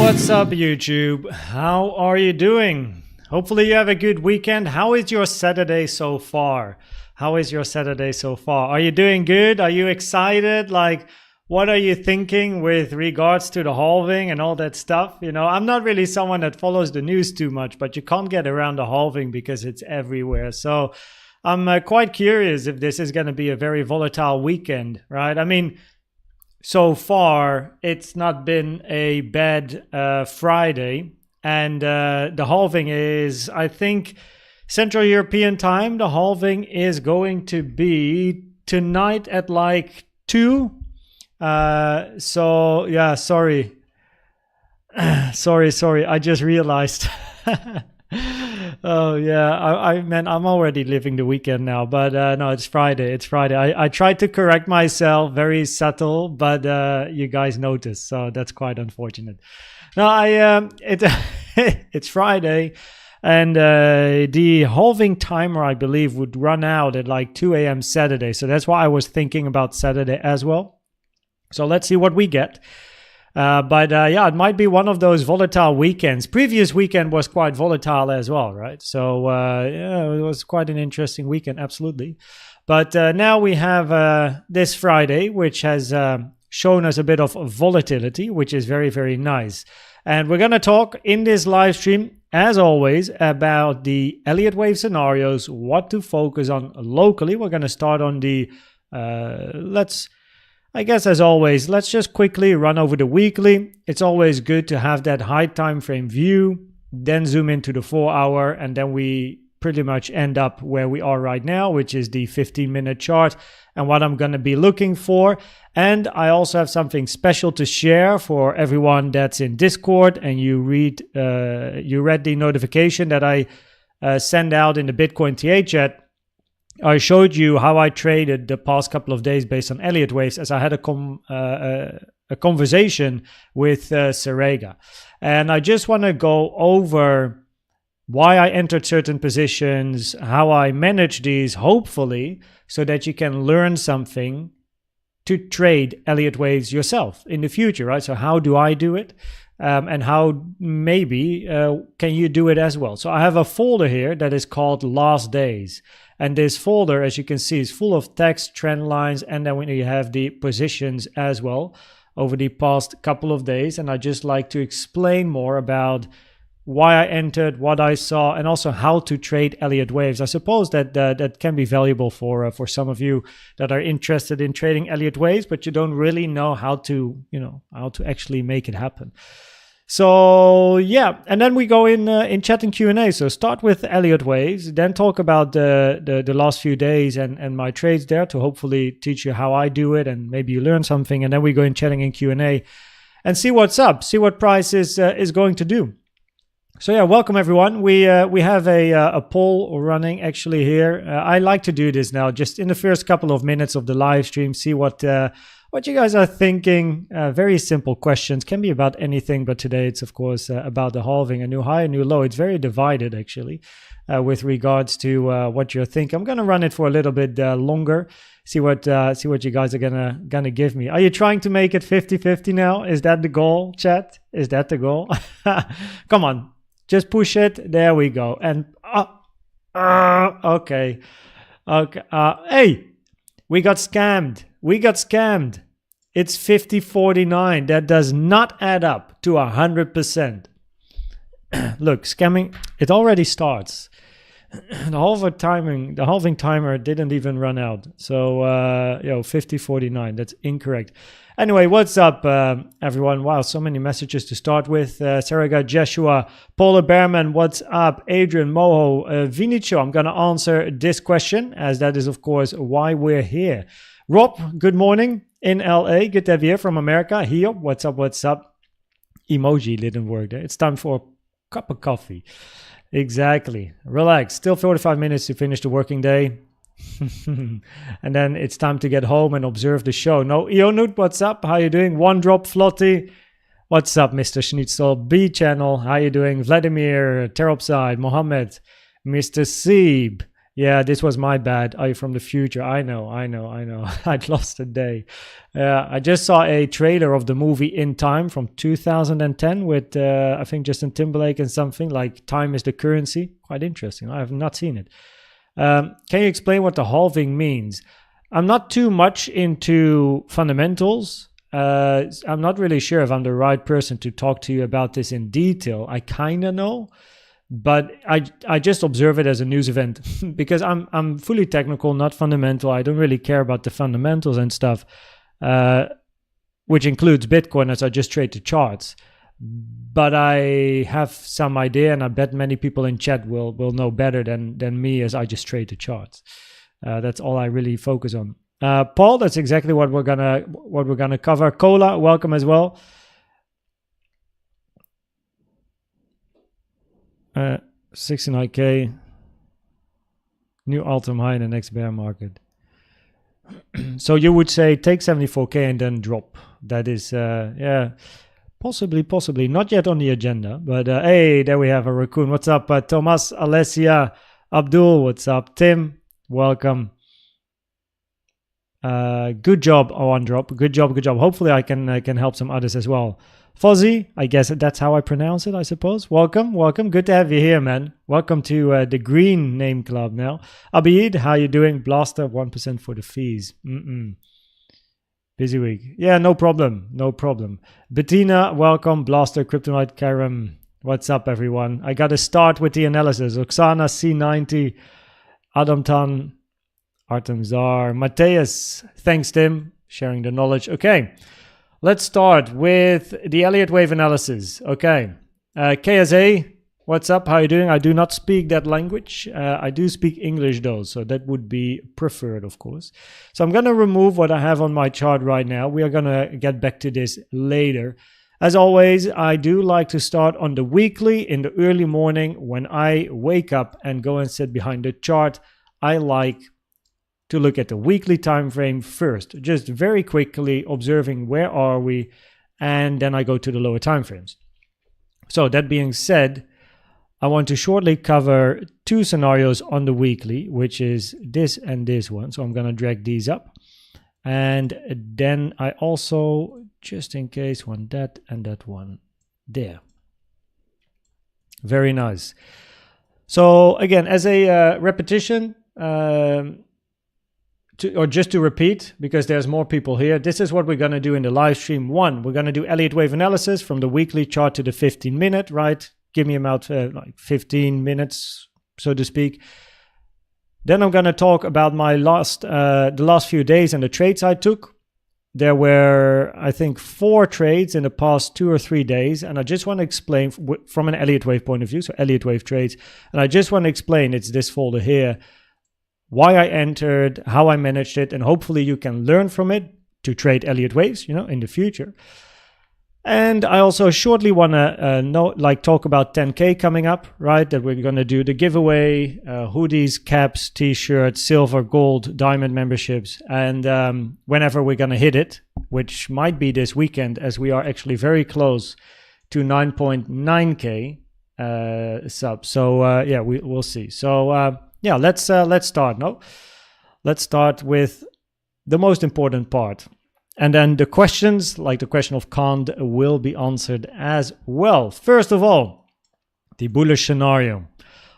What's up, YouTube? How are you doing? Hopefully you have a good weekend. How is your Saturday so far? Are you doing good? Are you excited? Like, what are you thinking with regards to the halving and all that stuff? You know, I'm not really someone that follows the news too much, but you can't get around the halving because it's everywhere. So I'm quite curious if this is going to be a very volatile weekend, right? I mean, so far, it's not been a bad Friday. And the halving is, I think, Central European time. The halving is going to be tonight at like 2. So, yeah, sorry. sorry. I just realized. Oh, yeah. I mean, I'm already living the weekend now. But no, it's Friday. I tried to correct myself, very subtle, but you guys noticed. So that's quite unfortunate. No, it's Friday. And the halving timer, I believe, would run out at like 2 a.m. Saturday. So that's why I was thinking about Saturday as well. So let's see what we get. But yeah, it might be one of those volatile weekends. Previous weekend was quite volatile as well, right? So yeah, it was quite an interesting weekend, absolutely. But now we have this Friday, which has shown us a bit of volatility, which is very, very nice. And we're going to talk in this live stream, as always, about the Elliott Wave scenarios, what to focus on locally. We're going to start on the, I guess as always, let's just quickly run over the weekly. It's always good to have that high time frame view, then zoom into the 4-hour, and then we pretty much end up where we are right now, which is the 15-minute chart and what I'm going to be looking for. And I also have something special to share for everyone that's in Discord, and you read the notification that I send out in the Bitcoin TA chat. I showed you how I traded the past couple of days based on Elliott Waves, as I had a conversation with Sarega. And I just want to go over why I entered certain positions, how I manage these, hopefully, so that you can learn something to trade Elliott Waves yourself in the future, right? So how do I do it? And how maybe can you do it as well? So I have a folder here that is called Last Days. And this folder, as you can see, is full of text, trend lines, and then you have the positions as well over the past couple of days. And I just like to explain more about why I entered, what I saw, and also how to trade Elliott Waves. I suppose that that can be valuable for some of you that are interested in trading Elliott Waves, but you don't really know how to actually make it happen. So yeah, and then we go in chat and Q&A. So start with Elliott Waves, then talk about the last few days and my trades there to hopefully teach you how I do it, and maybe you learn something. And then we go in chatting and Q&A and see what's up, see what price is going to do. So yeah, welcome everyone. We have a poll running actually here. I like to do this now, just in the first couple of minutes of the live stream, see what you guys are thinking. Very simple questions, can be about anything, but today it's of course about the halving, a new high, a new low. It's very divided actually with regards to what you're thinking. I'm gonna run it for a little bit longer. See what you guys are gonna give me. Are you trying to make it 50-50 now? Is that the goal, chat? Is that the goal? Come on. Just push it. There we go. And okay. Hey, we got scammed. It's 50.49. That does not add up to 100%. Look, scamming. It already starts. The halving timer didn't even run out. So 50.49. That's incorrect. Anyway, what's up, everyone? Wow, so many messages to start with. Sarega, Joshua, Paula Behrman, what's up? Adrian, Moho, Vinicio. I'm going to answer this question, as that is, of course, why we're here. Rob, good morning in LA. Good to have you here from America. Here, what's up? Emoji didn't work there. It's time for a cup of coffee. Exactly. Relax. Still 45 minutes to finish the working day. And then it's time to get home and observe the show. No, Ionut, what's up? How you doing? One Drop Flotty, what's up? Mr. Schnitzel, B Channel, how you doing? Vladimir, Teropside, Mohammed, Mr. Seeb, Yeah, this was my bad. Are you from the future? I know. I'd lost a day. I just saw a trailer of the movie In Time from 2010 with, I think, Justin Timberlake and something like Time is the Currency. Quite interesting. I have not seen it. Can you explain what the halving means? I'm not too much into fundamentals. I'm not really sure if I'm the right person to talk to you about this in detail. I kind of know. But I just observe it as a news event because I'm fully technical, not fundamental. I don't really care about the fundamentals and stuff, which includes Bitcoin, as I just trade the charts. But I have some idea, and I bet many people in chat will know better than me, as I just trade the charts. That's all I really focus on. Paul, that's exactly what we're gonna cover. Cola, welcome as well. 69k, new all-time high in the next bear market. So you would say take 74k and then drop. That is, yeah, possibly not yet on the agenda. But hey, there we have a raccoon. What's up, Thomas, Alessia, Abdul? What's up, Tim? Welcome. Good job, One Drop. Good job. Hopefully, I can help some others as well. Fozzy, I guess that's how I pronounce it, I suppose. Welcome. Good to have you here, man. Welcome to the Green Name Club now. Abid, how you doing? Blaster, 1% for the fees. Busy week. Yeah, no problem. Bettina, welcome. Blaster, Kryptonite, Karam. What's up, everyone? I got to start with the analysis. Oksana, C90, Adam Tan, Artem Zar, Mateus. Thanks, Tim. Sharing the knowledge. Okay. Let's start with the Elliott Wave analysis. Okay. KSA, what's up? How are you doing? I do not speak that language. I do speak English though, so that would be preferred, of course. So I'm going to remove what I have on my chart right now. We are going to get back to this later. As always, I do like to start on the weekly in the early morning when I wake up and go and sit behind the chart. I like to look at the weekly time frame first, just very quickly observing where are we, and then I go to the lower time frames. So that being said, I want to shortly cover two scenarios on the weekly, which is this and this one. So I'm going to drag these up, and then I also, just in case, want that and that one there. Very nice. So again, as a repetition, just to repeat, because there's more people here, this is what we're going to do in the live stream. One, we're going to do Elliott Wave analysis from the weekly chart to the 15-minute, right? Give me about like 15 minutes, so to speak. Then I'm going to talk about my the last few days and the trades I took. There were, I think, 4 trades in the past 2 or 3 days, and I just want to explain from an Elliott Wave point of view, so Elliott Wave trades, and I just want to explain, it's this folder here, why I entered, how I managed it, and hopefully you can learn from it to trade Elliott Waves, in the future. And I also shortly want to talk about 10K coming up, right? That we're going to do the giveaway, hoodies, caps, t-shirts, silver, gold, diamond memberships, and whenever we're going to hit it, which might be this weekend, as we are actually very close to 9.9K subs. So yeah, we'll see. So yeah, let's start. Let's start with the most important part, and then the questions, like the question of Kant, will be answered as well. First of all, the bullish scenario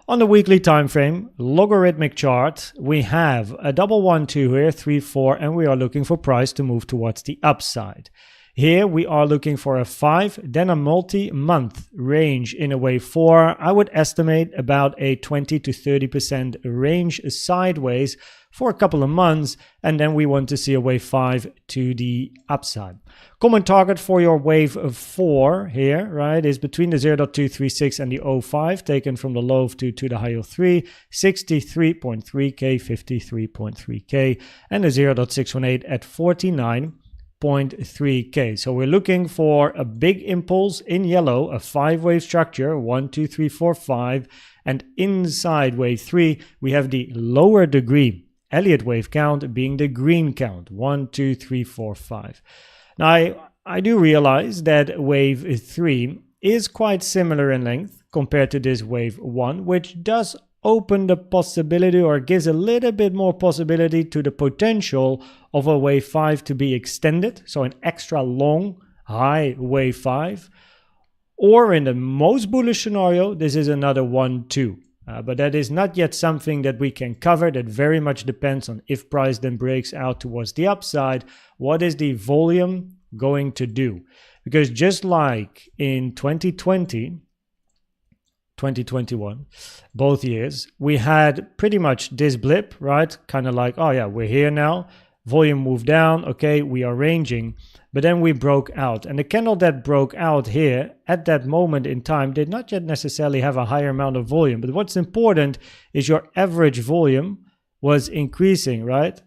on the weekly time frame, logarithmic chart. We have a double 1, 2 here, 3, 4, and we are looking for price to move towards the upside. Here we are looking for a 5, then a multi-month range in a wave 4. I would estimate about a 20 to 30% range sideways for a couple of months, and then we want to see a wave 5 to the upside. Common target for your wave 4 here, right, is between the 0.236 and the 0.5, taken from the low to the high of 3, 63.3k, 53.3k, and the 0.618 at 49.3k. So we're looking for a big impulse in yellow, a 5-wave structure, 1, 2, 3, 4, 5, and inside wave 3 we have the lower degree Elliott wave count being the green count, 1, 2, 3, 4, 5. Now I do realize that wave 3 is quite similar in length compared to this wave 1, which does open the possibility, or gives a little bit more possibility to the potential of a wave 5 to be extended, so an extra long high wave 5. Or in the most bullish scenario, this is another 1-2. But that is not yet something that we can cover. That very much depends on if price then breaks out towards the upside. What is the volume going to do? Because just like in 2020, 2021, both years, we had pretty much this blip, right? Kind of like, oh yeah, we're here now. Volume moved down. Okay, we are ranging. But then we broke out. And the candle that broke out here at that moment in time did not yet necessarily have a higher amount of volume. But what's important is your average volume was increasing, right?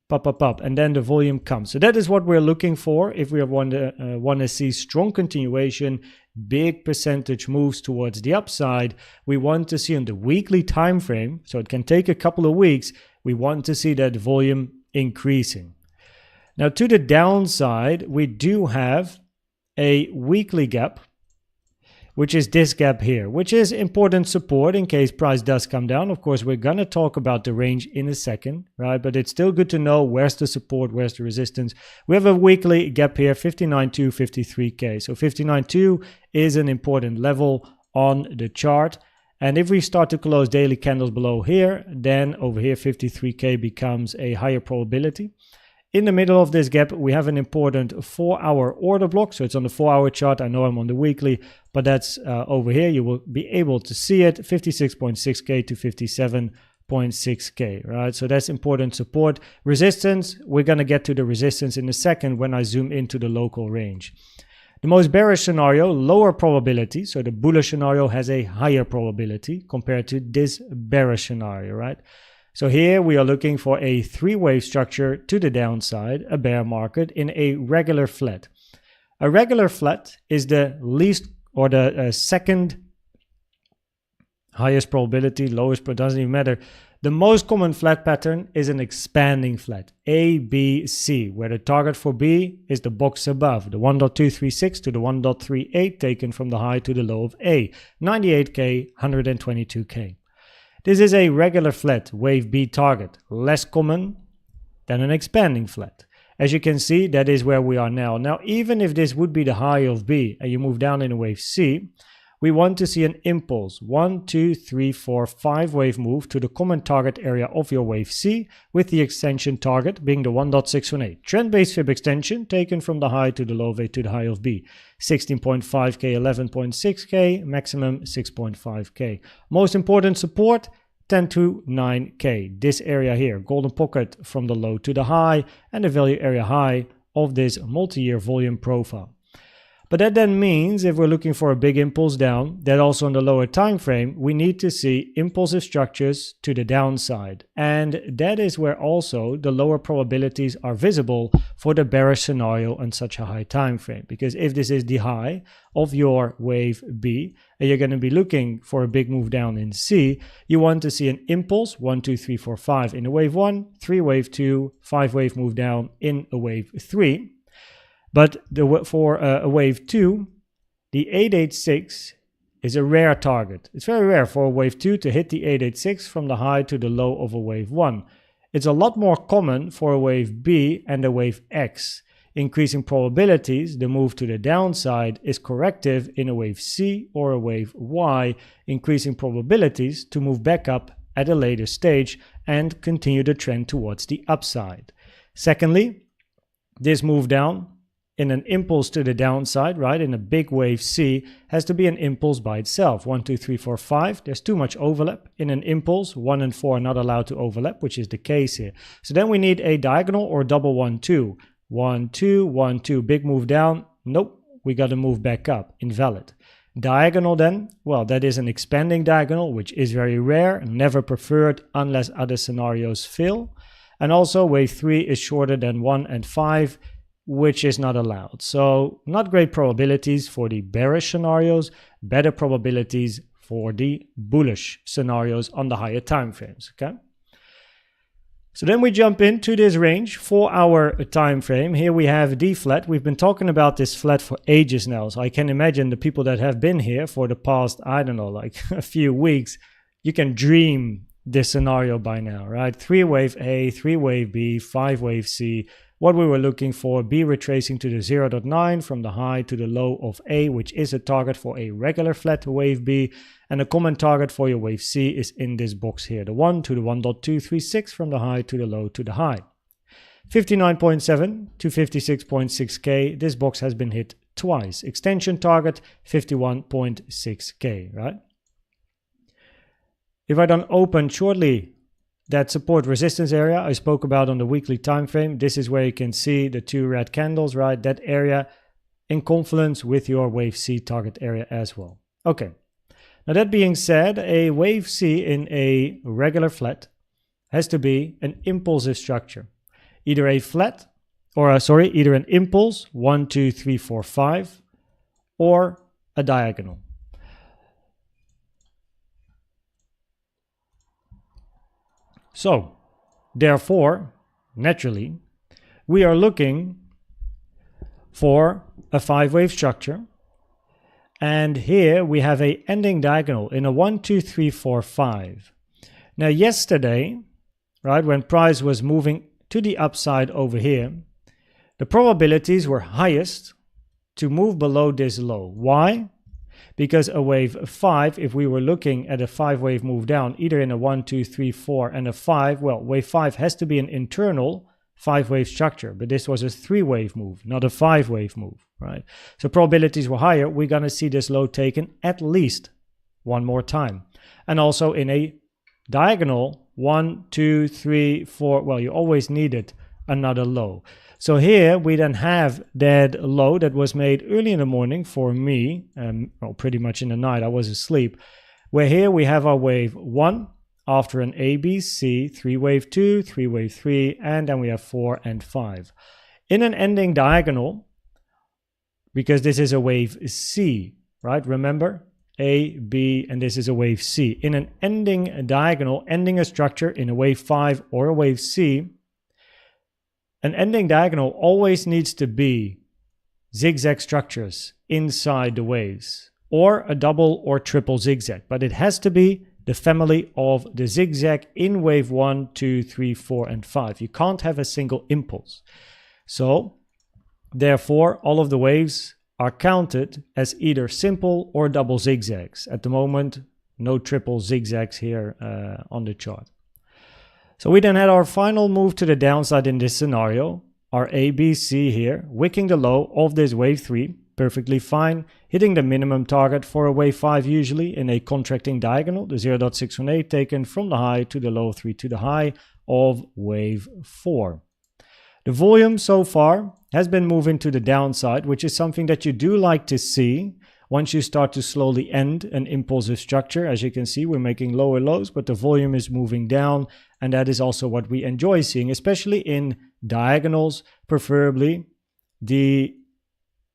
Pop, pop, pop. And then the volume comes. So that is what we're looking for if we want to see strong continuation, big percentage moves towards the upside. We want to see on the weekly time frame, so it can take a couple of weeks, we want to see that volume increasing. Now to the downside, we do have a weekly gap, which is this gap here, which is important support in case price does come down. Of course, we're going to talk about the range in a second, right? But it's still good to know where's the support, where's the resistance. We have a weekly gap here, 59.2, 53K. So 59.2 is an important level on the chart. And if we start to close daily candles below here, then over here 53K becomes a higher probability. In the middle of this gap, we have an important 4-hour order block. So it's on the 4-hour chart. I know I'm on the weekly, but that's over here. You will be able to see it, 56.6K to 57.6K, right? So that's important support. Resistance, we're going to get to the resistance in a second when I zoom into the local range. The most bearish scenario, lower probability. So the bullish scenario has a higher probability compared to this bearish scenario, right? So here we are looking for a 3-wave structure to the downside, a bear market in a regular flat. A regular flat is the least or the second highest probability, lowest, but doesn't even matter. The most common flat pattern is an expanding flat, A, B, C, where the target for B is the box above, the 1.236 to the 1.38 taken from the high to the low of A, 98K, 122K. This is a regular flat, wave B target, less common than an expanding flat. As you can see, that is where we are now. Now, even if this would be the high of B and you move down in a wave C, we want to see an impulse, 1, 2, 3, 4, 5 wave move to the common target area of your wave C, with the extension target being the 1.618. Trend-based fib extension taken from the high to the low of A to the high of B. 16.5K, 11.6K, maximum 6.5K. Most important support, 10 to 9K. This area here, golden pocket from the low to the high, and the value area high of this multi-year volume profile. But that then means if we're looking for a big impulse down, that also on the lower time frame, we need to see impulsive structures to the downside. And that is where also the lower probabilities are visible for the bearish scenario on such a high time frame. Because if this is the high of your wave B, and you're going to be looking for a big move down in C, you want to see an impulse, 1, 2, 3, 4, 5 in a wave 1, 3 wave 2, 5 wave move down in a wave 3. But for a wave 2, the 886 is a rare target. It's very rare for a wave 2 to hit the 886 from the high to the low of a wave 1. It's a lot more common for a wave B and a wave X. Increasing probabilities, the move to the downside is corrective in a wave C or a wave Y, increasing probabilities to move back up at a later stage and continue the trend towards the upside. Secondly, this move down in an impulse to the downside, right, in a big wave C, has to be an impulse by itself. 1, 2, 3, 4, 5. There's too much overlap. In an impulse, 1 and 4 are not allowed to overlap, which is the case here. So then we need a diagonal or double 1, 2. 1, 2, 1, 2. Big move down. Nope. We got to move back up. Invalid. Diagonal then, well, that is an expanding diagonal, which is very rare, never preferred unless other scenarios fail. And also wave 3 is shorter than 1 and 5, which is not allowed. So not great probabilities for the bearish scenarios, better probabilities for the bullish scenarios on the higher time frames, okay? So then we jump into this range, 4-hour time frame. Here we have the flat. We've been talking about this flat for ages now. So I can imagine the people that have been here for the past, I don't know, like a few weeks, you can dream this scenario by now, right? 3 wave A, 3 wave B, 5 wave C. What we were looking for, B retracing to the 0.9 from the high to the low of A, which is a target for a regular flat wave B. And a common target for your wave C is in this box here, the 1 to the 1.236 from the high to the low to the high. 59.7 to 56.6K, this box has been hit twice. Extension target 51.6K, right? If I don't open shortly that support resistance area I spoke about on the weekly time frame, this is where you can see the 2 red candles, right? That area in confluence with your wave C target area as well. Okay, now that being said, a wave C in a regular flat has to be an impulsive structure. Either a flat, or either an impulse, 1, 2, 3, 4, 5, or a diagonal. So, therefore, naturally, we are looking for a 5-wave structure. And here we have a ending diagonal in a 1, 2, 3, 4, 5. Now, yesterday, right, when price was moving to the upside over here, the probabilities were highest to move below this low. Why? Because a wave 5, if we were looking at a 5-wave move down, either in a 1, 2, 3, 4 and a 5, well, wave 5 has to be an internal 5-wave structure, but this was a 3-wave move, not a 5-wave move, right? So probabilities were higher. We're going to see this low taken at least one more time. And also in a diagonal, 1, 2, 3, 4, well, you always needed another low. So here we then have that low that was made early in the morning for me, well, pretty much in the night, I was asleep, where here we have our wave 1 after an A, B, C, 3 wave 2, 3 wave 3, and then we have 4 and 5. In an ending diagonal, because this is a wave C, right? Remember? A, B, and this is a wave C. In an ending diagonal, ending a structure in a wave 5 or a wave C, an ending diagonal always needs to be zigzag structures inside the waves, or a double or triple zigzag, but it has to be the family of the zigzag in wave 1, 2, 3, 4, and 5. You can't have a single impulse. So, therefore, all of the waves are counted as either simple or double zigzags. At the moment, no triple zigzags here on the chart. So we then had our final move to the downside in this scenario, our ABC here, wicking the low of this wave 3, perfectly fine, hitting the minimum target for a wave 5 usually in a contracting diagonal, the 0.618 taken from the high to the low of 3 to the high of wave 4. The volume so far has been moving to the downside, which is something that you do like to see once you start to slowly end an impulsive structure. As you can see, we're making lower lows, but the volume is moving down, and that is also what we enjoy seeing, especially in diagonals. Preferably, the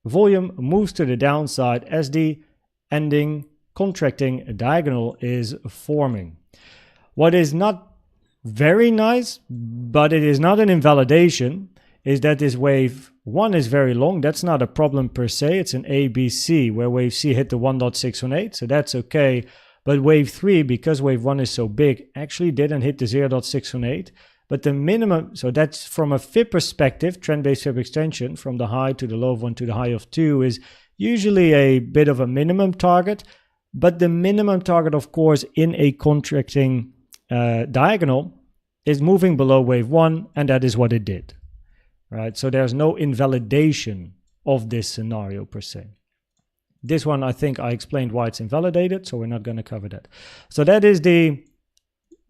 volume moves to the downside as the ending contracting diagonal is forming. What is not very nice, but it is not an invalidation, is that this wave 1 is very long. That's not a problem per se. It's an ABC where wave C hit the 1.618, so that's okay. But wave 3, because wave 1 is so big, actually didn't hit the 0.618. But the minimum, so that's from a fib perspective, trend-based fib extension, from the high to the low of 1 to the high of 2 is usually a bit of a minimum target. But the minimum target, of course, in a contracting diagonal is moving below wave 1, and that is what it did. Right? So there's no invalidation of this scenario per se. This one, I think I explained why it's invalidated, so we're not going to cover that. So that is the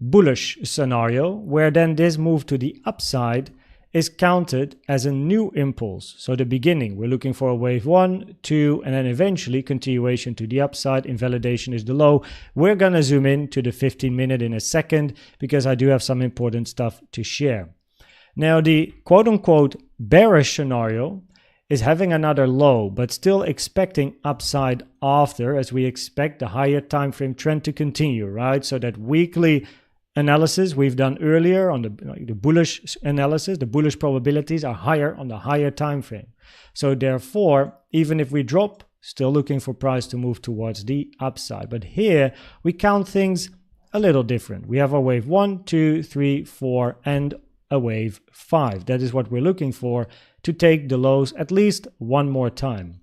bullish scenario, where then this move to the upside is counted as a new impulse. So the beginning, we're looking for a wave 1, 2, and then eventually continuation to the upside. Invalidation is the low. We're going to zoom in to the 15-minute in a second, because I do have some important stuff to share. Now, the quote-unquote bearish scenario is having another low, but still expecting upside after, as we expect the higher time frame trend to continue, right? So that weekly analysis we've done earlier on the bullish analysis, the bullish probabilities are higher on the higher time frame. So therefore, even if we drop, still looking for price to move towards the upside. But here we count things a little different. We have a wave 1, 2, 3, 4, and a wave 5. That is what we're looking for to take the lows at least one more time.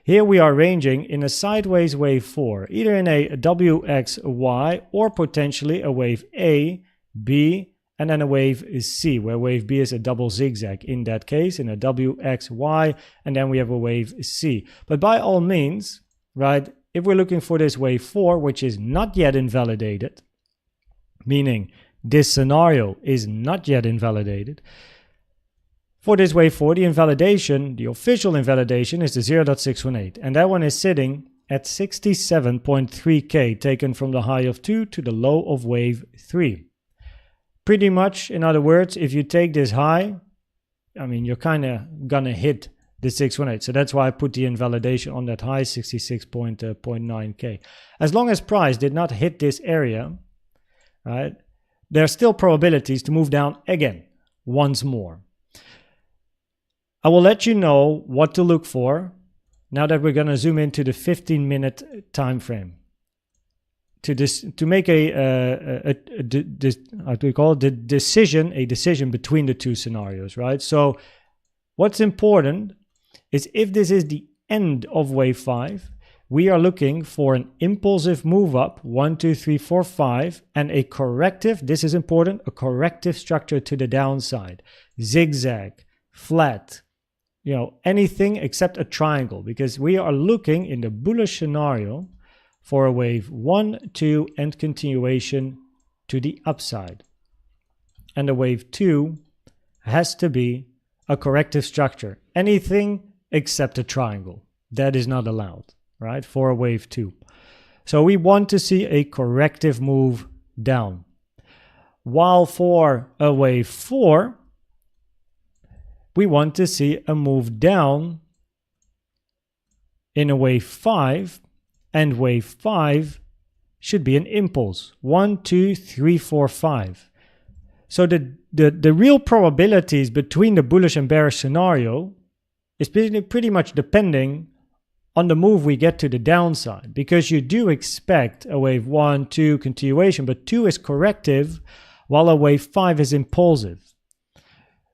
Here we are ranging in a sideways wave 4, either in a WXY or potentially a wave A, B, and then a wave C, where wave B is a double zigzag in that case, in a WXY, and then we have a wave C. But by all means, right, if we're looking for this wave 4, which is not yet invalidated, meaning this scenario is not yet invalidated, for this wave 4, the invalidation, the official invalidation is the 0.618, and that one is sitting at 67.3K, taken from the high of 2 to the low of wave 3. Pretty much, in other words, if you take this high, I mean, you're kind of gonna hit the 618. So that's why I put the invalidation on that high, 66.9K. As long as price did not hit this area, right, there are still probabilities to move down again, once more. I will let you know what to look for now that we're gonna zoom into the 15-minute time frame. To make a decision between the two scenarios, right? So what's important is if this is the end of wave 5, we are looking for an impulsive move up, 1, 2, 3, 4, 5, and a corrective, this is important, a corrective structure to the downside, zigzag, flat, you know, anything except a triangle, because we are looking in the bullish scenario for a wave 1, 2, and continuation to the upside. And the wave 2 has to be a corrective structure. Anything except a triangle. That is not allowed, right, for a wave 2. So we want to see a corrective move down. While for a wave 4, we want to see a move down in a wave 5, and wave 5 should be an impulse. 1, 2, 3, 4, 5. So the real probabilities between the bullish and bearish scenario is pretty much depending on the move we get to the downside, because you do expect a wave 1, 2 continuation, but 2 is corrective while a wave 5 is impulsive.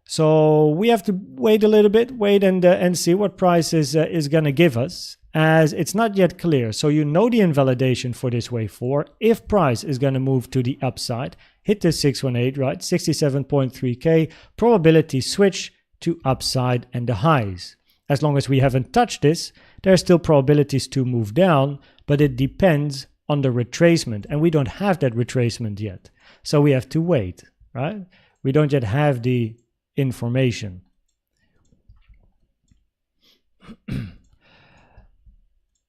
So we have to wait a little bit, wait and see what price is going to give us, as it's not yet clear. So you know the invalidation for this wave 4. If price is going to move to the upside, hit the 618, right, 67.3K, probability switch to upside and the highs. As long as we haven't touched this, there are still probabilities to move down, but it depends on the retracement, and we don't have that retracement yet. So we have to wait, right? We don't yet have the information.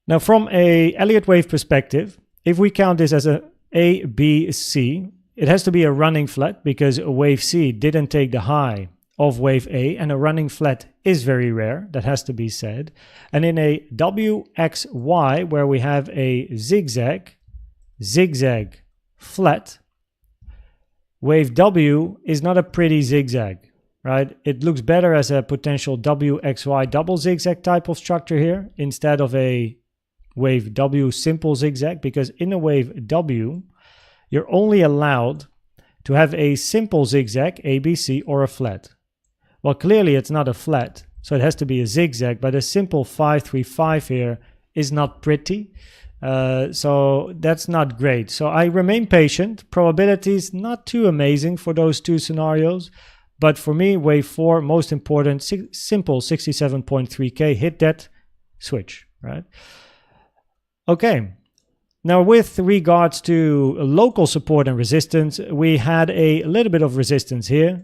Now, from a Elliott Wave perspective, if we count this as A, B, C, it has to be a running flat, because wave C didn't take the high of wave A, and a running flat is very rare, that has to be said. And in a WXY, where we have a zigzag, flat, wave W is not a pretty zigzag, right? It looks better as a potential WXY double zigzag type of structure here, instead of a wave W simple zigzag, because in a wave W, you're only allowed to have a simple zigzag, ABC, or a flat. Well, clearly it's not a flat, so it has to be a zigzag, but a simple 535 here is not pretty. So that's not great. So I remain patient. Probabilities not too amazing for those two scenarios. But for me, wave 4, most important, simple 67.3K, hit that, switch, right? Okay. Now, with regards to local support and resistance, we had a little bit of resistance here.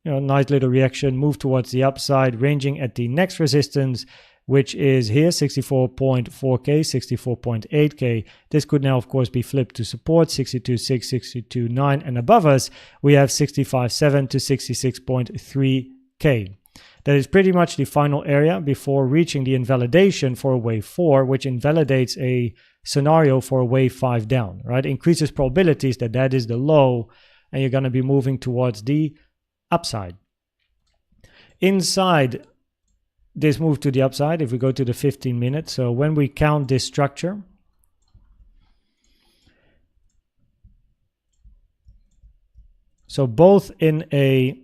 Nice little reaction, move towards the upside, ranging at the next resistance, which is here, 64.4K, 64.8K. This could now, of course, be flipped to support, 62.6, 62.9, and above us, we have 65.7 to 66.3K. That is pretty much the final area before reaching the invalidation for wave 4, which invalidates a scenario for a wave 5 down, right? Increases probabilities that that is the low, and you're going to be moving towards the upside. Inside this move to the upside, if we go to the 15 minutes, so when we count this structure, So both in a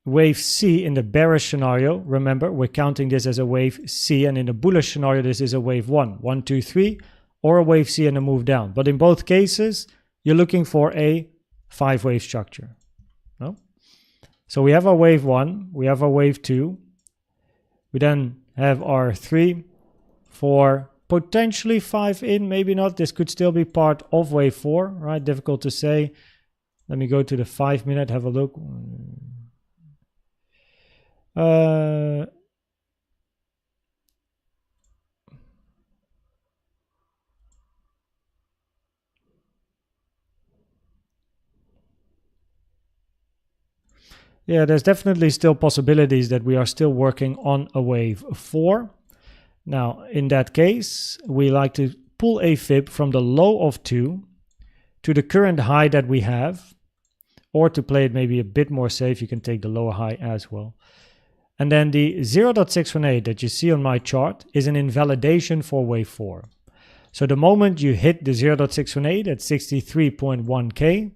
wave C in the bearish scenario, remember we're counting this as a wave C, and in the bullish scenario this is a wave 1, 2, 3, or a wave C and a move down. But in both cases you're looking for a 5-wave structure. No? So we have our wave 1, we have our wave 2, we then have our 3, 4, potentially 5 in, maybe not. This could still be part of wave 4, right? Difficult to say. Let me go to the 5 minute, have a look. Yeah, there's definitely still possibilities that we are still working on a wave 4. Now, in that case, we like to pull a fib from the low of 2 to the current high that we have, or to play it maybe a bit more safe, you can take the lower high as well. And then the 0.618 that you see on my chart is an invalidation for wave 4. So the moment you hit the 0.618 at 63.1k,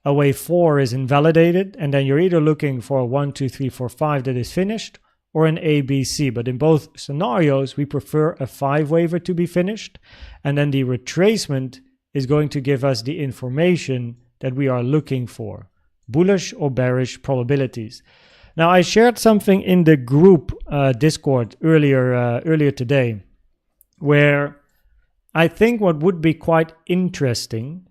a wave 4 is invalidated, and then you're either looking for a 1, 2, 3, 4, 5 that is finished, or an ABC. But in both scenarios, we prefer a 5-waver to be finished, and then the retracement is going to give us the information that we are looking for, bullish or bearish probabilities. Now, I shared something in the group Discord earlier today, where I think what would be quite interesting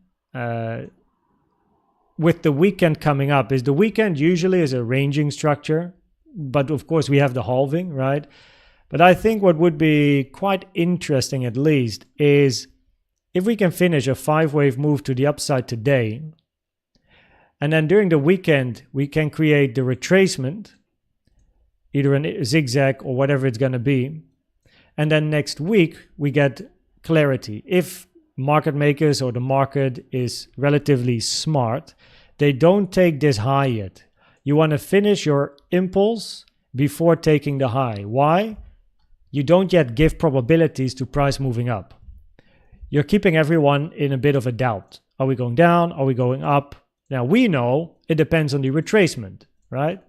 with the weekend coming up is the weekend usually is a ranging structure, but of course we have the halving, right? But I think what would be quite interesting at least is if we can finish a 5-wave move to the upside today, and then during the weekend we can create the retracement, either a zigzag or whatever it's going to be, and then next week we get clarity. If market makers or the market is relatively smart, they don't take this high yet. You want to finish your impulse before taking the high. Why? You don't yet give probabilities to price moving up. You're keeping everyone in a bit of a doubt. Are we going down? Are we going up? Now we know it depends on the retracement, right?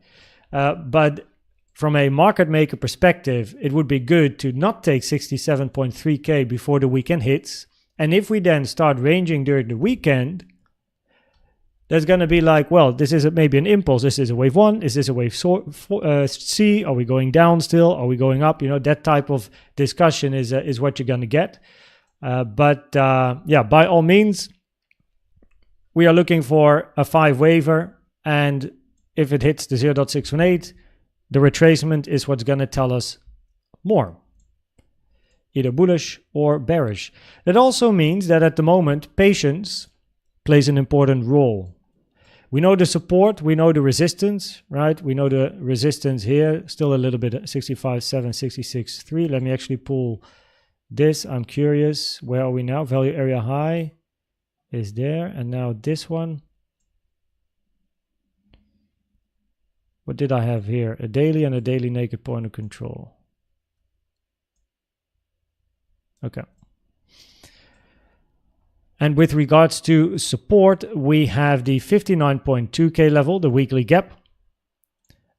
But from a market maker perspective, it would be good to not take 67.3k before the weekend hits. And if we then start ranging during the weekend, there's going to be like, well, this is maybe an impulse. This is a wave 1. Is this a wave C? Are we going down still? Are we going up? You know, that type of discussion is what you're going to get. Yeah, by all means, we are looking for a 5-waver. And if it hits the 0.618, the retracement is what's going to tell us more, either bullish or bearish. That also means that at the moment, patience plays an important role. We know the support, we know the resistance, right? We know the resistance here, still a little bit, 65.7, 66.3. Let me actually pull this. I'm curious, where are we now? Value area high is there, and now this one. What did I have here? A daily and a daily naked point of control. Okay. And with regards to support, we have the 59.2k level, the weekly gap.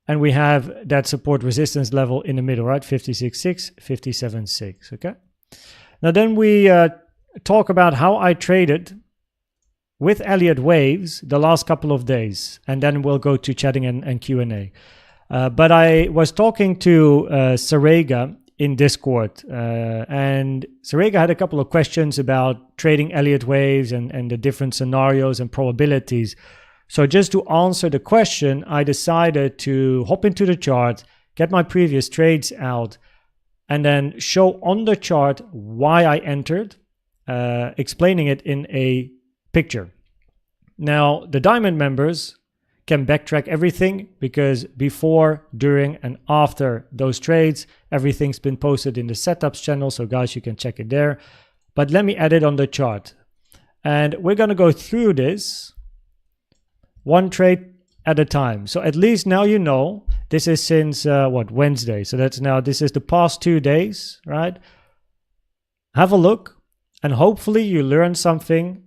And we have that support resistance level in the middle, right? 56.6, 57.6, okay? Now then we talk about how I traded with Elliott Waves the last couple of days. And then we'll go to chatting and Q&A. But I was talking to Sarega in Discord, and Sarega had a couple of questions about trading Elliott Waves and the different scenarios and probabilities. So just to answer the question, I decided to hop into the chart, get my previous trades out, and then show on the chart why I entered, explaining it in a picture. Now, the Diamond members can backtrack everything because before, during, and after those trades, everything's been posted in the setups channel. So guys, you can check it there. But let me add it on the chart. And we're going to go through this one trade at a time. So at least now you know this is since Wednesday. So this is the past 2 days, right? Have a look and hopefully you learn something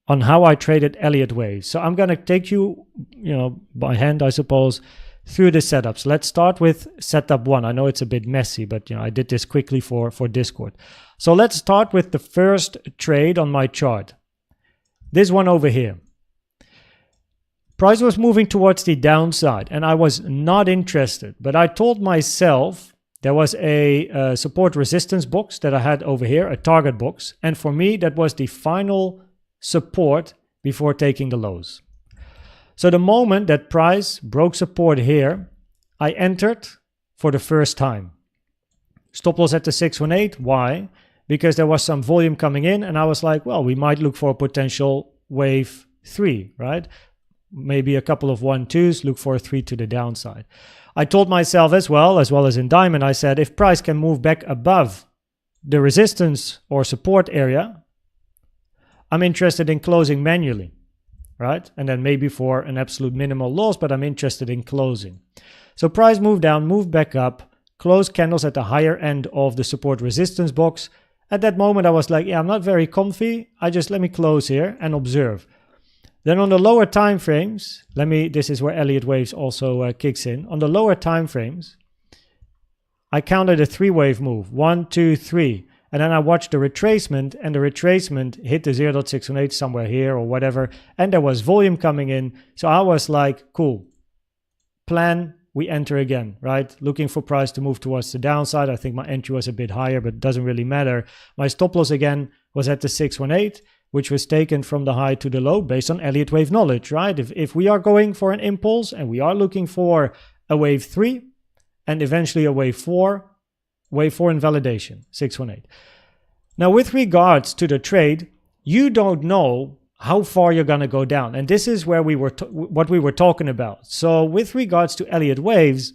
on how I traded Elliott Wave. So I'm going to take you, by hand, I suppose, through the setups. Let's start with setup 1. I know it's a bit messy, but I did this quickly for Discord. So let's start with the first trade on my chart. This one over here. Price was moving towards the downside and I was not interested, but I told myself there was a support resistance box that I had over here, a target box, and for me that was the final support before taking the lows. So the moment that price broke support here, I entered for the first time. Stop loss at the 618. Why? Because there was some volume coming in and I was like, well, we might look for a potential wave 3, right? Maybe a couple of 1-2s, look for a 3 to the downside. I told myself as well as in diamond, I said, if price can move back above the resistance or support area, I'm interested in closing manually, right? And then maybe for an absolute minimal loss, but I'm interested in closing. So price moved down, moved back up, closed candles at the higher end of the support resistance box. At that moment, I was like, yeah, I'm not very comfy. Let me close here and observe. Then on the lower time frames, this is where Elliott Waves also kicks in. On the lower time frames, I counted a 3-wave move, 1, 2, 3. And then I watched the retracement, and the retracement hit the 0.618 somewhere here or whatever, and there was volume coming in. So I was like, cool, plan, we enter again, right? Looking for price to move towards the downside. I think my entry was a bit higher, but it doesn't really matter. My stop loss again was at the 618, which was taken from the high to the low based on Elliott Wave knowledge, right? If we are going for an impulse and we are looking for a wave 3 and eventually a wave 4 invalidation, 618. Now, with regards to the trade, you don't know how far you're going to go down. And this is where what we were talking about. So with regards to Elliott Waves,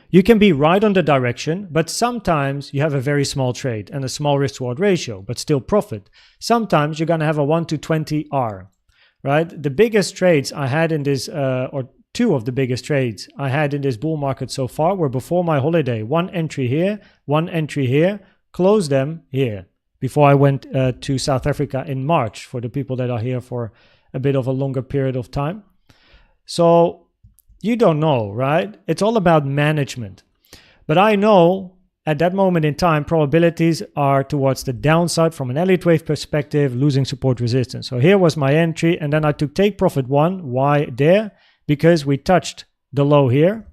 you can be right on the direction, but sometimes you have a very small trade and a small risk reward ratio, but still profit. Sometimes you're going to have a 1 to 20 R, right? The biggest trades I had in this, or two of the biggest trades I had in this bull market so far were before my holiday. One entry here, closed them here before I went to South Africa in March, for the people that are here for a bit of a longer period of time. So you don't know, right? It's all about management. But I know at that moment in time, probabilities are towards the downside from an Elliott Wave perspective, losing support resistance. So here was my entry, and then I took take profit 1. Why there? Because we touched the low here,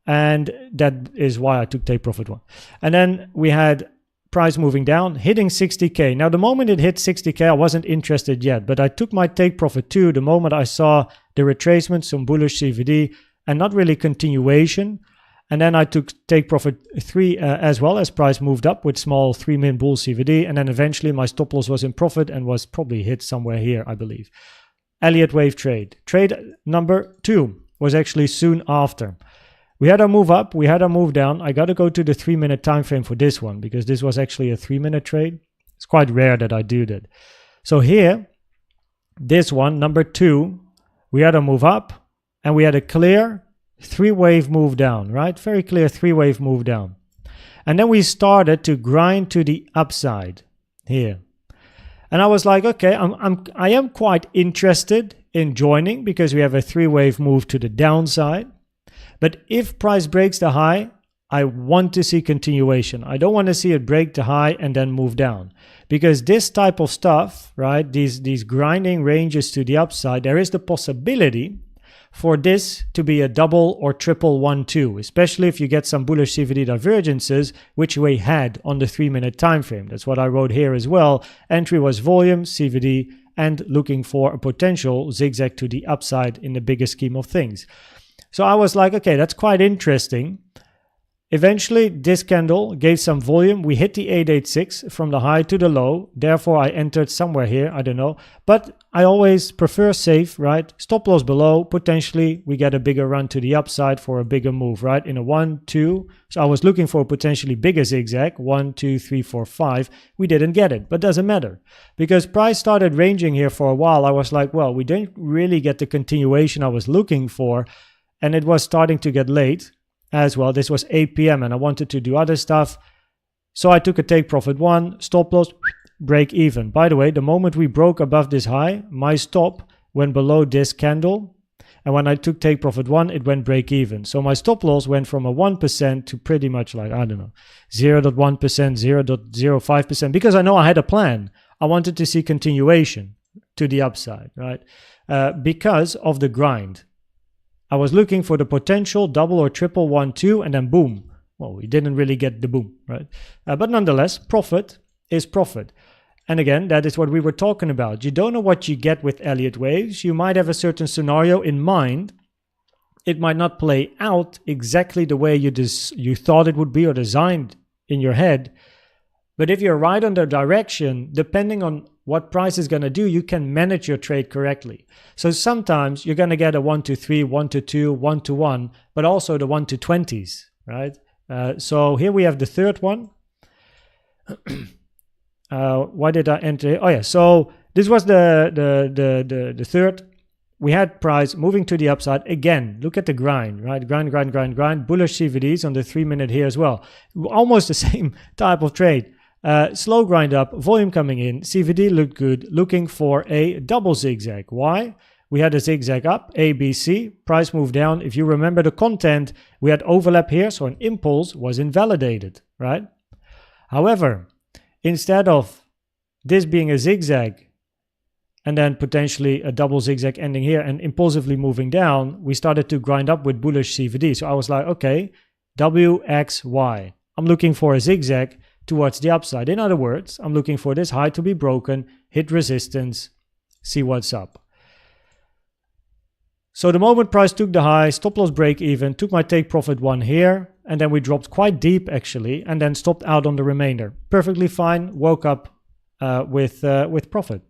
and that is why I took take profit 1. And then we had price moving down, hitting 60K. Now, the moment it hit 60K, I wasn't interested yet, but I took my take profit 2 the moment I saw the retracement, some bullish CVD, and not really continuation. And then I took take profit 3 as well, as price moved up with small 3-min bull CVD. And then eventually my stop loss was in profit and was probably hit somewhere here, I believe. Elliott Wave trade. Trade number 2 was actually soon after. We had a move up, we had a move down. I got to go to the 3-minute time frame for this one because this was actually a 3-minute trade. It's quite rare that I do that. So here, this one, number 2, we had a move up and we had a clear 3-wave move down, right? Very clear 3-wave move down. And then we started to grind to the upside here. And I was like, okay, I am quite interested in joining because we have a 3-wave move to the downside. But if price breaks the high, I want to see continuation. I don't want to see it break the high and then move down. Because this type of stuff, right, these grinding ranges to the upside, there is the possibility for this to be a double or triple 1-2, especially if you get some bullish CVD divergences, which we had on the 3-minute time frame. That's what I wrote here as well. Entry was volume, CVD, and looking for a potential zigzag to the upside in the bigger scheme of things. So I was like, okay, that's quite interesting. Eventually, this candle gave some volume. We hit the 886 from the high to the low. Therefore, I entered somewhere here. I don't know. But I always prefer safe, right? Stop loss below. Potentially, we get a bigger run to the upside for a bigger move, right? In a 1, 2. So I was looking for a potentially bigger zigzag. 1, 2, 3, 4, 5. We didn't get it, but doesn't matter. Because price started ranging here for a while. I was like, well, we didn't really get the continuation I was looking for. And it was starting to get late as well. This was 8 p.m. and I wanted to do other stuff. So I took a take profit 1, stop loss, break even. By the way, the moment we broke above this high, my stop went below this candle. And when I took take profit 1, it went break even. So my stop loss went from a 1% to pretty much like, I don't know, 0.1%, 0.05%, because I know I had a plan. I wanted to see continuation to the upside, right? Because of the grind. I was looking for the potential double or triple 1, 2, and then boom. Well, we didn't really get the boom, right? But nonetheless, profit is profit. And again, that is what we were talking about. You don't know what you get with Elliott waves. You might have a certain scenario in mind. It might not play out exactly the way you thought it would be or designed in your head. But if you're right on the direction, depending on what price is going to do, you can manage your trade correctly. So sometimes you're going to get a 1 to 3, 1 to 2, 1 to 1, but also the 1 to 20s, right? So here we have the third one. Why did I enter? Oh yeah, so this was the third. We had price moving to the upside again. Look at the grind, right? Grind. Bullish CVDs on the 3-minute here as well. Almost the same type of trade. Slow grind up, volume coming in. CVD looked good. Looking for a double zigzag. Why? We had a zigzag up, A, B, C. Price moved down. If you remember the content, we had overlap here, so an impulse was invalidated, right? However, instead of this being a zigzag and then potentially a double zigzag ending here and impulsively moving down, we started to grind up with bullish CVD. So I was like, okay, W, X, Y. I'm looking for a zigzag towards the upside. In other words, I'm looking for this high to be broken, hit resistance, see what's up. So the moment price took the high, stop loss break even, took my take profit 1 here, and then we dropped quite deep actually, and then stopped out on the remainder. Perfectly fine, woke up with profit.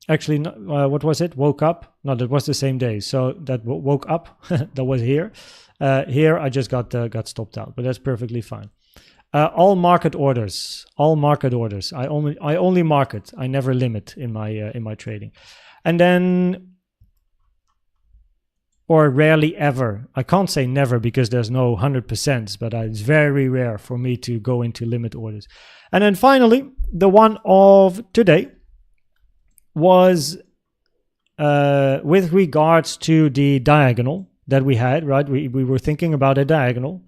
Actually, what was it? Woke up? No, that was the same day. So that woke up, that was here. Here I just got stopped out, but that's perfectly fine. All market orders. I only market. I never limit in my trading, and then. Or rarely ever. I can't say never because there's no 100%, but it's very rare for me to go into limit orders. And then finally, the one of today was with regards to the diagonal that we had, right? We were thinking about a diagonal.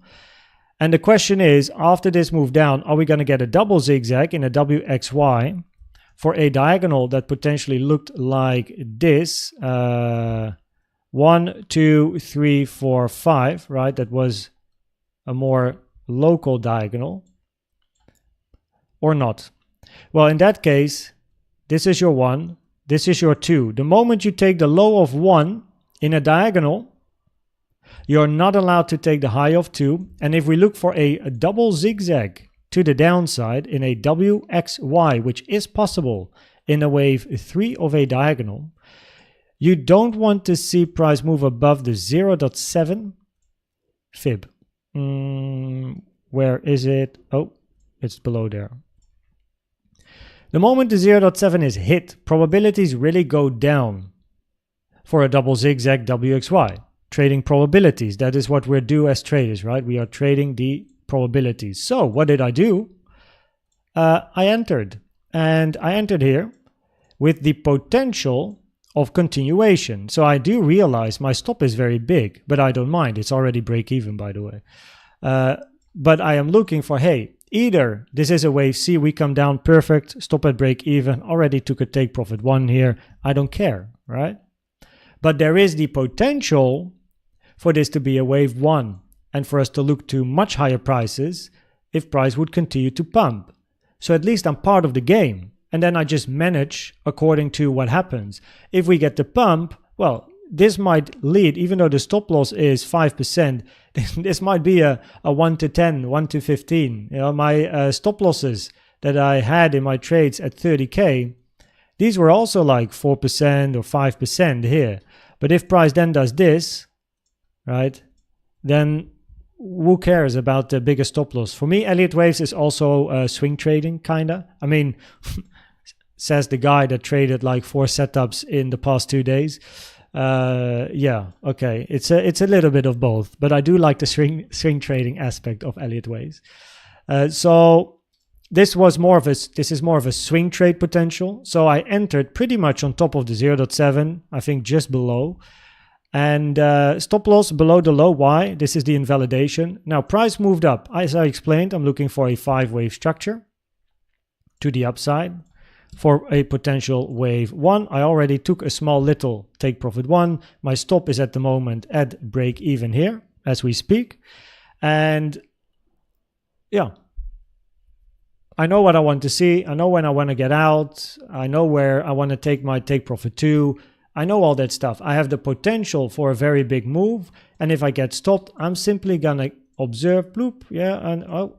And the question is, after this move down, are we going to get a double zigzag in a WXY for a diagonal that potentially looked like this? 1, 2, 3, 4, 5, right? That was a more local diagonal, or not? Well, in that case, this is your 1, this is your 2. The moment you take the low of 1 in a diagonal, you're not allowed to take the high of 2. And if we look for a double zigzag to the downside in a WXY, which is possible in a wave 3 of a diagonal, you don't want to see price move above the 0.7 fib. Where is it? Oh, it's below there. The moment the 0.7 is hit, probabilities really go down for a double zigzag WXY. Trading probabilities. That is what we do as traders, right? We are trading the probabilities. So what did I do? I entered. And I entered here with the potential of continuation. So I do realize my stop is very big, but I don't mind. It's already break even, by the way. But I am looking for, hey, either this is a wave C, we come down perfect, stop at break even, already took a take profit 1 here. I don't care, right? But there is the potential for this to be a wave 1 and for us to look to much higher prices if price would continue to pump. So at least I'm part of the game. And then I just manage according to what happens. If we get the pump, well, this might lead, even though the stop loss is 5%, this might be a 1 to 10, 1 to 15. You know, my stop losses that I had in my trades at 30K, these were also like 4% or 5% here. But if price then does this, right, then who cares about the bigger stop loss? For me, Elliott Waves is also swing trading, kinda. I mean, says the guy that traded like 4 setups in the past 2 days. Yeah, okay, it's a little bit of both, but I do like the swing trading aspect of Elliott Waves. So this is more of a swing trade potential. So I entered pretty much on top of the 0.7, I think just below. And stop loss below the low. Why? This is the invalidation. Now price moved up. As I explained, I'm looking for a 5-wave structure to the upside for a potential wave 1. I already took a small little take profit 1. My stop is at the moment at break even here as we speak. And yeah, I know what I want to see. I know when I want to get out. I know where I want to take my take profit to. I know all that stuff. I have the potential for a very big move. And if I get stopped, I'm simply going to observe, bloop, yeah, and oh,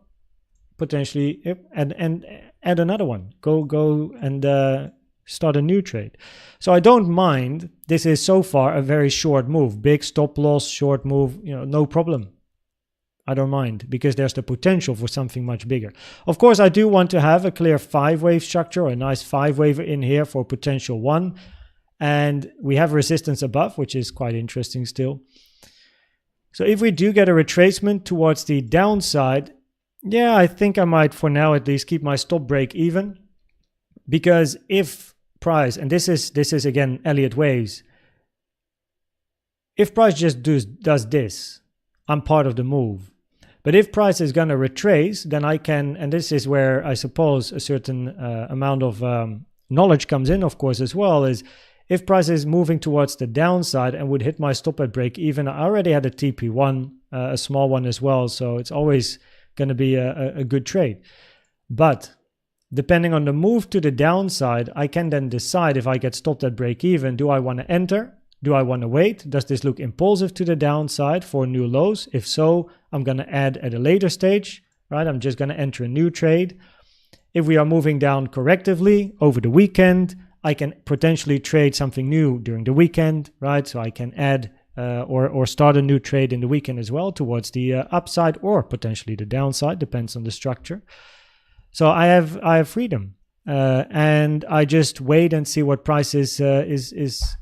potentially, yep, and add another one. Go and start a new trade. So I don't mind. This is so far a very short move. Big stop loss, short move, you know, no problem. I don't mind because there's the potential for something much bigger. Of course, I do want to have a clear 5-wave structure, or a nice 5-wave in here for potential 1. And we have resistance above, which is quite interesting still. So if we do get a retracement towards the downside, yeah, I think I might for now at least keep my stop break even. Because if price, and this is again Elliott Waves, if price just does this, I'm part of the move. But if price is going to retrace, then I can, and this is where I suppose a certain amount of knowledge comes in, of course, as well, is if price is moving towards the downside and would hit my stop at break even, I already had a TP1, a small one as well, so it's always going to be a good trade. But depending on the move to the downside, I can then decide if I get stopped at break even, do I want to enter? Do I want to wait? Does this look impulsive to the downside for new lows? If so, I'm going to add at a later stage, right? I'm just going to enter a new trade. If we are moving down correctively over the weekend, I can potentially trade something new during the weekend, right? So I can add or start a new trade in the weekend as well towards the upside or potentially the downside, depends on the structure. So I have freedom. And I just wait and see what price is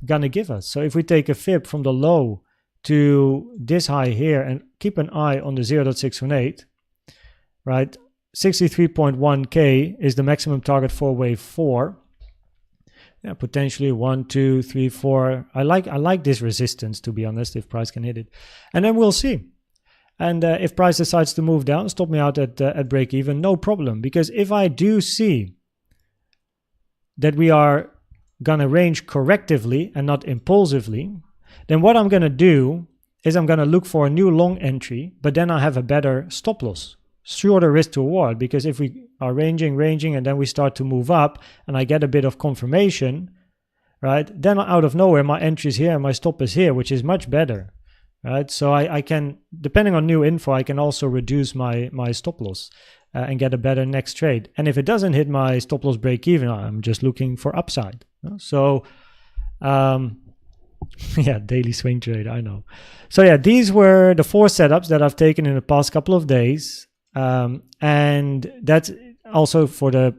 gonna give us. So if we take a fib from the low to this high here and keep an eye on the 0.618, right? 63.1k is the maximum target for wave 4. Yeah, potentially 1, 2, 3, 4. I like this resistance, to be honest, if price can hit it, and then we'll see. And if price decides to move down, stop me out at break even, no problem. Because if I do see that we are gonna range correctively and not impulsively, then what I'm gonna do is I'm gonna look for a new long entry, but then I have a better stop loss, shorter risk to reward. Because if we are ranging, and then we start to move up and I get a bit of confirmation, right? Then out of nowhere, my entry is here and my stop is here, which is much better, right? So I can, depending on new info, I can also reduce my stop loss. And get a better next trade. And if it doesn't hit my stop loss break even, I'm just looking for upside. So, yeah, daily swing trade, I know. So yeah, these were the 4 setups that I've taken in the past couple of days. And that's also for the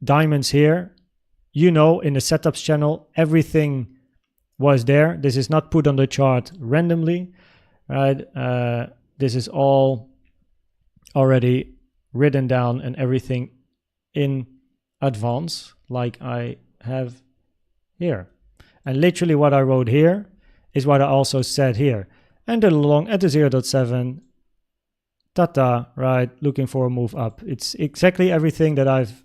diamonds here. You know, in the setups channel, everything was there. This is not put on the chart randomly, right? This is all already written down and everything in advance, like I have here. And literally what I wrote here is what I also said here. And along at the 0.7, tata, right, looking for a move up. It's exactly everything that I've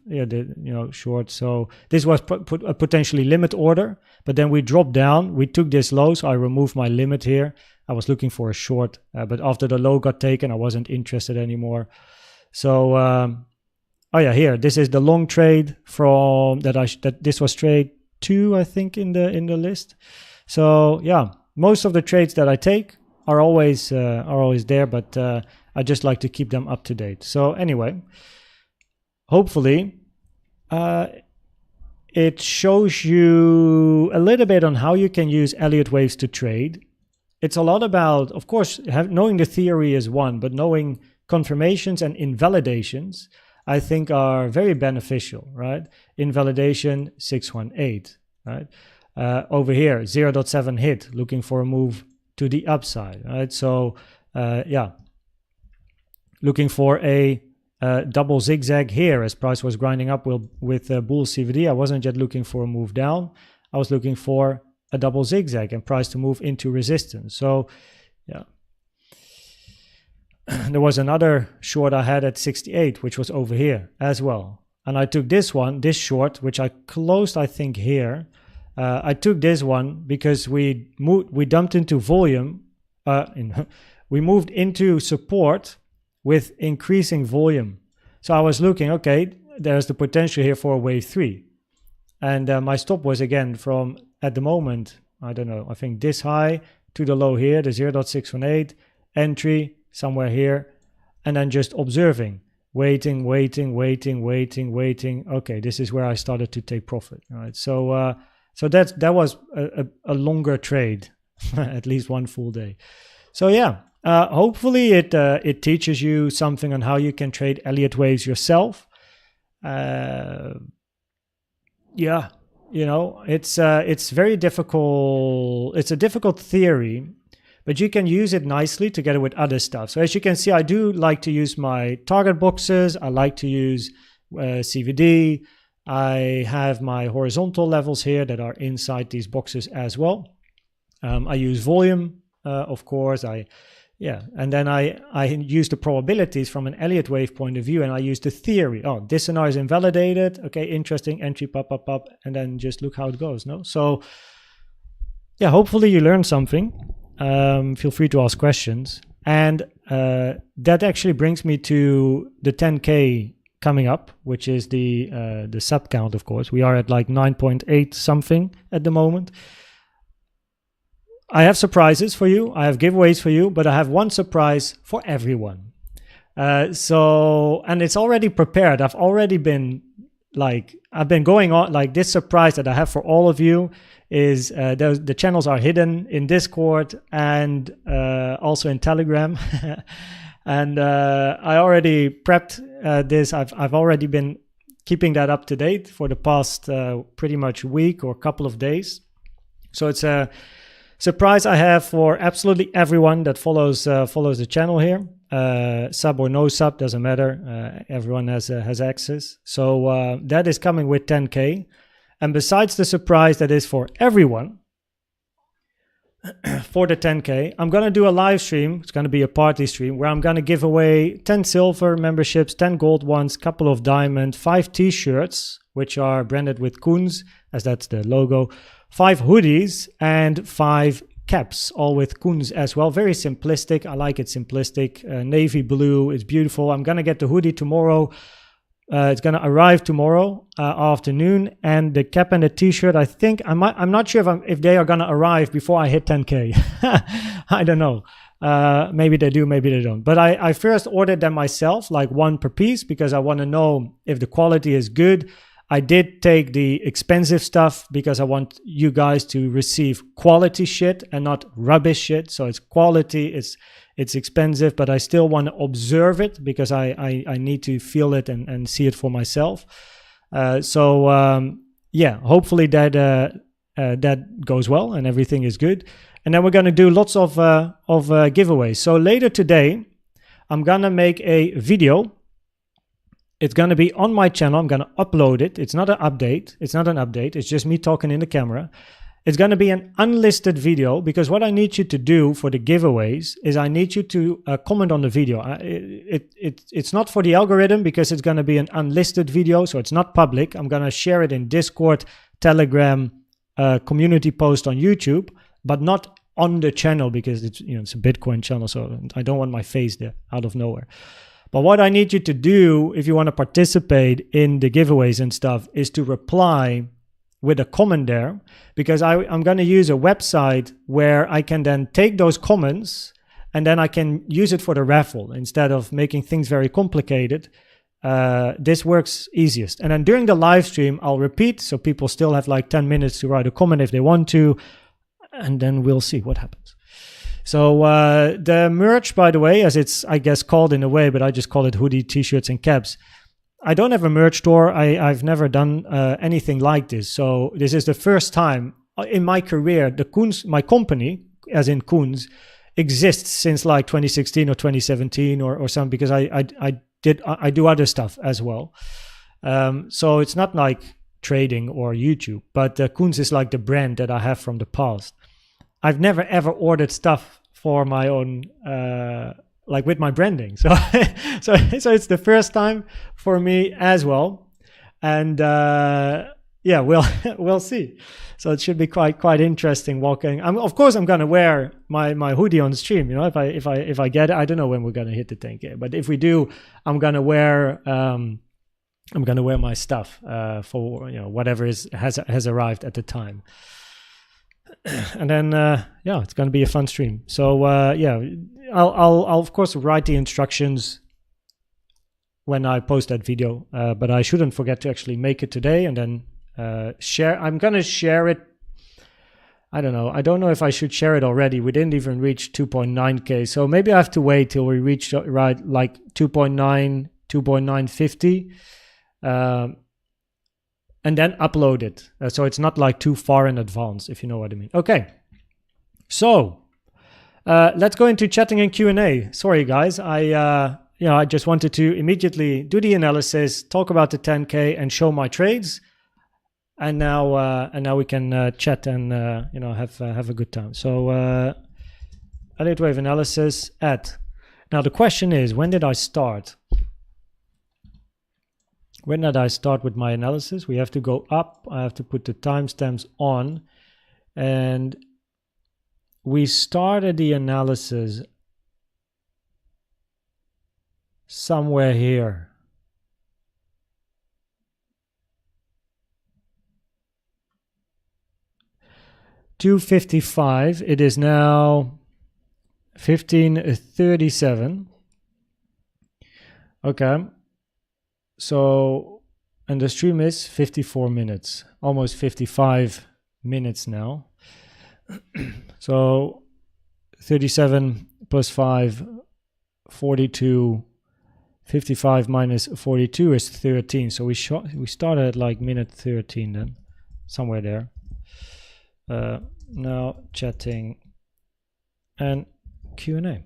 short. So this was a potentially limit order, but then we dropped down. We took this low, so I removed my limit here. I was looking for a short, but after the low got taken, I wasn't interested anymore. So, oh yeah, here, this is the long trade from that this was trade 2, I think, in the list. So yeah, most of the trades that I take are always there, but I just like to keep them up to date. So anyway, hopefully it shows you a little bit on how you can use Elliott Waves to trade. It's a lot about, of course, knowing the theory is one, but knowing confirmations and invalidations, I think, are very beneficial, right? Invalidation 618, right? Over here, 0.7 hit, looking for a move to the upside, right? So, yeah, looking for a double zigzag here as price was grinding up with bull CVD. I wasn't just looking for a move down. I was looking for a double zigzag and price to move into resistance. So yeah. There was another short I had at 68, which was over here as well. And I took this one, this short, which I closed, I think, here. I took this one because we dumped into volume. We moved into support with increasing volume. So I was looking, okay, there's the potential here for a wave 3. And my stop was again from, at the moment, I don't know, I think this high to the low here, the 0.618, entry somewhere here, and then just observing, waiting. Okay, this is where I started to take profit. All right, so that was a longer trade, at least one full day. So yeah, hopefully it teaches you something on how you can trade Elliott waves yourself. Yeah, you know, it's very difficult. It's a difficult theory, but you can use it nicely together with other stuff. So as you can see, I do like to use my target boxes. I like to use CVD. I have my horizontal levels here that are inside these boxes as well. I use volume, of course. And then I use the probabilities from an Elliott wave point of view, and I use the theory. Oh, this scenario is invalidated. Okay, interesting. Entry, pop, and then just look how it goes. No, so yeah, hopefully you learned something. Feel free to ask questions, and that actually brings me to the 10K coming up, which is the sub count. Of course, we are at like 9.8 something at the moment. I have surprises for you. I have giveaways for you, but I have one surprise for everyone. And it's already prepared. I've been going on like this surprise that I have for all of you is the channels are hidden in Discord and also in Telegram. And I already prepped this. I've already been keeping that up to date for the past pretty much week or couple of days. So it's a surprise I have for absolutely everyone that follows the channel here. Sub or no sub, doesn't matter. Everyone has access. So that is coming with 10K. And besides the surprise that is for everyone, for the 10K, I'm going to do a live stream. It's going to be a party stream where I'm going to give away 10 silver memberships, 10 gold ones, couple of diamond, 5 t-shirts, which are branded with Koens, as that's the logo, 5 hoodies, and 5 caps, all with Koens as well. Very simplistic. I like it simplistic. Navy blue. It's beautiful. I'm going to get the hoodie tomorrow. It's going to arrive tomorrow afternoon, and the cap and the t-shirt, I think I'm not sure if they are going to arrive before I hit 10K. I don't know. Maybe they do, maybe they don't. But I first ordered them myself, like 1 per piece, because I want to know if the quality is good. I did take the expensive stuff because I want you guys to receive quality shit and not rubbish shit. So it's quality, it's expensive, but I still want to observe it because I need to feel it and see it for myself. Yeah, hopefully that goes well and everything is good. And then we're going to do lots of giveaways. So later today, I'm going to make a video. It's going to be on my channel. I'm going to upload it. It's not an update. It's just me talking in the camera. It's going to be an unlisted video because what I need you to do for the giveaways is I need you to comment on the video. It's not for the algorithm because it's going to be an unlisted video, so it's not public. I'm going to share it in Discord, Telegram, community post on YouTube, but not on the channel because it's a Bitcoin channel, so I don't want my face there out of nowhere. But what I need you to do if you want to participate in the giveaways and stuff is to reply with a comment there, because I'm going to use a website where I can then take those comments and then I can use it for the raffle instead of making things very complicated. This works easiest. And then during the live stream, I'll repeat, so people still have like 10 minutes to write a comment if they want to, and then we'll see what happens. So the merch, by the way, as it's, I guess, called in a way, but I just call it hoodie, t-shirts, and caps. I don't have a merch store. I've never done anything like this. So this is the first time in my career. The Koens, my company, as in Koens, exists since like 2016 or 2017 or something, because I I do other stuff as well. So it's not like trading or YouTube, but Koens is like the brand that I have from the past. I've never ever ordered stuff for my own, like with my branding. So, so it's the first time for me as well. And yeah, we'll see. So it should be quite interesting walking. Of course, I'm gonna wear my hoodie on the stream. You know, if I get it, I don't know when we're gonna hit the 10K, but if we do, I'm gonna wear my stuff for whatever has arrived at the time. And then yeah, it's gonna be a fun stream. So yeah, I'll of course write the instructions when I post that video, but I shouldn't forget to actually make it today and then share. I'm gonna share it. I don't know if I should share it already. We didn't even reach 2.9K, so maybe I have to wait till we reach like 2.9, 2.950, and then upload it. So it's not like too far in advance, if you know what I mean. Okay, so let's go into chatting and Q&A. Sorry guys, I just wanted to immediately do the analysis, talk about the 10K, and show my trades. And now we can chat and have a good time. So Elliott Wave analysis at. Now the question is, when did I start? When did I start with my analysis? We have to go up. I have to put the timestamps on, and we started the analysis somewhere here. $2.55. It is now 15:37. Okay. So, and the stream is 54 minutes, almost 55 minutes now. So 37 plus 5, 42. 55 minus 42 is 13. So we started at like minute 13 then, somewhere there. Now chatting and Q&A.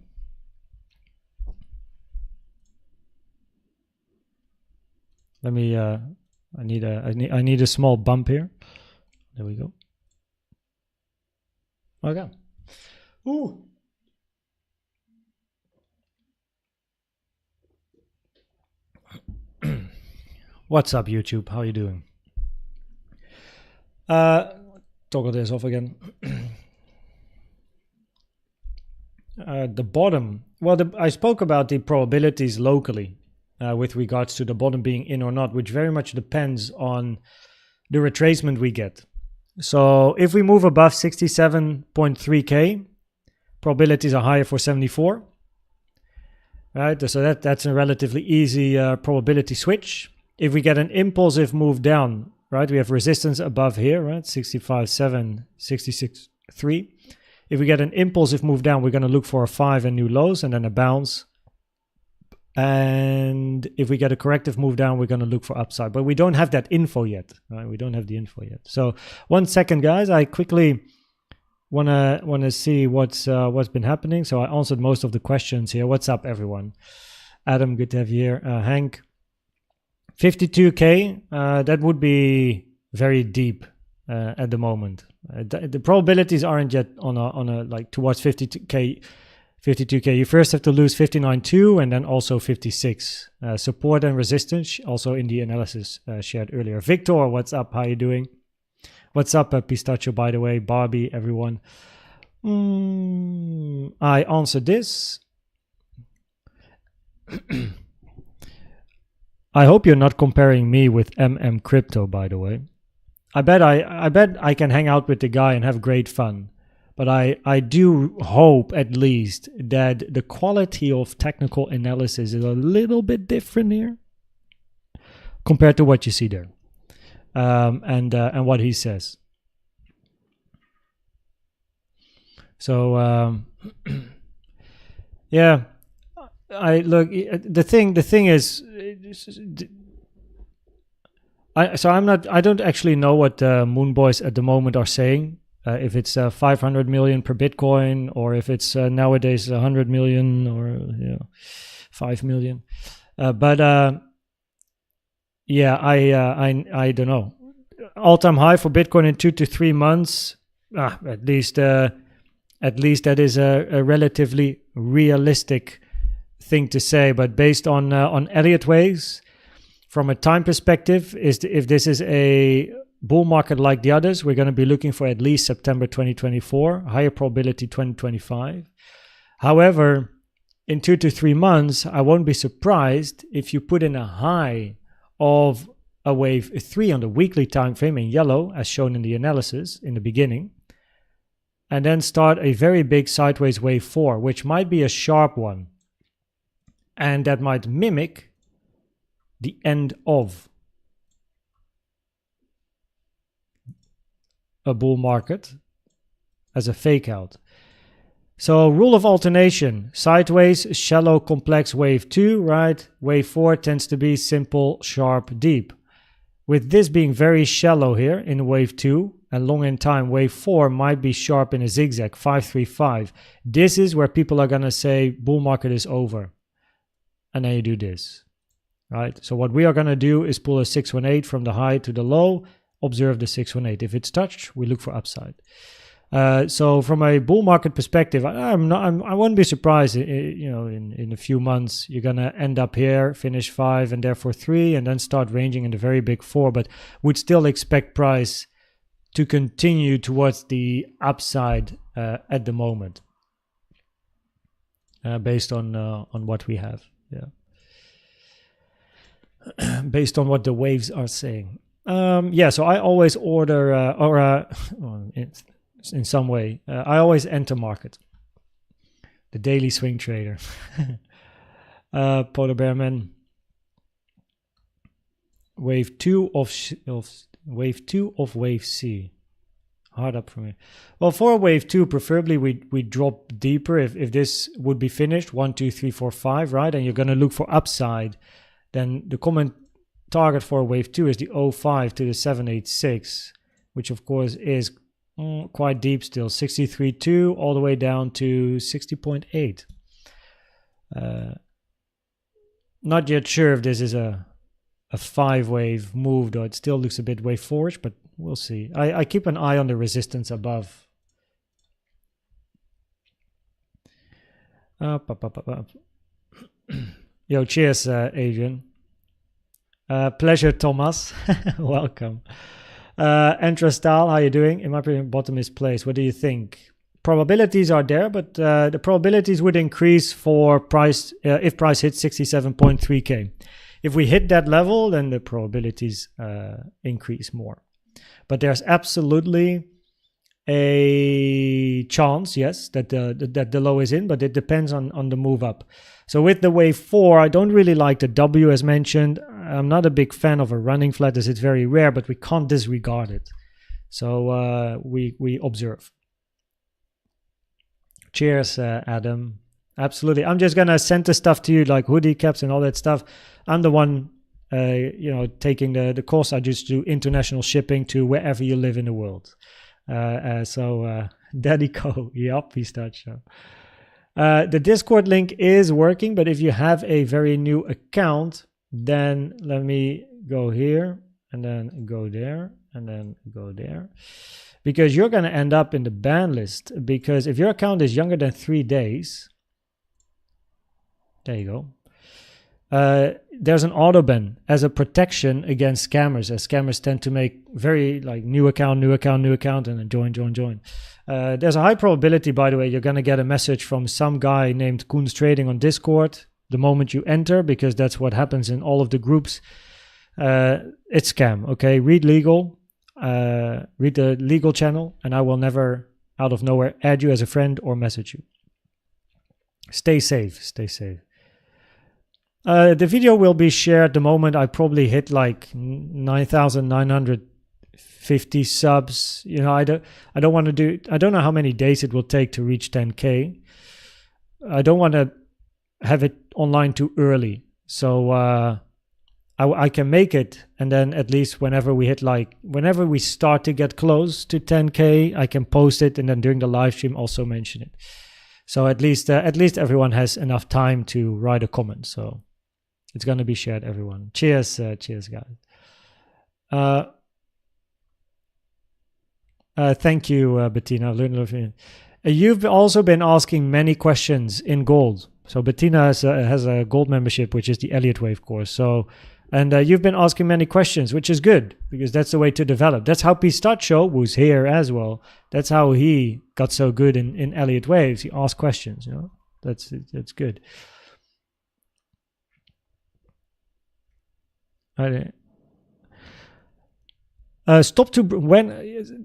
Let me I need a small bump here. There we go. Okay. Ooh. What's up, YouTube? How are you doing? Toggle this off again. The bottom. Well, I spoke about the probabilities locally with regards to the bottom being in or not, which very much depends on the retracement we get. So if we move above 67.3K, probabilities are higher for 74. Right, so that's a relatively easy probability switch. If we get an impulsive move down, right, we have resistance above here, right, 65.7, 66.3. If we get an impulsive move down, we're going to look for a 5 and new lows and then a bounce. And if we get a corrective move down, we're going to look for upside. But we don't have that info yet, right? We don't have the info yet. So 1 second, guys. I quickly wanna see what's been happening. So I answered most of the questions here. What's up, everyone? Adam, good to have you here. Hank, 52K. That would be very deep at the moment. The probabilities aren't yet on a like towards 52K. 52K. You first have to lose 59.2 and then also 56. Support and resistance also in the analysis shared earlier. Victor, what's up? How you doing? What's up, Pistachio, by the way? Barbie, everyone. I answered this. I hope you're not comparing me with MM Crypto, by the way. I bet I can hang out with the guy and have great fun. But I do hope at least that the quality of technical analysis is a little bit different here compared to what you see there. And what he says. So yeah, I look. The thing is, I don't actually know what Moon Boys at the moment are saying. If it's 500 million per Bitcoin, or if it's nowadays 100 million, or 5 million. Yeah, I don't know. All-time high for Bitcoin in 2 to 3 months. At least that is a relatively realistic thing to say. But based on Elliott waves, from a time perspective, if this is a bull market like the others, we're going to be looking for at least September 2024, higher probability 2025. However, in 2 to 3 months, I won't be surprised if you put in a high of a wave 3 on the weekly time frame in yellow, as shown in the analysis in the beginning, and then start a very big sideways wave 4, which might be a sharp one, and that might mimic the end of a bull market as a fake out. So rule of alternation, sideways, shallow, complex wave 2, right? Wave 4 tends to be simple, sharp, deep. With this being very shallow here in wave 2 and long in time, wave 4 might be sharp in a zigzag, 535. This is where people are going to say bull market is over. And then you do this, right? So what we are going to do is pull a 618 from the high to the low, observe the 618. If it's touched, we look for upside. So from a bull market perspective, I wouldn't be surprised, in a few months you're gonna end up here, finish 5 and therefore 3, and then start ranging in the very big 4. But would still expect price to continue towards the upside at the moment, based on what we have, based on what the waves are saying. So I always order in some way. I always enter market. The daily swing trader. Polar Bear Man. Wave 2 of wave C. Hard up for me. Well, for wave 2, preferably we drop deeper. If this would be finished, 1, 2, 3, 4, 5, right? And you're going to look for upside. Then the common target for wave 2 is the 05 to the 786, which of course is quite deep still, 63.2 all the way down to 60.8. Not yet sure if this is a 5-wave move, though it still looks a bit wave 4ish, but we'll see. I keep an eye on the resistance above. Yo, cheers, Adrian. Pleasure, Thomas. Welcome. Entrastal, how you doing? In my opinion, bottom is placed. What do you think? Probabilities are there, but the probabilities would increase for price if price hits 67.3k. If we hit that level, then the probabilities increase more. But there's absolutely a chance, yes, that the low is in, but it depends on the move up. So with the wave 4, I don't really like the W as mentioned. I'm not a big fan of a running flat as it's very rare, but we can't disregard it. So we observe. Cheers, Adam. Absolutely. I'm just going to send the stuff to you, like hoodie caps and all that stuff. I'm the one, taking the course. I just do international shipping to wherever you live in the world. Daddy Co. Yup, pistachio. The Discord link is working, but if you have a very new account, then let me go here and then go there and then go there, because you're going to end up in the ban list. Because if your account is younger than 3 days, there you go. There's an auto ban as a protection against scammers, as scammers tend to make very like new account, and then join. There's a high probability, by the way, you're going to get a message from some guy named koenztrading on Discord the moment you enter, because that's what happens in all of the groups. It's scam, okay? Read legal, read the legal channel, and I will never out of nowhere add you as a friend or message you. Stay safe, stay safe. The video will be shared the moment I probably hit like 9,950 subs. You know, I don't want to do, I don't know how many days it will take to reach 10K. I don't want to have it online too early. So I can make it, and then at least whenever we hit whenever we start to get close to 10K, I can post it, and then during the live stream also mention it. So at least everyone has enough time to write a comment. So It's going to be shared, everyone. Cheers, cheers, guys. Thank you, Bettina. I've learned a lot from you. You've also been asking many questions in gold. So Bettina has a gold membership, which is the Elliott Wave course. So, and you've been asking many questions, which is good because that's the way to develop. That's how Pistachio, who's here as well, that's how he got so good in Elliott Waves. He asked questions, you know. That's good. Stop to when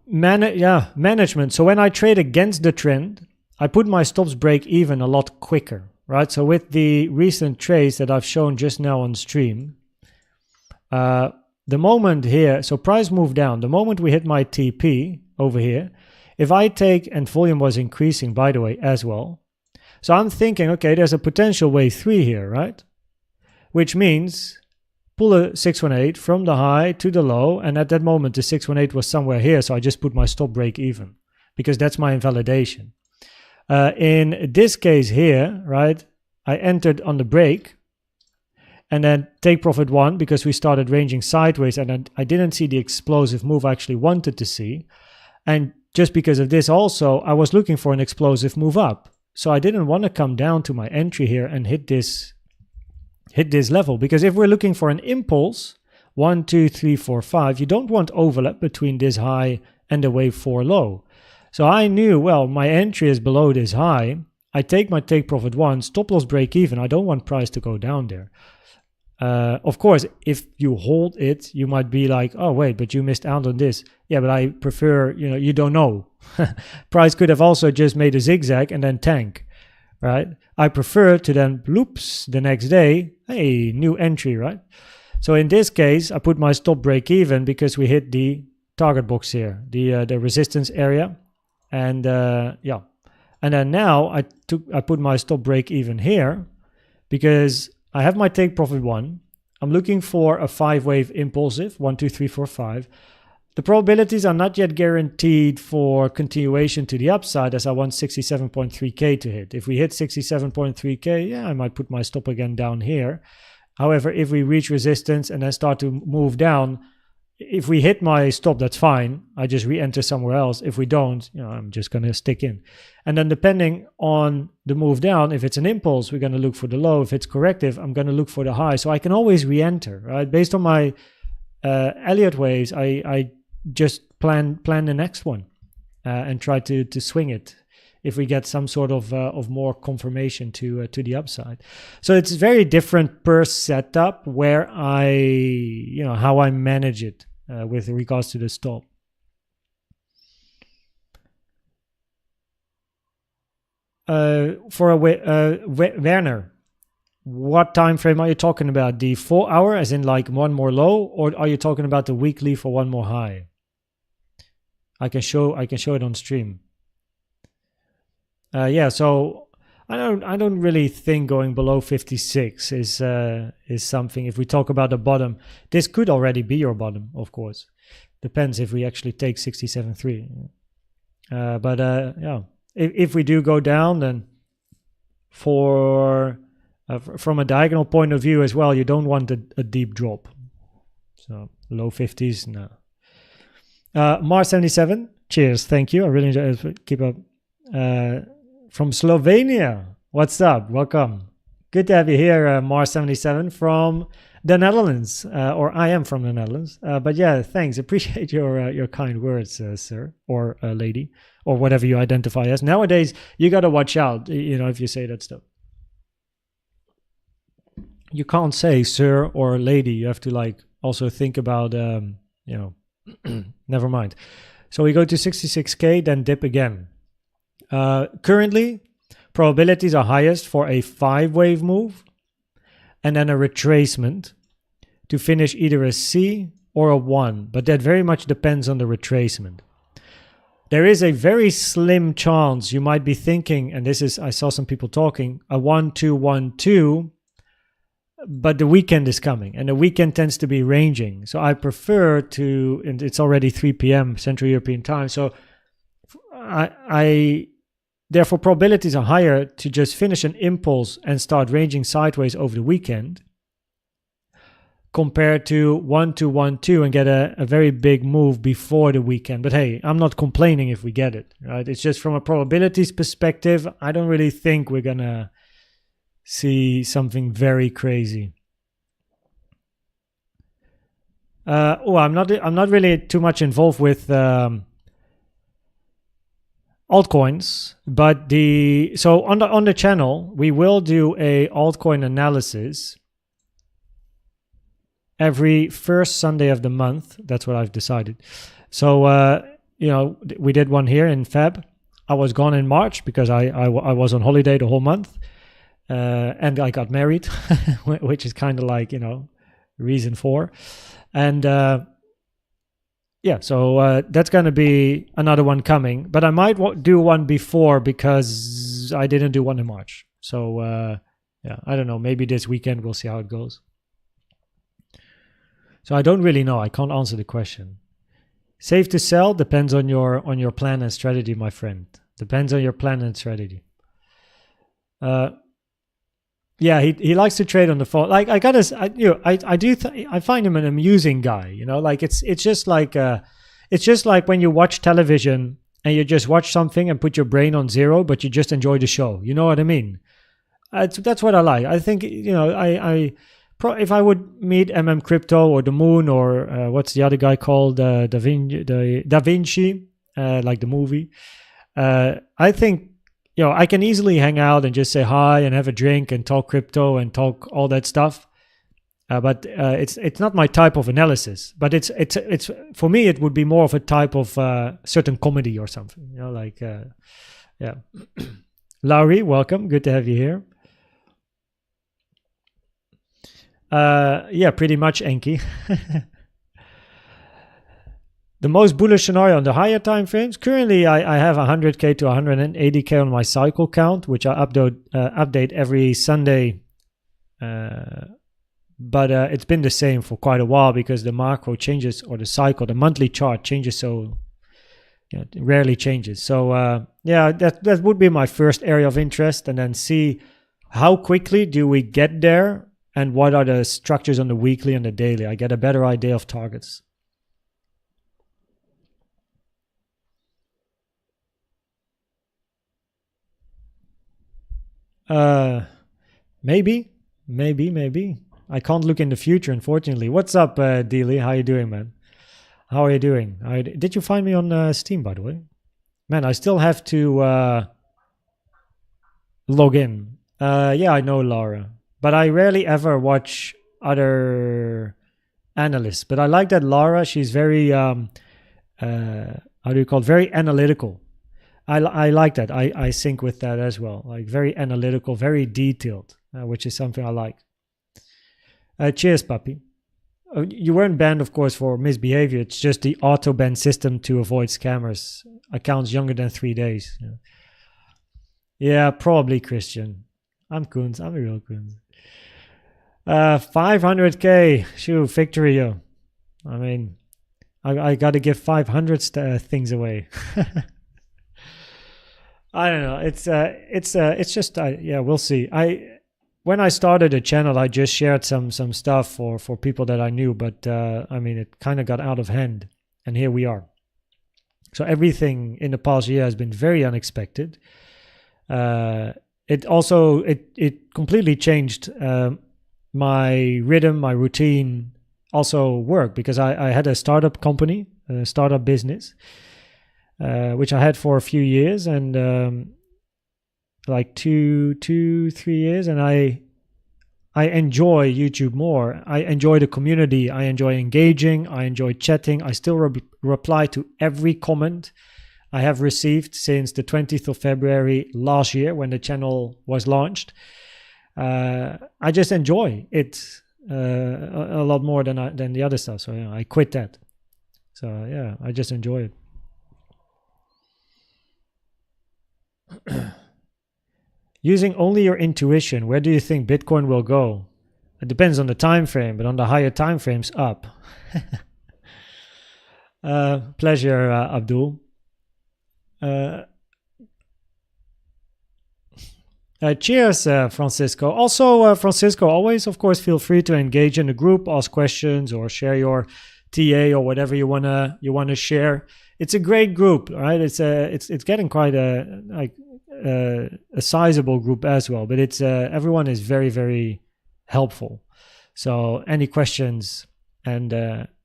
management. So when I trade against the trend, I put my stops break even a lot quicker, right? So with the recent trades that I've shown just now on stream, the moment here, so price moved down. The moment we hit my TP over here, if I take, and volume was increasing, by the way, as well. So I'm thinking, okay, there's a potential wave 3 here, right? Which means pull a 618 from the high to the low, and at that moment the 618 was somewhere here, so I just put my stop break even because that's my invalidation. In this case here, right, I entered on the break and then take profit 1 because we started ranging sideways, and then I didn't see the explosive move I actually wanted to see. And just because of this also, I was looking for an explosive move up. So I didn't want to come down to my entry here and hit this level, because if we're looking for an impulse, 1, 2, 3, 4, 5, you don't want overlap between this high and the wave 4 low. So I knew, well, my entry is below this high. I take my take profit 1, stop loss break even. I don't want price to go down there. Of course, if you hold it, you might be like, oh wait, but you missed out on this. Yeah, but I prefer, you know, you don't know. Price could have also just made a zigzag and then tank, right? I prefer to then bloops the next day, hey, new entry, right? So in this case, I put my stop break even because we hit the target box here, the resistance area, and yeah, and then now I put my stop break even here because I have my take profit 1. I'm looking for a 5-wave impulsive, 1, 2, 3, 4, 5. The probabilities are not yet guaranteed for continuation to the upside, as I want 67.3k to hit. If we hit 67.3k, yeah, I might put my stop again down here. However, if we reach resistance and then start to move down, if we hit my stop, that's fine. I just re-enter somewhere else. If we don't, you know, I'm just going to stick in. And then depending on the move down, if it's an impulse, we're going to look for the low. If it's corrective, I'm going to look for the high. So I can always re-enter, right? Based on my Elliott waves, I just plan the next one and try to swing it if we get some sort of more confirmation to the upside. So it's very different per setup where how I manage it with regards to the stop. For Werner, what time frame are you talking about? The 4 hour, as in like one more low, or are you talking about the weekly for one more high? I can show it on stream. Yeah, so I don't really think going below 56 is something. If we talk about the bottom, this could already be your bottom, of course. Depends if we actually take 67.3. But yeah, if we do go down, then from a diagonal point of view as well, you don't want a deep drop. So low 50s, no. Mars77, cheers, thank you. I really enjoy it. Keep up. From Slovenia, what's up? Welcome. Good to have you here, Mars77 from the Netherlands, or I am from the Netherlands. But yeah, thanks. Appreciate your kind words, sir or lady, or whatever you identify as. Nowadays, you got to watch out, you know, if you say that stuff. You can't say sir or lady. You have to like also think about, you know, never mind. So we go to 66k, then dip again. Currently, probabilities are highest for a 5-wave move and then a retracement to finish either a C or a 1, but that very much depends on the retracement. There is a very slim chance you might be thinking, and this is, I saw some people talking, a 1, 2, 1, 2, but the weekend is coming and the weekend tends to be ranging. So I prefer to, and it's already 3 p.m. Central European time, so I therefore probabilities are higher to just finish an impulse and start ranging sideways over the weekend compared to 1 to 1 2 and get a very big move before the weekend. But hey, I'm not complaining if we get it, right? It's just from a probabilities perspective, I don't really think we're gonna see something very crazy. I'm not really too much involved with altcoins, but so on the channel we will do a altcoin analysis every first Sunday of the month. That's what I've decided. So we did one here in Feb. I was gone in March because I was on holiday the whole month, and I got married, which is kind of like reason for, and so that's going to be another one coming, but I might do one before because I didn't do one in March. So I don't know, maybe this weekend we'll see how it goes. So I don't really know. I can't answer the question. Safe to sell depends on your plan and strategy, my friend. Depends on your plan and strategy. He likes to trade on the phone. Like I find him an amusing guy. Like it's just like when you watch television and you just watch something and put your brain on zero, but you just enjoy the show. You know what I mean? That's what I like. I think if I would meet Crypto or the Moon or what's the other guy called, Da Vinci, like the movie, I think I can easily hang out and just say hi and have a drink and talk crypto and talk all that stuff. But it's not my type of analysis. But it's for me it would be more of a type of certain comedy or something. Yeah. Laurie, welcome. Good to have you here. Pretty much, Enki. The most bullish scenario on the higher time frames. Currently, I have 100k to 180k on my cycle count, which I update every Sunday. But it's been the same for quite a while because the macro changes, or the cycle, the monthly chart changes, so it rarely changes. So that would be my first area of interest, and then see how quickly do we get there. And what are the structures on the weekly and the daily? I get a better idea of targets. Maybe. I can't look in the future, unfortunately. What's up, Dealey? How you doing, man? How are you doing? Did you find me on Steam, by the way? Man, I still have to log in. I know Laura. But I rarely ever watch other analysts. But I like that Laura, she's very, very analytical. I like that. I sync with that as well. Like very analytical, very detailed, which is something I like. Cheers, puppy. You weren't banned, of course, for misbehavior. It's just the auto-ban system to avoid scammers. Accounts younger than 3 days. Yeah, probably, Christian. I'm Koens. I'm a real Koens. 500k. Shoo, victory, yo. I mean, I got to give 500 things away. I don't know. It's just we'll see. When I started the channel, I just shared some stuff for people that I knew, but it kind of got out of hand, and here we are. So everything in the past year has been very unexpected. It completely changed my rhythm, my routine, also work, because I had a startup company, a startup business, which I had for a few years, and like 2-3 years, and I enjoy YouTube more. I enjoy the community. I enjoy engaging. I enjoy chatting. I still reply to every comment I have received since the 20th of February last year when the channel was launched. I just enjoy it a lot more than the other stuff. So I quit that. So I just enjoy it. Using only your intuition, where do you think Bitcoin will go? It depends on the time frame, but on the higher time frames, up. Pleasure, Abdul. Cheers, Francisco. Also, Francisco, always, of course, feel free to engage in the group, ask questions, or share your TA or whatever you wanna share. It's a great group, right? It's getting quite a sizable group as well. But it's everyone is very, very helpful. So any questions, and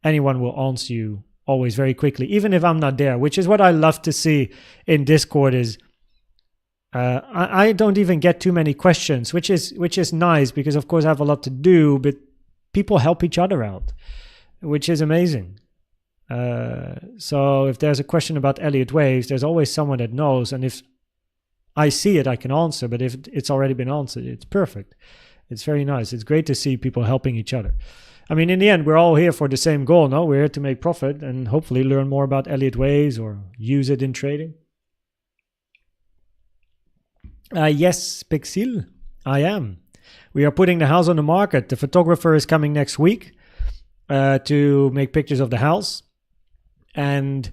anyone will answer you always very quickly, even if I'm not there. Which is what I love to see in Discord is. I don't even get too many questions, which is nice because of course I have a lot to do, but people help each other out, which is amazing. So if there's a question about Elliott Waves, there's always someone that knows, and if I see it, I can answer, but if it's already been answered, it's perfect. It's very nice. It's great to see people helping each other. I mean, in the end, we're all here for the same goal, no? We're here to make profit and hopefully learn more about Elliott Waves or use it in trading. Yes, Pixil, I am. We are putting the house on the market. The photographer is coming next week to make pictures of the house. And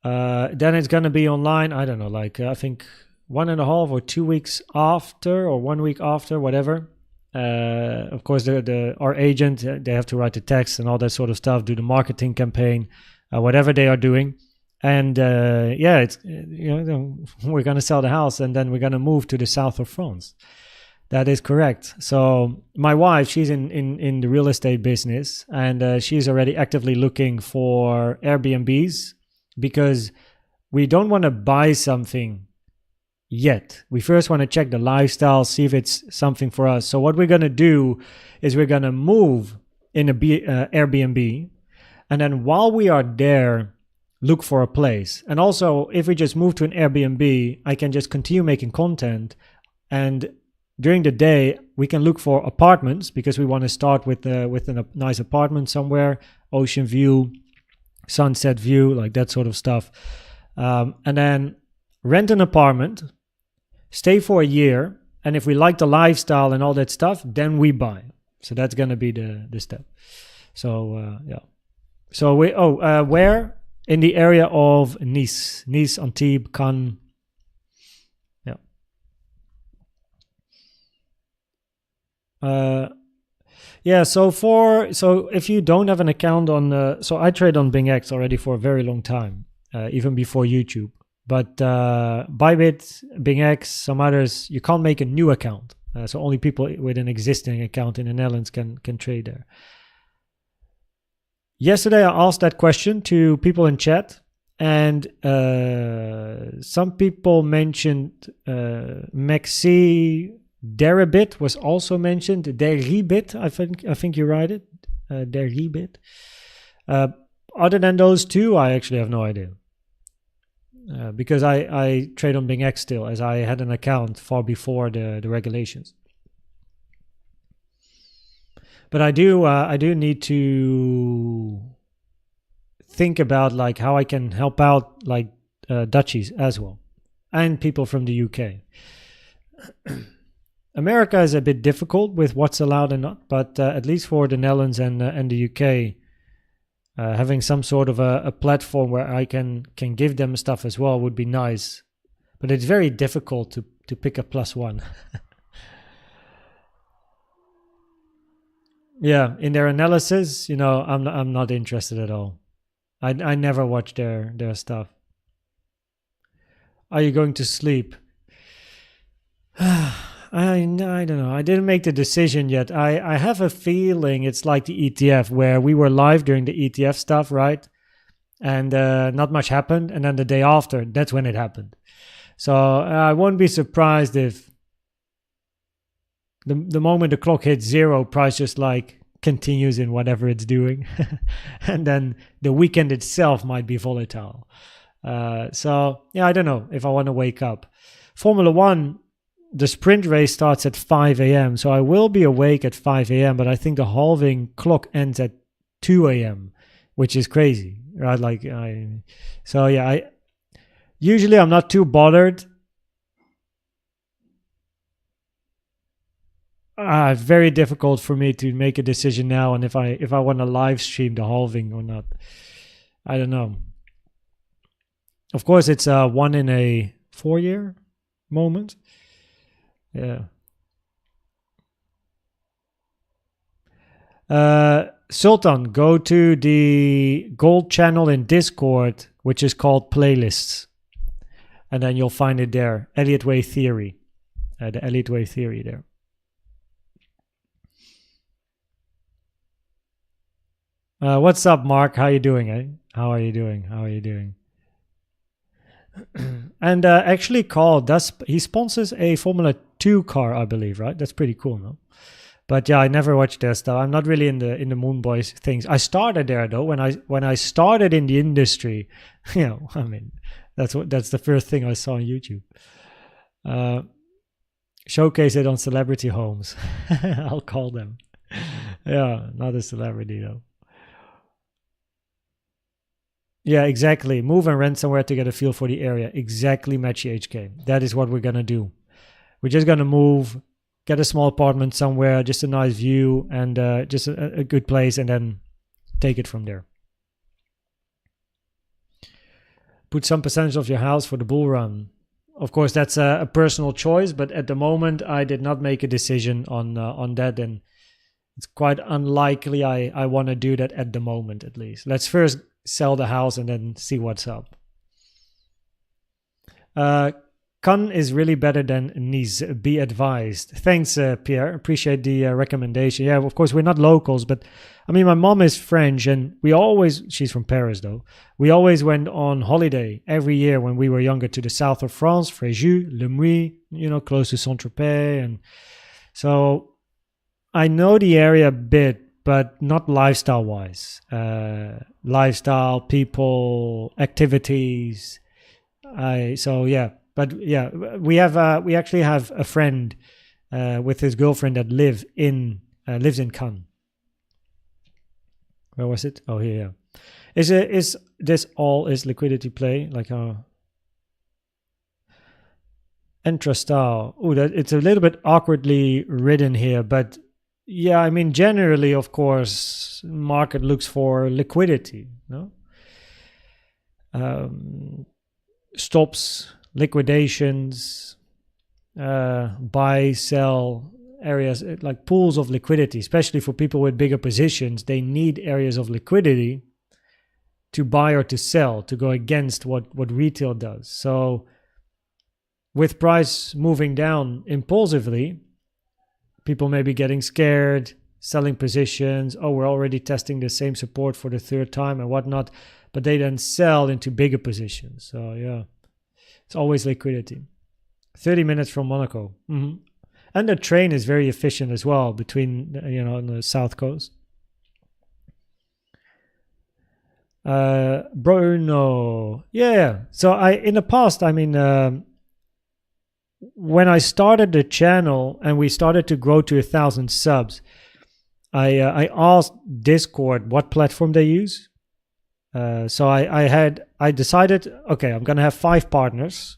then it's going to be online, I don't know, like I think 1.5 or 2 weeks after, or 1 week after, whatever. Of course, our agent, they have to write the text and all that sort of stuff, do the marketing campaign, whatever they are doing. And yeah, it's we're gonna sell the house and then we're gonna move to the south of France. That is correct. So my wife, she's in the real estate business, and she's already actively looking for Airbnbs because we don't want to buy something yet. We first want to check the lifestyle, see if it's something for us. So what we're gonna do is we're gonna move in a Airbnb, and then while we are there, look for a place. And also, if we just move to an Airbnb, I can just continue making content, and during the day we can look for apartments because we want to start with a nice apartment somewhere, ocean view, sunset view, like that sort of stuff, and then rent an apartment, stay for a year, and if we like the lifestyle and all that stuff, then we buy. So that's going to be the step. So yeah, so where? In the area of Nice, Antibes, Cannes. Yeah. Yeah. So if you don't have an account on, so I trade on BingX already for a very long time, even before YouTube. But Bybit, BingX, some others, you can't make a new account. So only people with an existing account in the Netherlands can trade there. Yesterday, I asked that question to people in chat, and some people mentioned Maxi Deribit was also mentioned. Deribit, I think you write it. Deribit. Other than those two, I actually have no idea. Because I trade on BingX still, as I had an account far before the regulations. But I do need to think about like how I can help out like Dutchies as well, and people from the UK. America is a bit difficult with what's allowed and not, but at least for the Netherlands and the UK, having some sort of a platform where I can give them stuff as well would be nice. But it's very difficult to pick a +1. Yeah, in their analysis, I'm not interested at all. I never watch their stuff. Are you going to sleep? I don't know. I didn't make the decision yet. I have a feeling it's like the ETF, where we were live during the ETF stuff, right? And not much happened. And then the day after, that's when it happened. So I won't be surprised if the moment the clock hits 0, price just like continues in whatever it's doing. And then the weekend itself might be volatile. So yeah, I don't know if I want to wake up. Formula One, the sprint race starts at 5 a.m. So I will be awake at 5 a.m. But I think the halving clock ends at 2 a.m., which is crazy, right? So yeah, usually I'm not too bothered. Very difficult for me to make a decision now, and if I want to live stream the halving or not, I don't know. Of course, it's a 1 in a 4 year moment. Yeah. Sultan, go to the gold channel in Discord, which is called Playlists. And then you'll find it there. Elliott Wave Theory. The Elliott Wave Theory there. What's up, Mark? How you doing, eh? How are you doing? How are you doing? And actually, Carl he sponsors a Formula 2 car, I believe, right? That's pretty cool, no? But yeah, I never watched their stuff. I'm not really in the Moon Boys things. I started there though. When I started in the industry, you know, I mean, that's the first thing I saw on YouTube. Showcase it on celebrity homes. I'll call them. Yeah, not a celebrity though. Yeah, exactly. Move and rent somewhere to get a feel for the area. Exactly, Matchy HK. That is what we're gonna do. We're just gonna move, get a small apartment somewhere, just a nice view, and just a good place, and then take it from there. Put some percentage of your house for the bull run. Of course, that's a personal choice, but at the moment, I did not make a decision on that, and it's quite unlikely I want to do that at the moment, at least. Let's first sell the house and then see what's up. Cannes is really better than Nice. Be advised. Thanks, Pierre. Appreciate the recommendation. Yeah, of course, we're not locals, but I mean, my mom is French, and she's from Paris, though. We always went on holiday every year when we were younger to the south of France, Fréjus, Le Mouy, you know, close to Saint-Tropez. And so I know the area a bit, but not lifestyle-wise. Lifestyle, people, activities. So yeah. But yeah, we actually have a friend with his girlfriend that lives in Cannes. Where was it? Oh, here. Yeah. Is this all is liquidity play like a Entra-style? Oh, it's a little bit awkwardly written here, but yeah, I mean generally, of course, market looks for liquidity. No. Stops. Liquidations, buy, sell areas, like pools of liquidity, especially for people with bigger positions. They need areas of liquidity to buy or to sell, to go against what retail does. So with price moving down impulsively, people may be getting scared, selling positions. Oh, we're already testing the same support for the third time and whatnot, but they then sell into bigger positions. So yeah. It's always liquidity. 30 minutes from Monaco. Mm-hmm. And the train is very efficient as well between, on the south coast. Bruno. Yeah. So in the past, I mean, when I started the channel and we started to grow to 1,000 subs, I asked Discord what platform they use. So I decided, okay, I'm going to have 5 partners.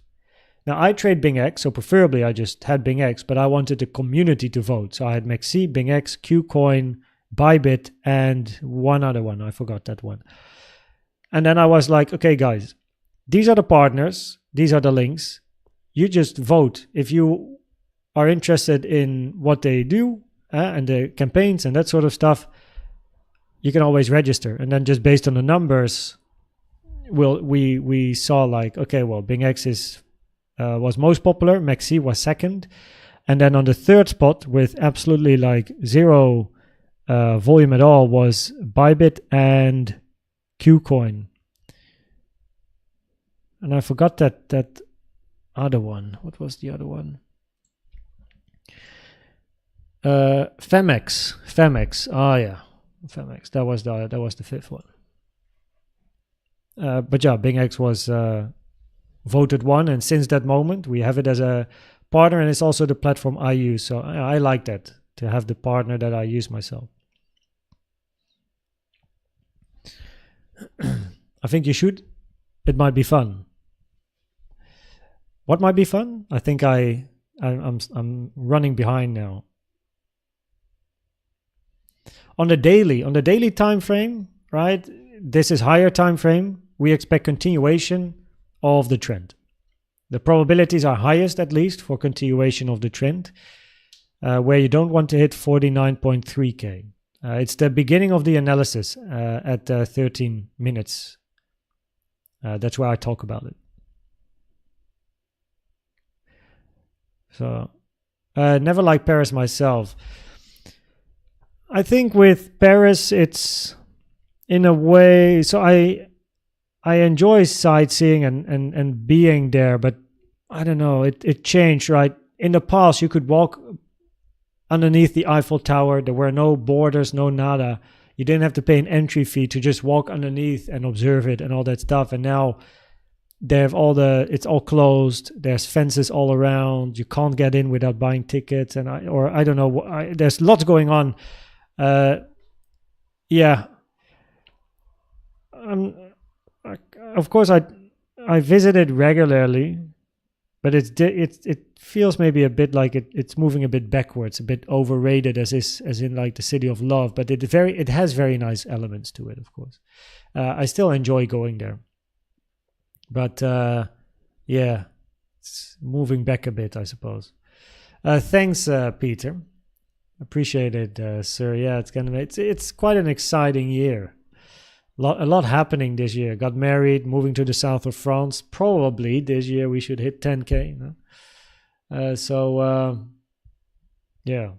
Now I trade BingX, so preferably I just had BingX, but I wanted the community to vote. So I had Maxi, BingX, Qcoin, Bybit, and one other one. I forgot that one. And then I was like, okay, guys, these are the partners. These are the links. You just vote. If you are interested in what they do and the campaigns and that sort of stuff, you can always register, and then just based on the numbers, we saw like, okay, well, BingX was most popular, Maxi was second, and then on the third spot with absolutely like zero volume at all was Bybit and Qcoin, and I forgot that other one. What was the other one? Femex. Oh yeah. Femex. That was the fifth one. But yeah, BingX was voted one, and since that moment we have it as a partner, and it's also the platform I use. So I like that, to have the partner that I use myself. I think you should. It might be fun. What might be fun? I think I'm running behind now. On the daily time frame, right? This is higher time frame. We expect continuation of the trend. The probabilities are highest, at least, for continuation of the trend, where you don't want to hit 49.3k. It's the beginning of the analysis at 13 minutes. That's where I talk about it. So, never liked Paris myself. I think with Paris, it's in a way, so I enjoy sightseeing and being there, but I don't know, it changed, right? In the past, you could walk underneath the Eiffel Tower. There were no borders, no nada. You didn't have to pay an entry fee to just walk underneath and observe it and all that stuff. And now they have it's all closed. There's fences all around. You can't get in without buying tickets. And I don't know. There's lots going on. Yeah. Of course, I visited regularly, but it feels maybe a bit like it's moving a bit backwards, a bit overrated as in like the city of love. But it has very nice elements to it, of course. I still enjoy going there, but yeah, it's moving back a bit, I suppose. Thanks, Peter. Appreciate it, sir. Yeah, it's quite an exciting year. A lot happening this year. Got married, moving to the south of France. Probably this year we should hit 10k. Yeah.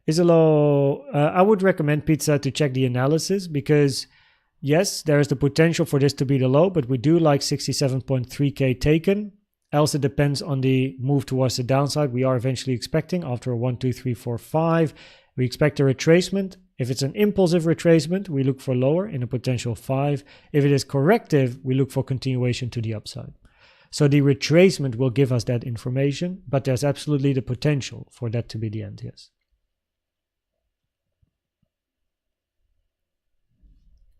Isolo, I would recommend Pizza to check the analysis because yes, there is the potential for this to be the low, but we do like 67.3k taken. Else it depends on the move towards the downside we are eventually expecting after a 1, 2, 3, 4, 5. We expect a retracement. If it's an impulsive retracement, we look for lower in a potential 5. If it is corrective, we look for continuation to the upside. So the retracement will give us that information, but there's absolutely the potential for that to be the end, yes.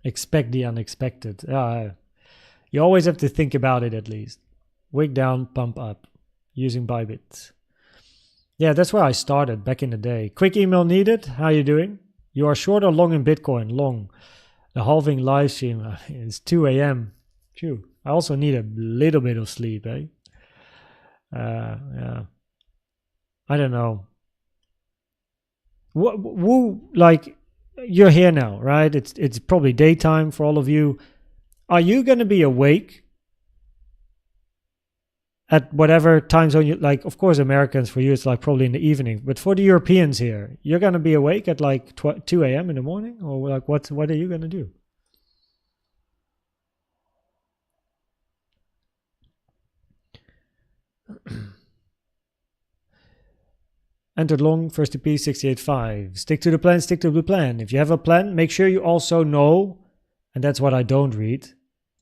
Expect the unexpected. You always have to think about it at least. Wick down, pump up, using Bybit. Yeah, that's where I started back in the day. Quick email needed. How you doing? You are short or long in Bitcoin? Long. The halving live stream. It's 2 a.m. Phew. I also need a little bit of sleep, eh? Yeah. I don't know. Like, you're here now, right? It's probably daytime for all of you. Are you going to be awake at whatever time zone you like? Of course, Americans, for you it's like probably in the evening, but for the Europeans here, you're gonna be awake at like 2 a.m. in the morning, or like what are you gonna do? Entered long, first TP 68.5. Stick to the plan, stick to the plan. If you have a plan, make sure you also know, and that's what I don't read,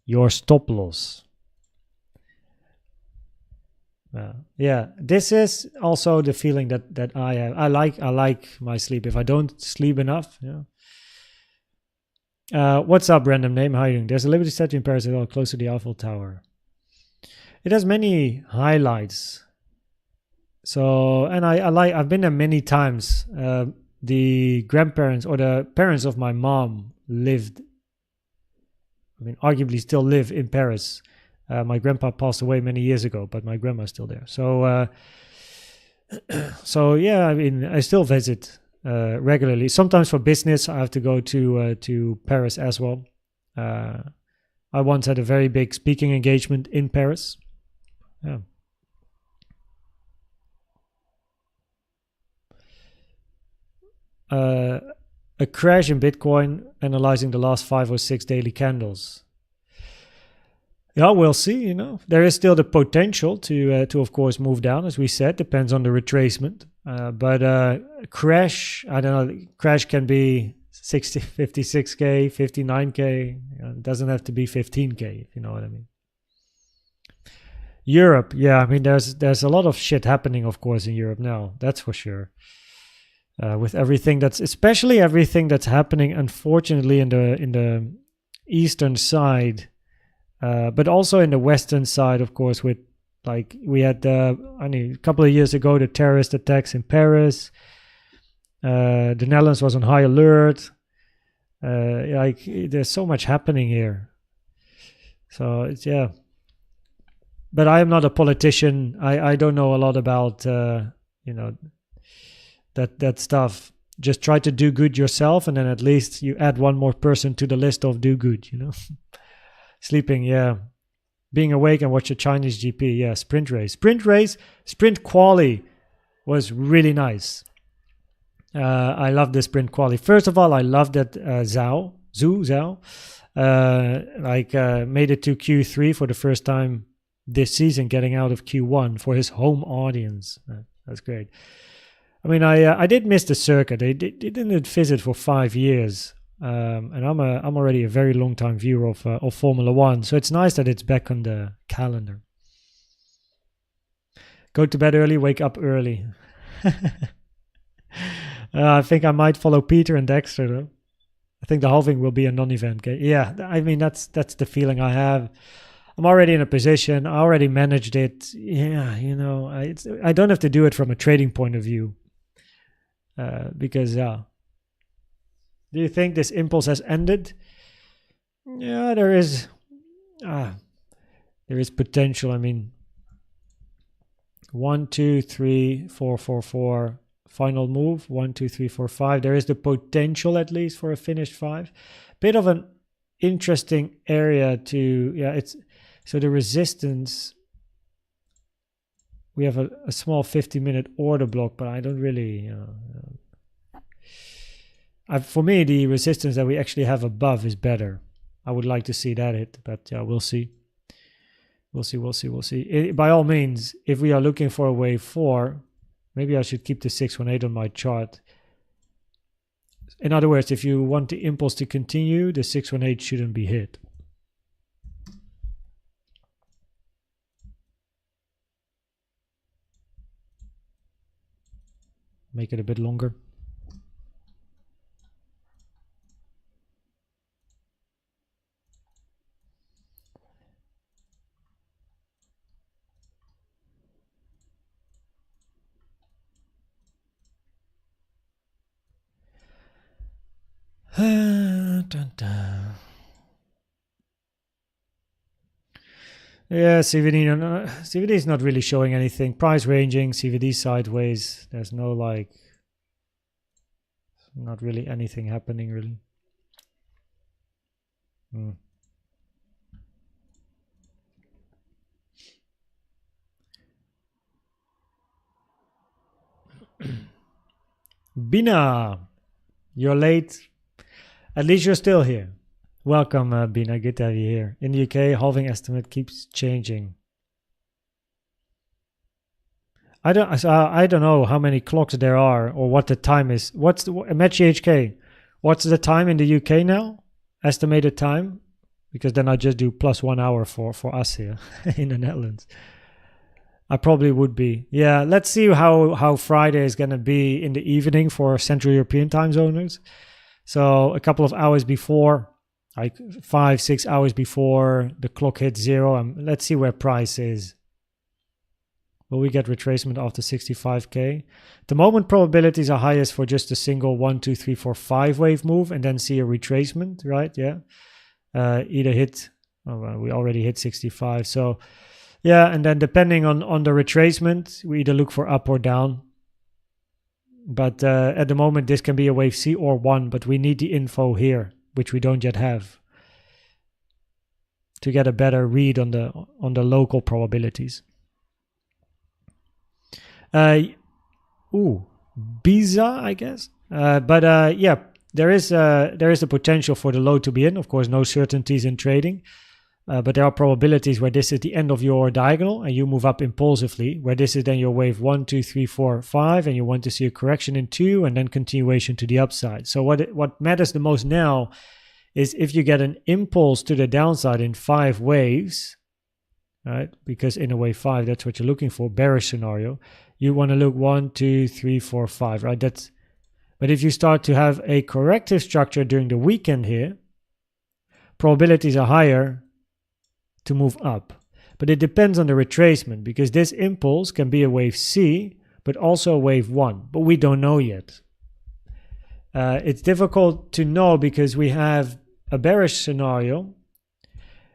your stop loss. Yeah, this is also the feeling that I have. I like my sleep. If I don't sleep enough, yeah. What's up, random name? How are you doing? There's a Liberty statue in Paris, close to the Eiffel Tower. It has many highlights. So, and I've been there many times. The grandparents or the parents of my mom lived, I mean, arguably still live in Paris. My grandpa passed away many years ago, but my grandma's still there. So, so yeah, I mean, I still visit regularly. Sometimes for business, I have to go to Paris as well. I once had a very big speaking engagement in Paris. Yeah. A crash in Bitcoin, analyzing the last 5 or 6 daily candles. Yeah, we'll see. You know, there is still the potential to of course move down, as we said. Depends on the retracement. But crash, I don't know. Crash can be 60, 56k, 59k. It doesn't have to be 15k, if you know what I mean. Europe, yeah. I mean, there's a lot of shit happening, of course, in Europe now. That's for sure. With everything especially everything that's happening, unfortunately, in the eastern side. But also in the western side, of course, with like we had a couple of years ago, the terrorist attacks in Paris. The Netherlands was on high alert. Like there's so much happening here. So it's, yeah. but I am not a politician. I don't know a lot about that stuff. Just try to do good yourself, and then at least you add one more person to the list of do good. Sleeping, yeah. Being awake and watch a Chinese GP, yeah. Sprint sprint quali was really nice. I love the sprint quali. First of all, I love that Zhao made it to Q3 for the first time this season, getting out of Q1 for his home audience. That's great. I mean, I did miss the circuit. They didn't visit for 5 years, and I'm already a very long time viewer of Formula One. So it's nice that it's back on the calendar. Go to bed early, wake up early. I think I might follow Peter and Dexter though. I think the halving will be a non-event. Yeah, I mean that's the feeling I have. I'm already in a position. I already managed it. Yeah, I don't have to do it from a trading point of view. Because do you think this impulse has ended? Yeah, there is potential. I mean, 1 2 3 4 4 4 final move, 1 2 3 4 5. There is the potential at least for a finished 5. Bit of an interesting area to it's so the resistance. We have a small 50-minute order block, but I don't really. For me, the resistance that we actually have above is better. I would like to see that hit, but we'll see. We'll see. By all means, if we are looking for a wave 4, maybe I should keep the 618 on my chart. In other words, if you want the impulse to continue, the 618 shouldn't be hit. Make it a bit longer. Dun, dun. Yeah, CVD is not really showing anything. Price ranging, CVD sideways. There's no not really anything happening really. Bina, you're late. At least you're still here. Welcome, Bina. Good to have you here. In the UK, halving estimate keeps changing. I don't know how many clocks there are or what the time is. What's Match HK? What's the time in the UK now? Estimated time? Because then I just do plus 1 hour for us here in the Netherlands. I probably would be. Yeah, let's see how Friday is going to be in the evening for Central European time zoners. So a couple of hours before, like 5-6 hours before the clock hits 0, let's see where price is. Will we get retracement after 65k? At the moment, probabilities are highest for just a single 1, 2, 3, 4, 5 wave move and then see a retracement, right? Yeah. Either hit, well, we already hit 65. So yeah, and then depending on the retracement, we either look for up or down. But at the moment, this can be a wave C or 1, but we need the info here, which we don't yet have, to get a better read on the local probabilities. Biza, I guess. But yeah, there is the potential for the low to be in. Of course, no certainties in trading. But there are probabilities where this is the end of your diagonal and you move up impulsively, where this is then your wave 1, 2, 3, 4, 5, and you want to see a correction in 2 and then continuation to the upside. So what matters the most now is if you get an impulse to the downside in 5 waves, right? Because in a wave 5, that's what you're looking for, bearish scenario. You want to look 1, 2, 3, 4, 5, right? But if you start to have a corrective structure during the weekend here, probabilities are higher to move up. But it depends on the retracement, because this impulse can be a wave C, but also a wave 1, but we don't know yet. It's difficult to know because we have a bearish scenario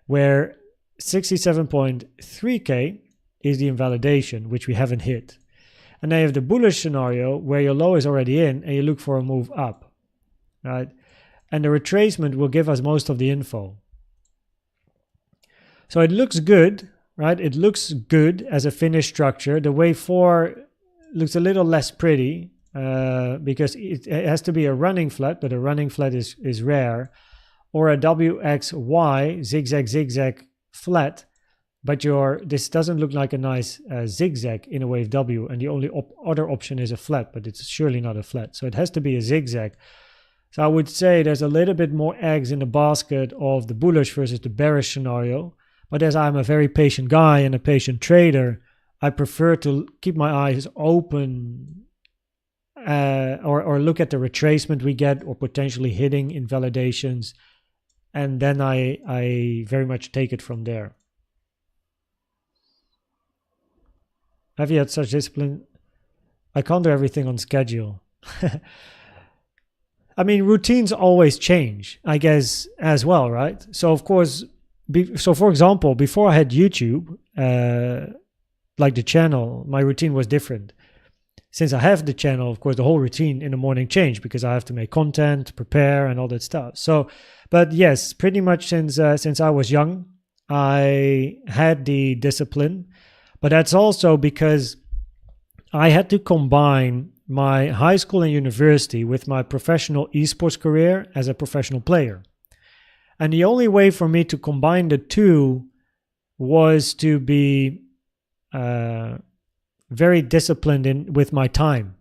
where 67.3k is the invalidation, which we haven't hit. And then you have the bullish scenario where your low is already in and you look for a move up, right? And the retracement will give us most of the info. So it looks good, right? It looks good as a finished structure. The wave 4 looks a little less pretty because it has to be a running flat, but a running flat is rare, or a WXY zigzag flat, but this doesn't look like a nice zigzag in a wave W, and the only other option is a flat, but it's surely not a flat. So it has to be a zigzag. So I would say there's a little bit more eggs in the basket of the bullish versus the bearish scenario. But as I'm a very patient guy and a patient trader, I prefer to keep my eyes open or look at the retracement we get or potentially hitting invalidations. And then I very much take it from there. Have you had such discipline? I can't do everything on schedule. I mean, routines always change, I guess, as well, right? So, of course, so for example, before I had YouTube, like the channel, my routine was different. Since I have the channel, of course, the whole routine in the morning changed because I have to make content, prepare, and all that stuff. So, but yes, pretty much since I was young, I had the discipline. But that's also because I had to combine my high school and university with my professional esports career as a professional player. And the only way for me to combine the two was to be very disciplined with my time.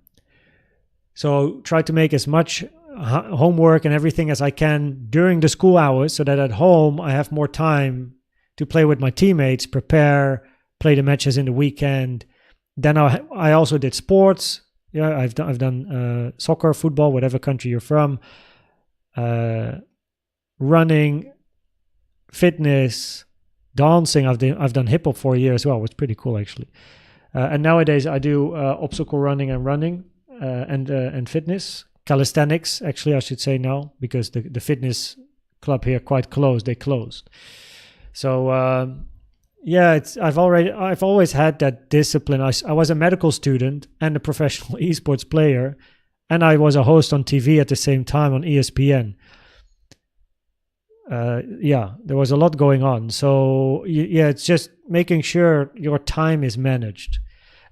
So try to make as much homework and everything as I can during the school hours so that at home I have more time to play with my teammates, prepare, play the matches in the weekend. Then I also did sports. Yeah, I've done soccer, football, whatever country you're from. Running, fitness, dancing. I've done hip hop for a year as well, which is pretty cool actually. And nowadays I do obstacle running and fitness, calisthenics actually I should say now, because the fitness club here quite closed. They closed. So yeah, I've always had that discipline. I was a medical student and a professional esports player, and I was a host on TV at the same time on ESPN. Yeah, there was a lot going on. So yeah, it's just making sure your time is managed.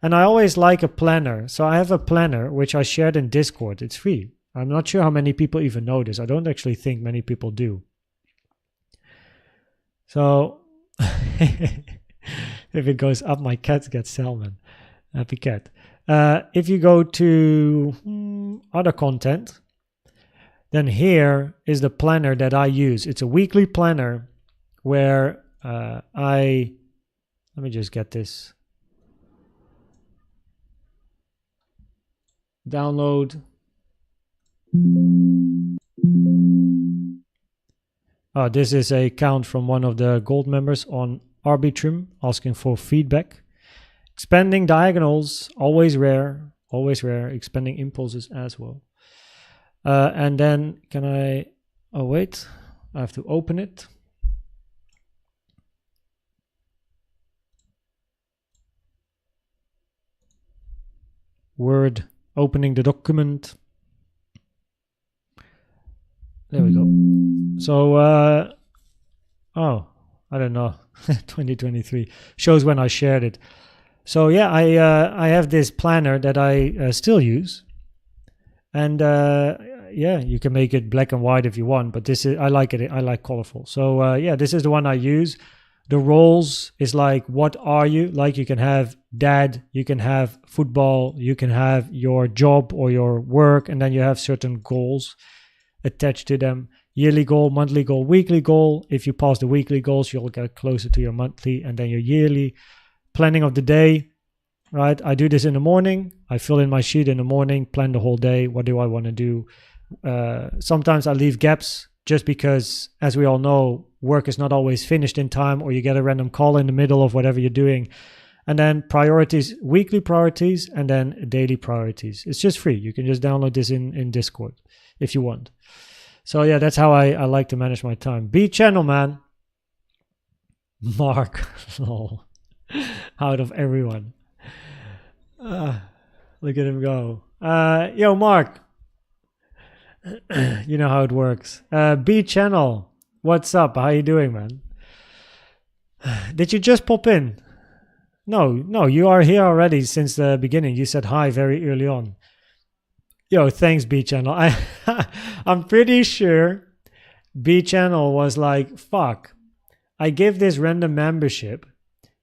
And I always like a planner. So I have a planner which I shared in Discord. It's free. I'm not sure how many people even know this. I don't actually think many people do. So if it goes up, my cat gets salmon. Happy cat. If you go to other content, then here is the planner that I use. It's a weekly planner where let me just get this. Download. This is a count from one of the gold members on Arbitrum asking for feedback. Expanding diagonals, always rare, expanding impulses as well. And then oh wait, I have to open it. Word, opening the document. There we go. So, I don't know, 2023 shows when I shared it. So yeah, I have this planner that I still use, and yeah, you can make it black and white if you want, but I like it. I like colorful. So yeah, this is the one I use. The roles is like, what are you? Like, you can have dad, you can have football, you can have your job or your work, and then you have certain goals attached to them. Yearly goal, monthly goal, weekly goal. If you pass the weekly goals, you'll get closer to your monthly and then your yearly. Planning of the day, right? I do this in the morning. I fill in my sheet in the morning, plan the whole day. What do I want to do? Sometimes I leave gaps just because, as we all know, work is not always finished in time, or you get a random call in the middle of whatever you're doing. And then priorities, weekly priorities, and then daily priorities. It's just free. You can just download this in Discord if you want. So yeah, that's how I like to manage my time. B channel, man. Mark, lol. Out of everyone. Look at him go. Yo, Mark. You know how it works. B channel. What's up? How you doing, man? Did you just pop in? No, you are here already since the beginning. You said hi very early on. Yo, thanks, B channel. I'm pretty sure B channel was like, fuck, I give this random membership,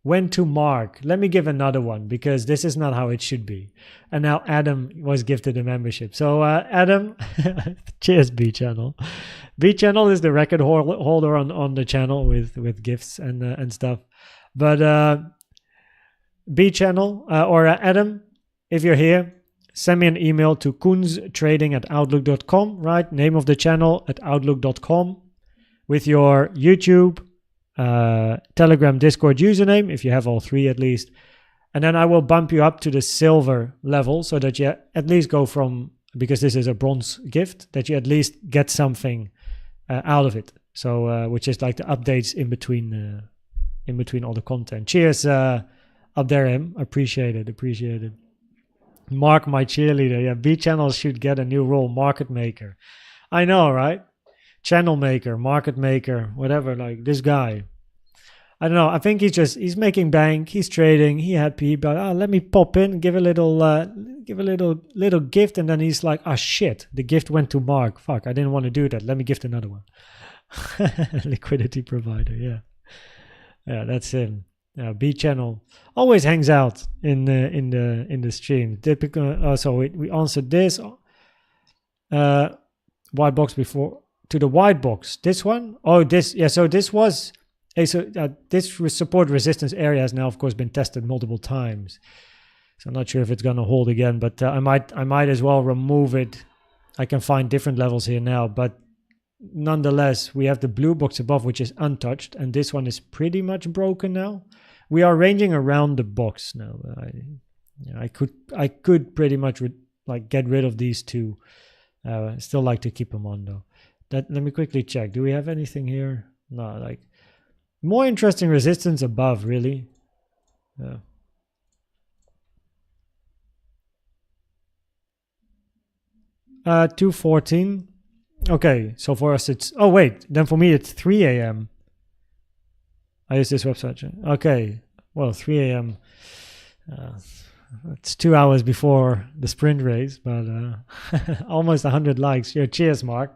went to Mark, let me give another one because this is not how it should be. And now Adam was gifted a membership. So Adam, cheers, B channel. B channel is the record holder on the channel with gifts and stuff. But B channel or Adam, if you're here, send me an email to koenztrading@outlook.com, right? Name of the channel at outlook.com with your YouTube, Telegram, Discord username, if you have all three at least. And then I will bump you up to the silver level so that you at least go from, because this is a bronze gift, that you at least get something out of it. So, which is like the updates in between all the content. Cheers up there, Em. Appreciate it. Mark, my cheerleader. Yeah, B channel should get a new role, market maker. I know, right? Channel maker, market maker, whatever. Like this guy, I don't know. I think he's making bank. He's trading. He happy, but let me pop in, give a little gift, and then he's like, oh shit, the gift went to Mark. Fuck, I didn't want to do that. Let me gift another one. Liquidity provider. Yeah, that's him. B channel always hangs out in the stream. Typical. So we answered this white box before to the white box. This one. Oh, this. Yeah. So this was. This support resistance area has now, of course, been tested multiple times. So I'm not sure if it's going to hold again, but I might as well remove it. I can find different levels here now, but nonetheless, we have the blue box above, which is untouched, and this one is pretty much broken now. We are ranging around the box now. I could pretty much get rid of these two. Still like to keep them on though. Let me quickly check. Do we have anything here? No, like more interesting resistance above, really. 214. Okay, so for us it's... Oh, wait. Then for me it's 3 a.m. I use this website. Okay. Well, 3 a.m. It's 2 hours before the sprint race, but almost 100 likes. Yeah, cheers, Mark.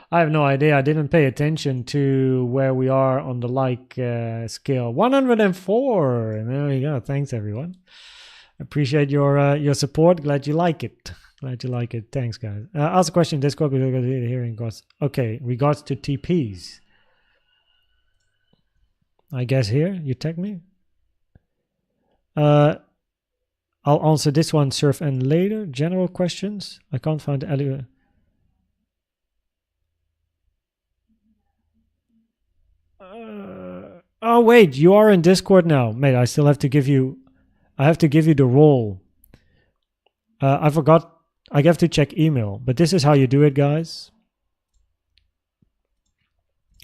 I have no idea. I didn't pay attention to where we are on the like scale. 104. There we go. Thanks, everyone. Appreciate your support. Glad you like it. Thanks, guys. Ask a question in Discord. We're going to hearing regards. Okay, regards to TPs. I guess here you tag me. I'll answer this one. Surf and later. General questions. I can't find Elliott. Oh wait, you are in Discord now, mate. I still have to give you. I have to give you the role. I forgot. I have to check email, but this is how you do it, guys.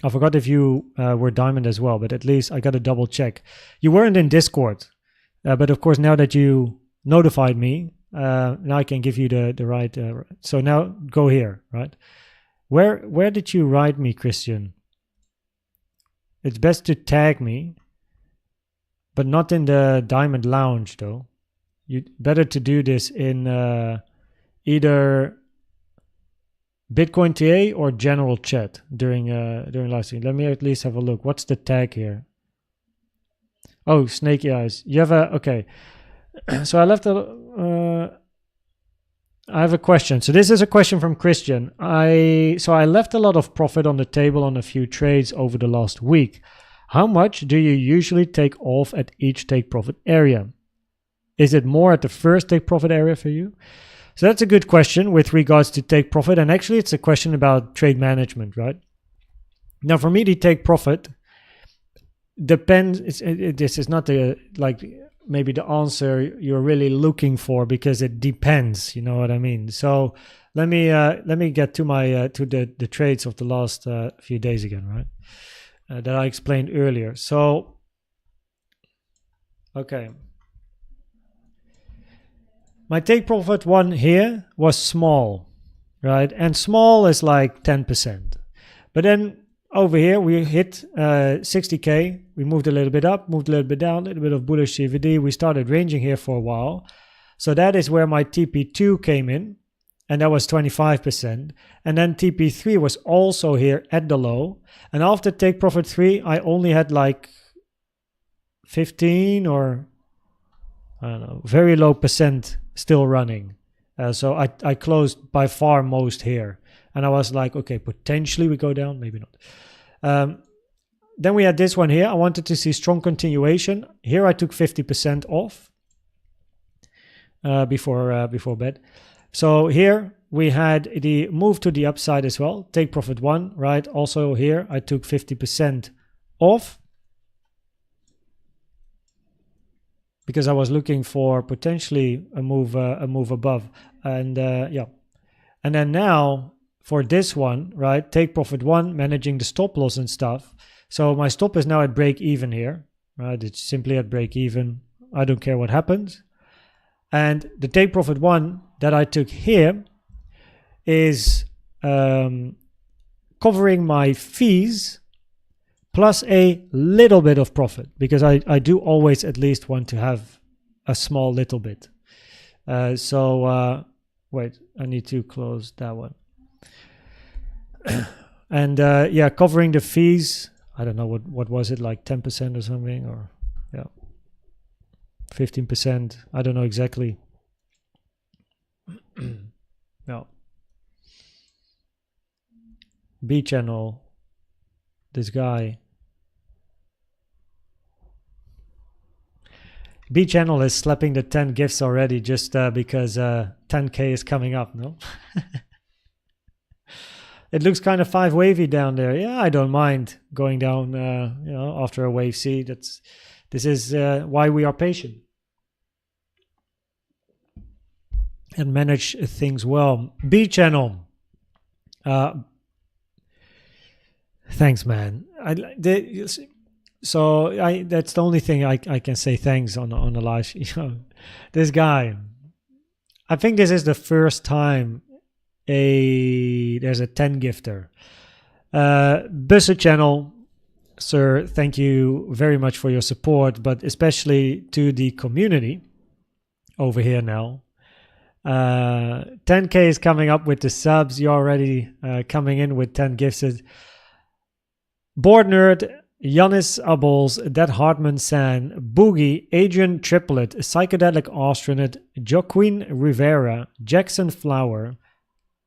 I forgot if you were diamond as well, but at least I got to double check. You weren't in Discord, but of course now that you notified me, now I can give you the right. So now go here, right? Where did you write me, Christian? It's best to tag me, but not in the Diamond Lounge, though. You better to do this in either Bitcoin TA or general chat during live stream. Let me at least have a look. What's the tag here? Oh, snaky eyes. You have a okay. So I left a. I have a question. So this is a question from Christian. I left a lot of profit on the table on a few trades over the last week. How much do you usually take off at each take profit area? Is it more at the first take profit area for you? So that's a good question with regards to take profit. And actually it's a question about trade management, right? Now for me to take profit depends. This is not the maybe the answer you're really looking for, because it depends, you know what I mean? So let me get to my to the trades of the last few days again, right? That I explained earlier. So Okay. My take profit one here was small, right? And small is like 10%. But then over here we hit 60K. We moved a little bit up, moved a little bit down, a little bit of bullish CVD. We started ranging here for a while. So that is where my TP2 came in. And that was 25%. And then TP3 was also here at the low. And after take profit 3, I only had like 15 or I don't know, very low percent still running. So I closed by far most here. And I was like, okay, potentially we go down, maybe not. Then we had this one here. I wanted to see strong continuation. Here I took 50% off before bed. So here we had the move to the upside as well. Take profit 1, right? Also here I took 50% off because I was looking for potentially a move above. And yeah. And then now for this one, right? Take profit 1, managing the stop loss and stuff. So my stop is now at break even here, right? It's simply at break even. I don't care what happens. And the take profit 1 that I took here is covering my fees plus a little bit of profit, because I do always at least want to have a small little bit. Wait, I need to close that one. And yeah, covering the fees, I don't know, what was it, like 10% or something, or yeah, 15%, I don't know exactly. No. B channel, this guy. B channel is slapping the 10 gifts already just because 10K is coming up, no? It looks kind of 5 wavy down there. Yeah, I don't mind going down, you know, after a wave C. This is why we are patient and manage things well. B channel. Thanks, man. That's the only thing I can say thanks on the live. You know, this guy. I think this is the first time there's a 10 gifter. Perse channel, sir, thank you very much for your support, but especially to the community over here now. 10K is coming up with the subs. You're already coming in with 10 gifts. Board Nerd, Yannis Abels, Dat Hartman San, Boogie, Adrian Triplet, Psychedelic Astronaut, Joaquin Rivera, Jackson Flower,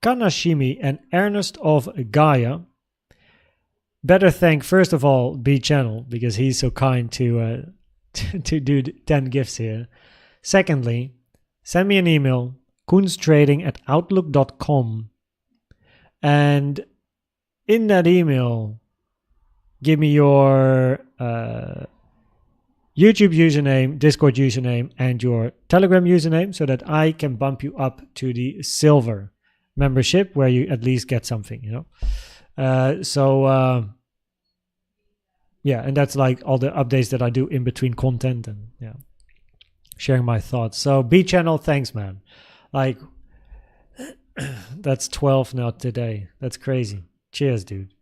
Kanashimi, and Ernest of Gaia. Better thank first of all B channel because he's so kind to do 10 gifts here. Secondly, send me an email, koenztrading@outlook.com, and in that email, give me your YouTube username, Discord username, and your Telegram username so that I can bump you up to the silver membership where you at least get something, you know. Yeah, and that's like all the updates that I do in between content and yeah, sharing my thoughts. So B channel, thanks, man. Like that's 12 now today. That's crazy. Cheers, dude.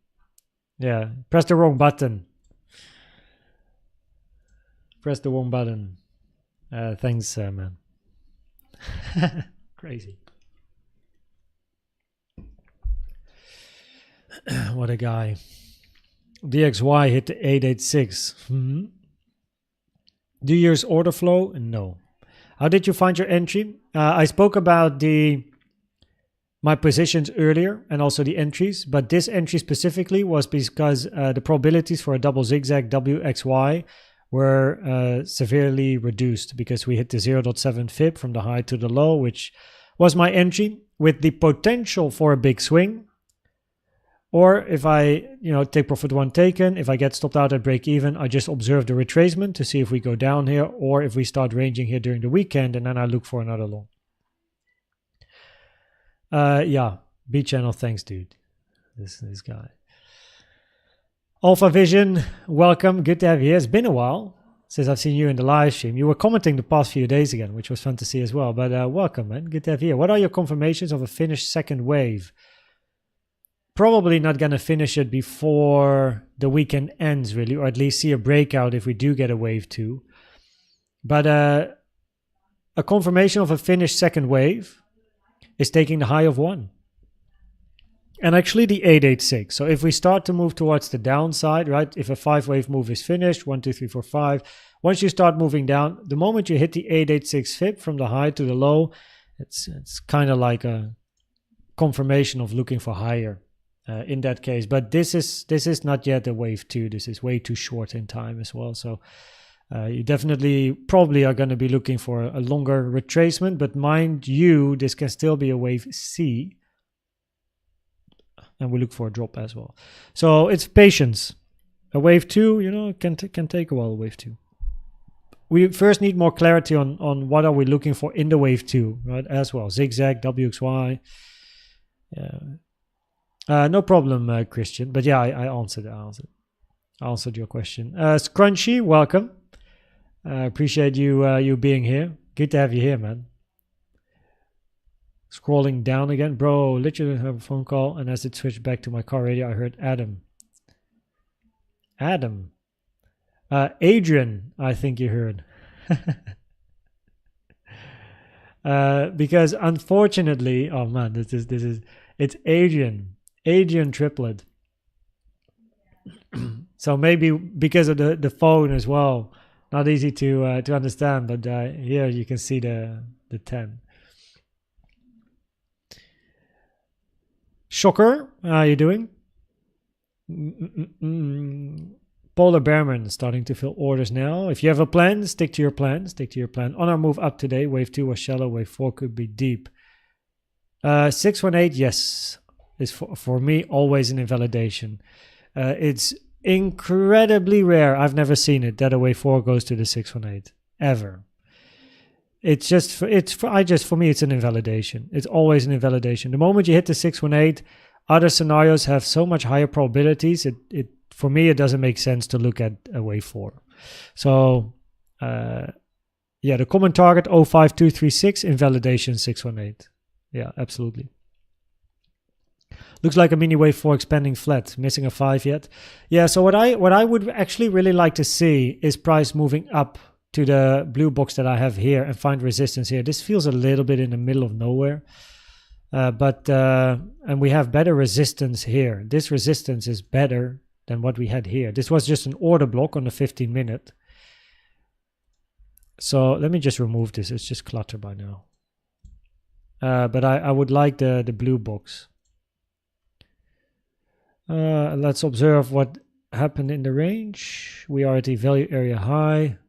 Yeah, press the wrong button. Press the wrong button. Thanks, man. Crazy. What a guy. DXY hit the 886. Do you use order flow? No. How did you find your entry? I spoke about my positions earlier and also the entries, but this entry specifically was because the probabilities for a double zigzag WXY were severely reduced because we hit the 0.7 fib from the high to the low, which was my entry with the potential for a big swing. Or if I, take profit 1 taken, if I get stopped out at break even, I just observe the retracement to see if we go down here or if we start ranging here during the weekend, and then I look for another long. Yeah, B channel, thanks, dude. This guy. Alpha Vision, welcome. Good to have you here. It's been a while. since I've seen you in the live stream. You were commenting the past few days again, which was fun to see as well. But welcome, man. Good to have you here. What are your confirmations of a finished second wave? Probably not going to finish it before the weekend ends, really, or at least see a breakout if we do get a wave 2. But a confirmation of a finished second wave is taking the high of 1. And actually the 886. So if we start to move towards the downside, right? If a 5-wave move is finished, 1, 2, 3, 4, 5. Once you start moving down, the moment you hit the 886 fib from the high to the low, it's kind of like a confirmation of looking for higher in that case. But this is not yet a wave 2. This is way too short in time as well. So you definitely probably are going to be looking for a longer retracement. But mind you, this can still be a wave C. And we look for a drop as well. So it's patience. A wave 2, you know, can take a while, a wave 2. We first need more clarity on what are we looking for in the wave 2, right, as well. Zigzag, WXY. No problem, Christian. But yeah, I answered your question. Scrunchy, welcome. Appreciate you being here. Good to have you here, man. Scrolling down again. Bro, literally have a phone call, and as it switched back to my car radio, I heard Adam. Adrian, I think you heard. Because unfortunately, oh man, it's Adrian triplet. So maybe because of the phone as well, not easy to understand, but here you can see the 10. Shocker, how are you doing? Polar Bearman starting to fill orders now. If you have a plan, stick to your plan. On our move up today, wave 2 was shallow, wave 4 could be deep. 618, yes, is for me always an invalidation. It's incredibly rare, I've never seen it, that a wave 4 goes to the 618, ever. For me, it's an invalidation. It's always an invalidation. The moment you hit the 618, other scenarios have so much higher probabilities. For me, it doesn't make sense to look at a wave 4. So, the common target 05236, invalidation 618. Yeah, absolutely. Looks like a mini wave 4 expanding flat, missing a 5 yet. Yeah, so what I would actually really like to see is price moving up to the blue box that I have here and find resistance here. This feels a little bit in the middle of nowhere, and we have better resistance here. This resistance is better than what we had here. This was just an order block on the 15-minute. So let me just remove this. It's just clutter by now. But I would like the blue box. Let's observe what happened in the range. We are at the value area high.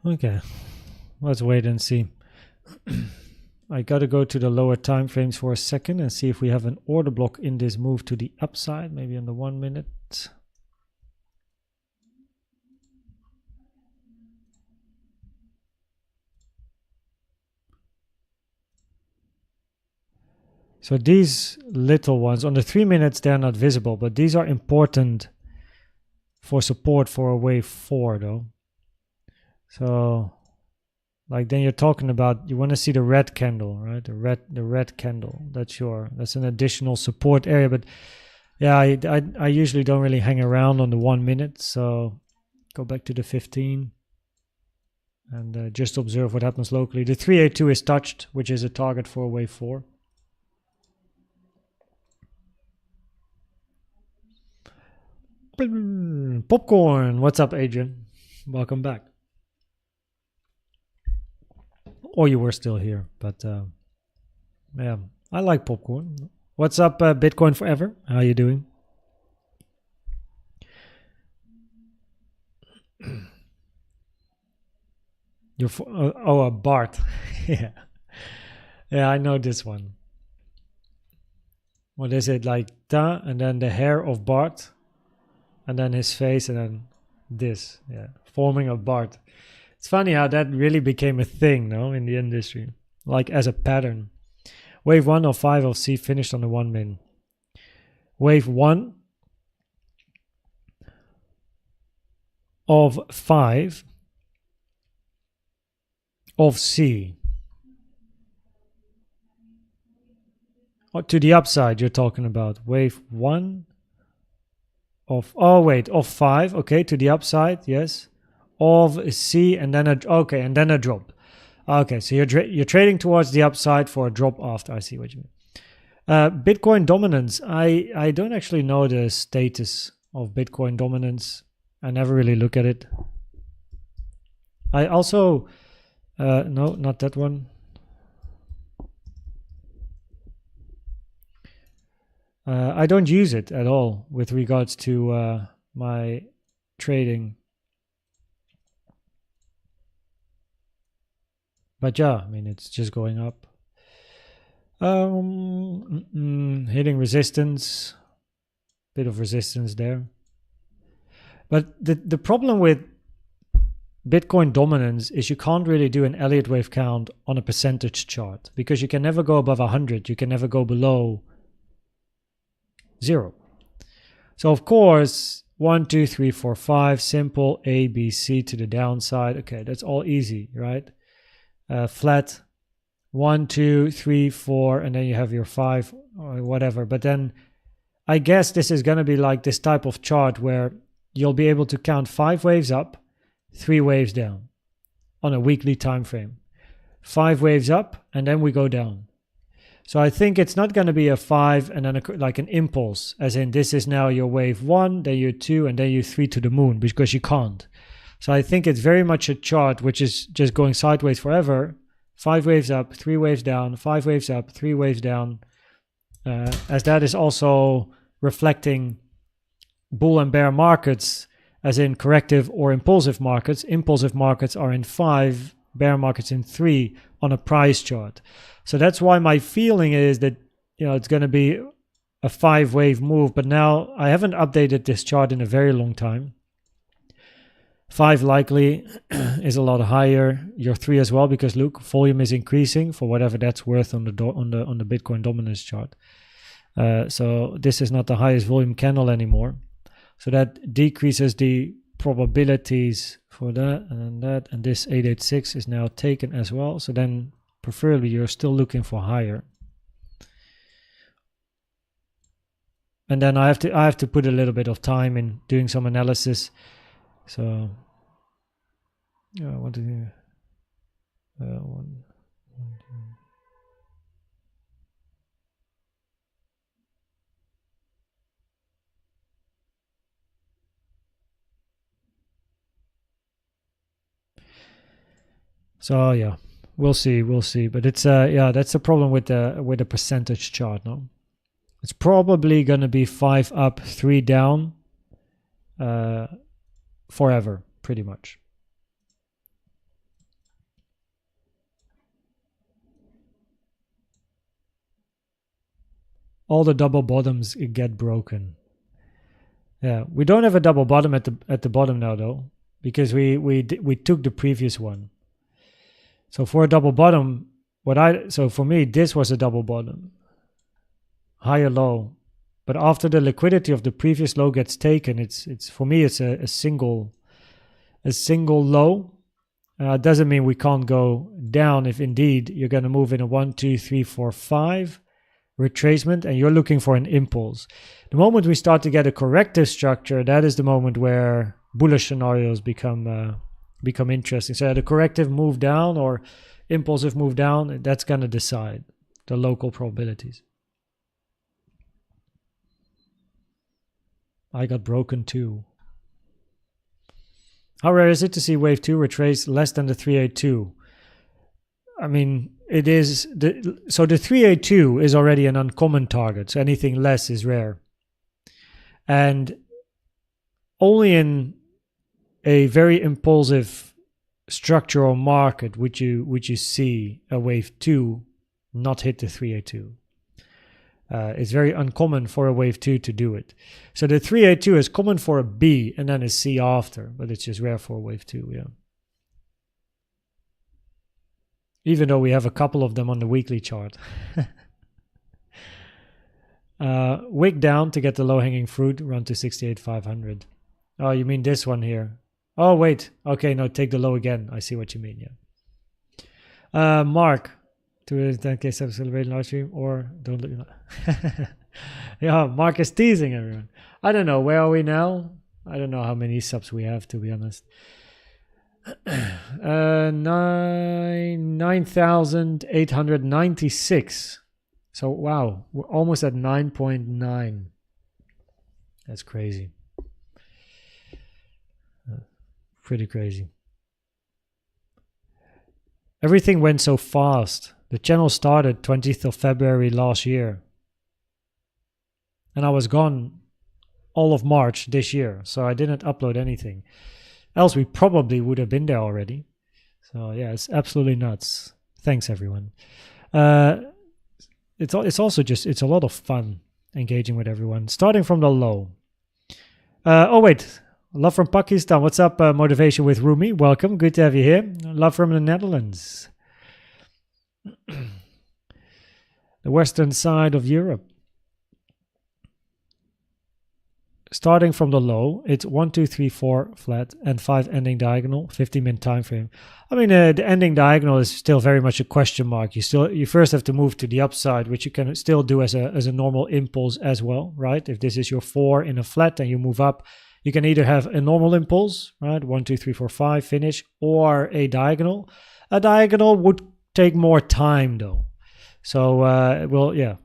Okay, let's wait and see. I gotta go to the lower time frames for a second and see if we have an order block in this move to the upside, maybe on the 1 minute. So these little ones on the 3 minutes, they're not visible, but these are important for support for a wave 4 though. So like then you're talking about, you want to see the red candle, right? The red candle. That's an additional support area. But yeah, I usually don't really hang around on the 1 minute. So go back to the 15. and just observe what happens locally. The 382 is touched, which is a target for wave 4. Popcorn, what's up, Adrian? Welcome back. Or you were still here, but yeah, I like popcorn. What's up, Bitcoin Forever? How you doing? You're Bart. Yeah, I know this one. What is it, like ta, and then the hair of Bart, and then his face, and then this, yeah, forming a Bart. It's funny how that really became a thing, no, in the industry, like as a pattern. Wave 1 of 5 of C finished on the 1 min. Wave 1 of 5 of C. Oh, to the upside you're talking about. Wave 1 of, of 5, okay, to the upside, yes. Of C, and then and then a drop. Okay, so you're trading towards the upside for a drop after. I see what you mean. Bitcoin dominance. I don't actually know the status of Bitcoin dominance. I never really look at it. I also no, not that one. I don't use it at all with regards to my trading. But yeah, I mean, it's just going up. Hitting resistance. Bit of resistance there. But the problem with Bitcoin dominance is you can't really do an Elliott Wave count on a percentage chart because you can never go above 100. You can never go below 0. So of course, 1, 2, 3, 4, 5, simple A, B, C to the downside. Okay, that's all easy, right? Flat 1, 2, 3, 4, and then you have your 5 or whatever. But then I guess this is going to be like this type of chart where you'll be able to count 5 waves up, 3 waves down on a weekly time frame. 5 waves up, and then we go down. So I think it's not going to be a 5 and then like an impulse, as in this is now your wave 1, then your 2, and then your 3 to the moon, because you can't. So I think it's very much a chart which is just going sideways forever. 5 waves up, 3 waves down, 5 waves up, 3 waves down. As that is also reflecting bull and bear markets, as in corrective or impulsive markets. Impulsive markets are in 5, bear markets in 3 on a price chart. So that's why my feeling is that, you know, it's going to be a 5 wave move. But now I haven't updated this chart in a very long time. 5 likely is a lot higher. Your 3 as well, because look, volume is increasing for whatever that's worth on the Bitcoin dominance chart. So this is not the highest volume candle anymore. So that decreases the probabilities for that, and this 886 is now taken as well. So then preferably you're still looking for higher. And then I have to put a little bit of time in doing some analysis. So yeah, what do you one, two. So yeah, we'll see. But it's yeah, that's the problem with the percentage chart. No, it's probably gonna be 5 up, 3 down, forever, pretty much. All the double bottoms get broken. Yeah, we don't have a double bottom at the bottom now though, because we took the previous one. So for a double bottom, so for me this was a double bottom, higher low, but after the liquidity of the previous low gets taken, it's for me it's a single low. Doesn't mean we can't go down if indeed you're going to move in a 1, 2, 3, 4, 5 retracement and you're looking for an impulse. The moment we start to get a corrective structure, that is the moment where bullish scenarios become become interesting. So the corrective move down or impulsive move down, that's going to decide the local probabilities. I got broken too. How rare is it to see wave 2 retrace less than the 382? I mean, it is so the 382 is already an uncommon target, so anything less is rare. And only in a very impulsive structural market would you see a wave 2 not hit the 382. It's very uncommon for a wave 2 to do it. So the 382 is common for a B and then a C after, but it's just rare for a wave 2, yeah. Even though we have a couple of them on the weekly chart. Wick down to get the low-hanging fruit, run to 68,500. Oh, you mean this one here? Oh, wait. Okay, no, take the low again. I see what you mean, yeah. Mark, to 10K subs celebrate live stream or don't look. Yeah, Mark is teasing everyone. I don't know. Where are we now? I don't know how many subs we have, to be honest. 9,896. So wow, we're almost at 9.9. That's crazy. Pretty crazy. Everything went so fast. The channel started 20th of February last year. And I was gone all of March this year. So I didn't upload anything. Else we probably would have been there already. So yeah, it's absolutely nuts. Thanks everyone. It's also just, it's a lot of fun engaging with everyone. Starting from the low. Oh wait, love from Pakistan. What's up, Motivation with Rumi? Welcome, good to have you here. Love from the Netherlands. The western side of Europe. Starting from the low, it's 1, 2, 3, 4 flat and 5 ending diagonal, 50-minute time frame. I mean, the ending diagonal is still very much a question mark. You first have to move to the upside, which you can still do as a normal impulse as well, right? If this is your 4 in a flat and you move up, you can either have a normal impulse, right? 1, 2, 3, 4, 5, finish, or a diagonal. A diagonal would take more time though. So, well, yeah.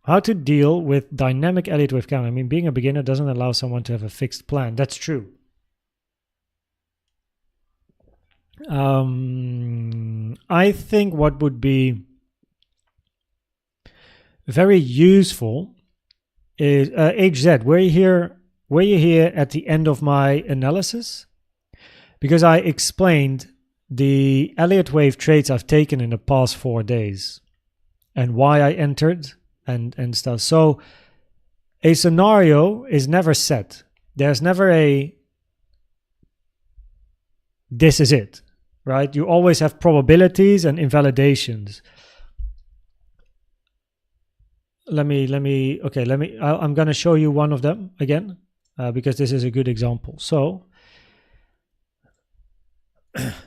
How to deal with dynamic Elliott Wave count. I mean, being a beginner doesn't allow someone to have a fixed plan. That's true. I think what would be very useful is HZ. Were you here at the end of my analysis? Because I explained the Elliott Wave trades I've taken in the past 4 days and why I entered. And stuff. So a scenario is never set. There's never a this is it, right? You always have probabilities and invalidations. I'm going to show you one of them again because this is a good example. So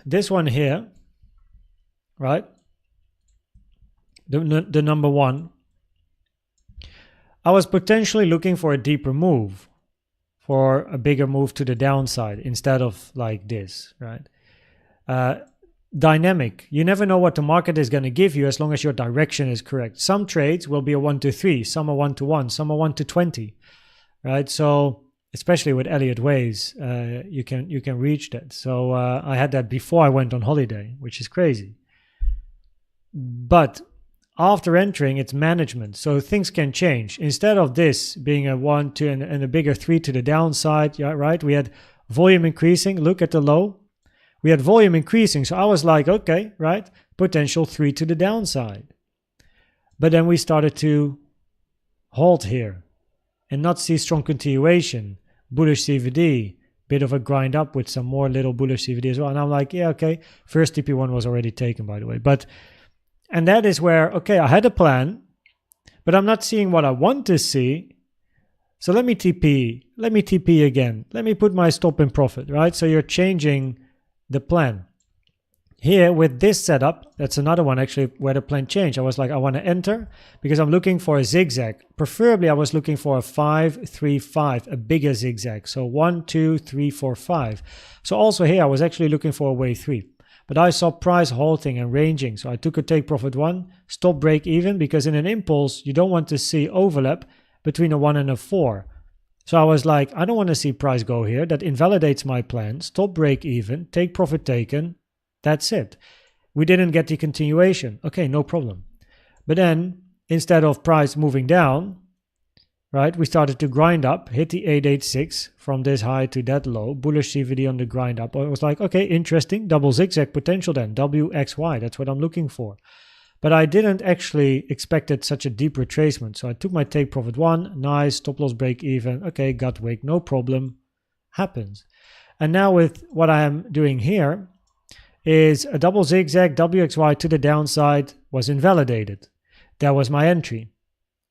this one here, right? The number one. I was potentially looking for a deeper move, for a bigger move to the downside instead of like this, right? Dynamic. You never know what the market is going to give you as long as your direction is correct. Some trades will be a 1 to 3, some are 1 to 1, some are 1 to 20, right? So especially with Elliott Waves, you can reach that. So I had that before I went on holiday, which is crazy. But after entering, it's management, so things can change. Instead of this being a 1, 2, and a bigger 3 to the downside, yeah, right? We had volume increasing. Look at the low. We had volume increasing, so I was like, okay, right? Potential 3 to the downside. But then we started to halt here and not see strong continuation. Bullish CVD, bit of a grind up with some more little bullish CVD as well. And I'm like, yeah, okay. First TP1 was already taken, by the way. And that is where, okay, I had a plan, but I'm not seeing what I want to see. So let me TP. Let me TP again. Let me put my stop in profit, right? So you're changing the plan. here with this setup, that's another one actually where the plan changed. I was like, I want to enter because I'm looking for a zigzag. Preferably, I was looking for a 5, 3, 5, a bigger zigzag. So 1, 2, 3, 4, 5. So also here, I was actually looking for a wave 3. But I saw price halting and ranging. So I took a take profit 1, stop break even, because in an impulse, you don't want to see overlap between a 1 and a 4. So I was like, I don't want to see price go here. That invalidates my plan. Stop break even, take profit taken. That's it. We didn't get the continuation. Okay, no problem. But then instead of price moving down, right, we started to grind up, hit the 886 from this high to that low, bullish CVD on the grind up. I was like, okay, interesting, double zigzag potential then, WXY, that's what I'm looking for. But I didn't actually expected such a deep retracement. So I took my take profit 1, nice, stop loss break even, okay, gut wick, no problem, happens. And now with what I am doing here, is a double zigzag WXY to the downside was invalidated. That was my entry.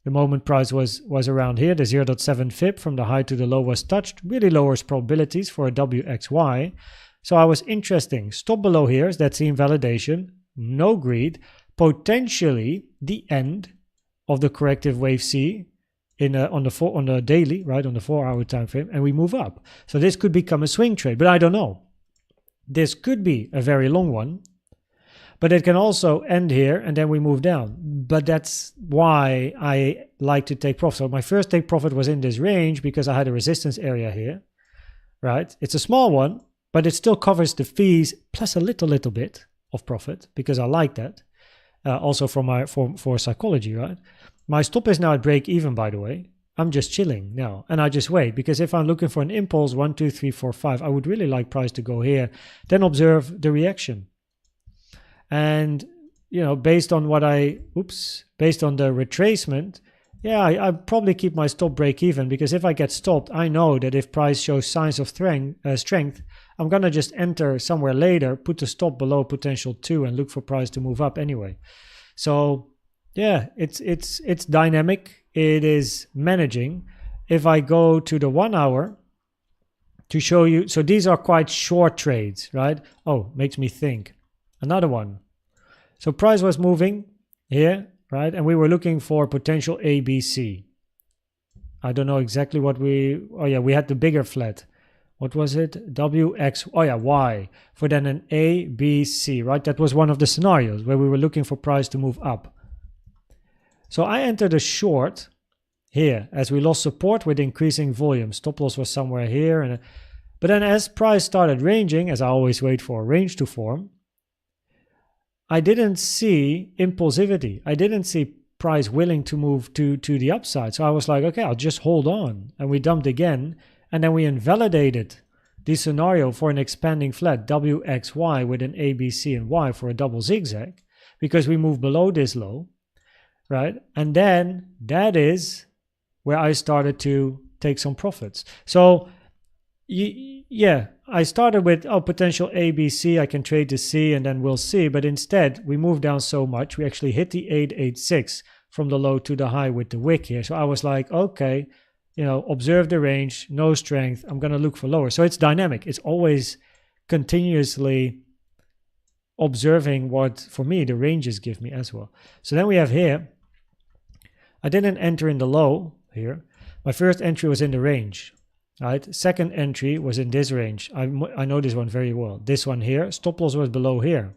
The moment price was around here, the 0.7 fib from the high to the low was touched, really lowers probabilities for a WXY. So I was interesting. Stop below here, that's the invalidation, no greed, potentially the end of the corrective wave C on the daily, right, on the 4-hour time frame, and we move up. So this could become a swing trade, but I don't know. This could be a very long one, but it can also end here and then we move down. But that's why I like to take profit. So my first take profit was in this range because I had a resistance area here, right? It's a small one, but it still covers the fees plus a little bit of profit because I like that. Also for psychology, right? My stop is now at break even, by the way. I'm just chilling now and I just wait, because if I'm looking for an impulse 1, 2, 3, 4, 5, I would really like price to go here, then observe the reaction. And you know, based on the retracement, yeah, I probably keep my stop break even, because if I get stopped, I know that if price shows signs of strength, I'm gonna just enter somewhere later, put the stop below potential 2 and look for price to move up anyway. So yeah, it's dynamic. It is managing. If I go to the 1 hour to show you, so these are quite short trades, right? Oh, makes me think. Another one. So price was moving here, right? And we were looking for potential ABC. I don't know exactly what we had the bigger flat. What was it? WX, Y, for then an ABC, right? That was one of the scenarios where we were looking for price to move up. So I entered a short here as we lost support with increasing volume. Stop loss was somewhere here. But then as price started ranging, as I always wait for a range to form, I didn't see impulsivity. I didn't see price willing to move to the upside. So I was like, okay, I'll just hold on. And we dumped again. And then we invalidated the scenario for an expanding flat WXY with an ABC and Y for a double zigzag, because we moved below this low. Right? And then that is where I started to take some profits. So yeah, I started with potential ABC, I can trade the C and then we'll see. But instead we moved down so much, we actually hit the 886 from the low to the high with the wick here. So I was like, okay, you know, observe the range, no strength, I'm going to look for lower. So it's dynamic. It's always continuously observing what, for me, the ranges give me as well. So then we have here, I didn't enter in the low here. My first entry was in the range, right? Second entry was in this range. I know this one very well. This one here, stop loss was below here.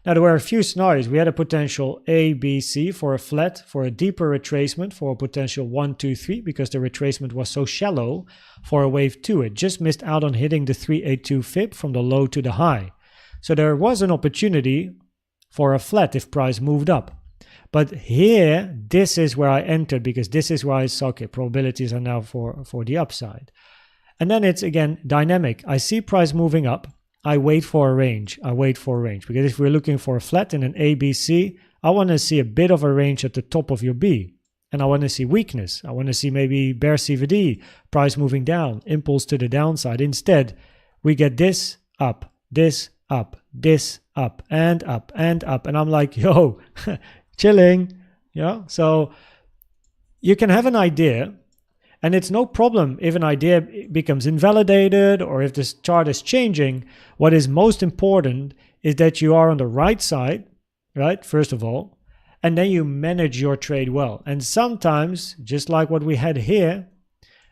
Now there were a few scenarios. We had a potential A, B, C for a flat, for a deeper retracement, for a potential 1, 2, 3, because the retracement was so shallow for a wave 2. It just missed out on hitting the 382 fib from the low to the high. So there was an opportunity for a flat if price moved up. But here, this is where I entered, because this is where I saw, okay, probabilities are now for the upside. And then it's, again, dynamic. I see price moving up. I wait for a range. Because if we're looking for a flat in an ABC, I want to see a bit of a range at the top of your B. And I want to see weakness. I want to see maybe bear CVD, price moving down, impulse to the downside. Instead, we get this up, this up, this up, and up, and up. And I'm like, yo, chilling. Yeah. So you can have an idea. And it's no problem if an idea becomes invalidated or if this chart is changing. What is most important is that you are on the right side, right? First of all, and then you manage your trade well. And sometimes, just like what we had here,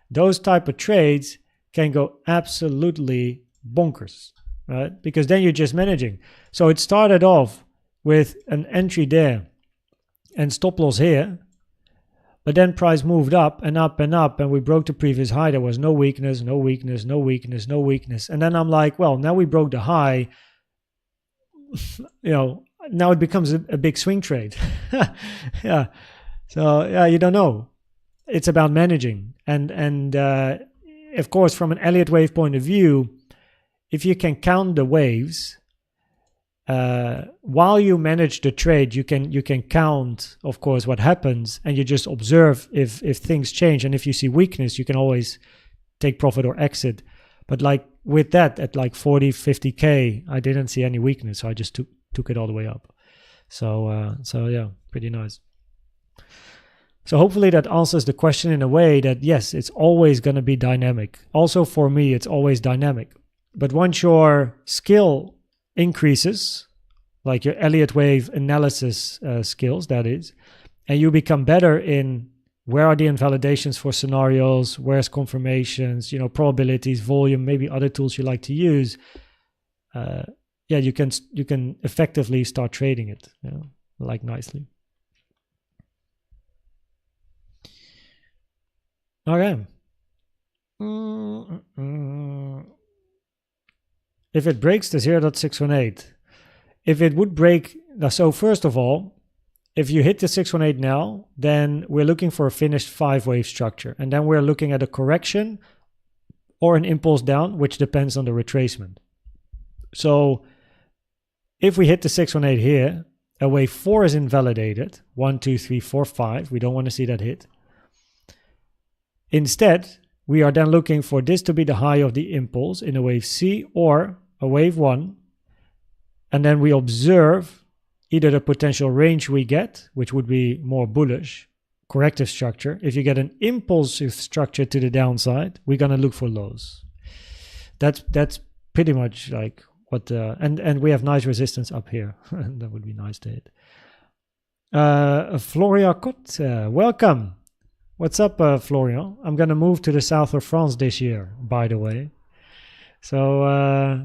those type of trades can go absolutely bonkers, right? Because then you're just managing. So it started off with an entry there and stop loss here, but then price moved up and up and up, and we broke the previous high. There was no weakness, no weakness, no weakness, no weakness. And then I'm like, well, now we broke the high. Now it becomes a big swing trade. Yeah. So yeah, you don't know. It's about managing. And of course, from an Elliott Wave point of view, if you can count the waves, while you manage the trade, you can count, of course, what happens, and you just observe if things change. And if you see weakness, you can always take profit or exit. But like with that, at like 40, 50K, I didn't see any weakness, so I just took it all the way up. So yeah, pretty nice. So hopefully that answers the question in a way that, yes, it's always going to be dynamic. Also for me, it's always dynamic. But once your skill increases, like your Elliott Wave analysis skills, that is, and you become better in where are the invalidations for scenarios, where's confirmations, probabilities, volume, maybe other tools you like to use, yeah, you can effectively start trading it, like nicely. Okay. If it breaks the 0.618, if it would break, so first of all, if you hit the 618 now, then we're looking for a finished 5-wave structure. And then we're looking at a correction or an impulse down, which depends on the retracement. So if we hit the 618 here, a wave 4 is invalidated. 1, 2, 3, 4, 5. We don't want to see that hit. Instead, we are then looking for this to be the high of the impulse in a wave C or a wave 1. And then we observe either the potential range we get, which would be more bullish, corrective structure. If you get an impulsive structure to the downside, we're going to look for lows. That's pretty much like what, and we have nice resistance up here. That would be nice to hit. Florian Cot, welcome. What's up, Florian? I'm going to move to the south of France this year, by the way. So,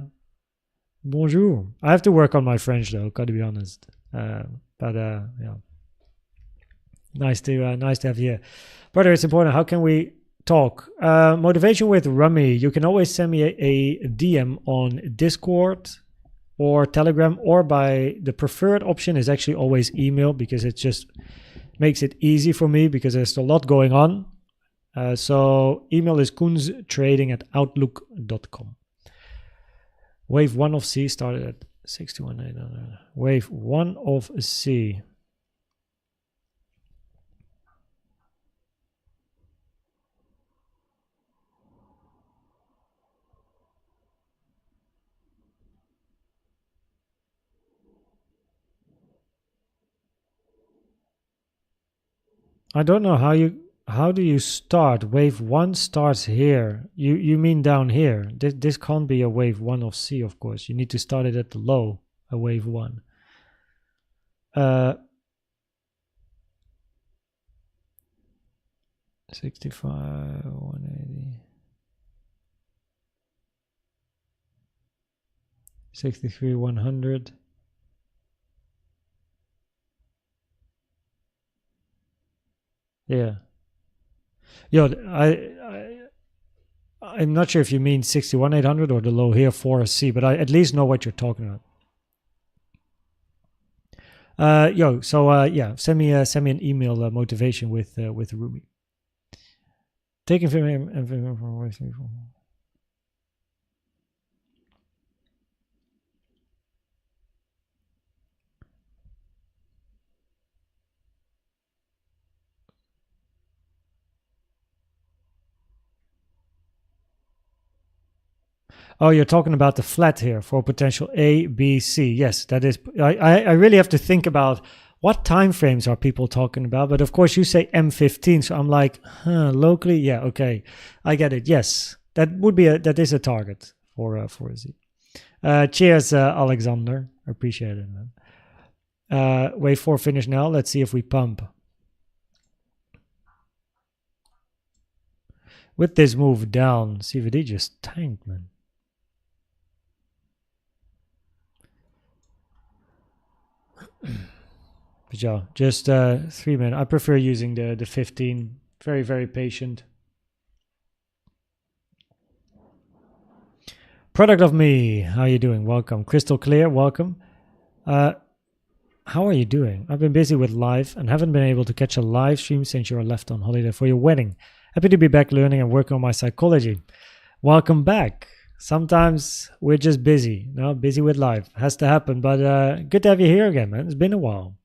bonjour. I have to work on my French, though, gotta be honest. But yeah, nice to have you here. Brother, it's important. How can we talk? Motivation with Rummy. You can always send me a DM on Discord or Telegram, or by the preferred option is actually always email, because it just makes it easy for me because there's a lot going on. So email is koenztrading@outlook.com. Wave 1 of C started at 61.800. Wave 1 of C. I don't know how do you start? Wave 1 starts here. You mean down here. This can't be a wave 1 of C, of course. You need to start it at the low, a wave 1. 65, 180. 63, 100. Yeah. Yo, I'm not sure if you mean 61,800 or the low here for a C, but I at least know what you're talking about. Yeah, send me an email motivation with Ruby. Taking information. Oh, you're talking about the flat here for potential A, B, C. Yes, that is. I really have to think about what time frames are people talking about? But of course you say M15, so I'm like, locally, yeah, okay, I get it. Yes, that is a target for a Z. Cheers, Alexander. I appreciate it, man. Wave 4 finish now. Let's see if we pump. With this move down, CVD just tanked, man. But yeah, just 3 minutes. I prefer using the 15. Very, very patient. Product of me. How are you doing? Welcome. Crystal clear. Welcome. How are you doing? I've been busy with live and haven't been able to catch a live stream since you were left on holiday for your wedding. Happy to be back learning and working on my psychology. Welcome back. Sometimes we're just busy, busy with life. Has to happen, but good to have you here again, man. It's been a while.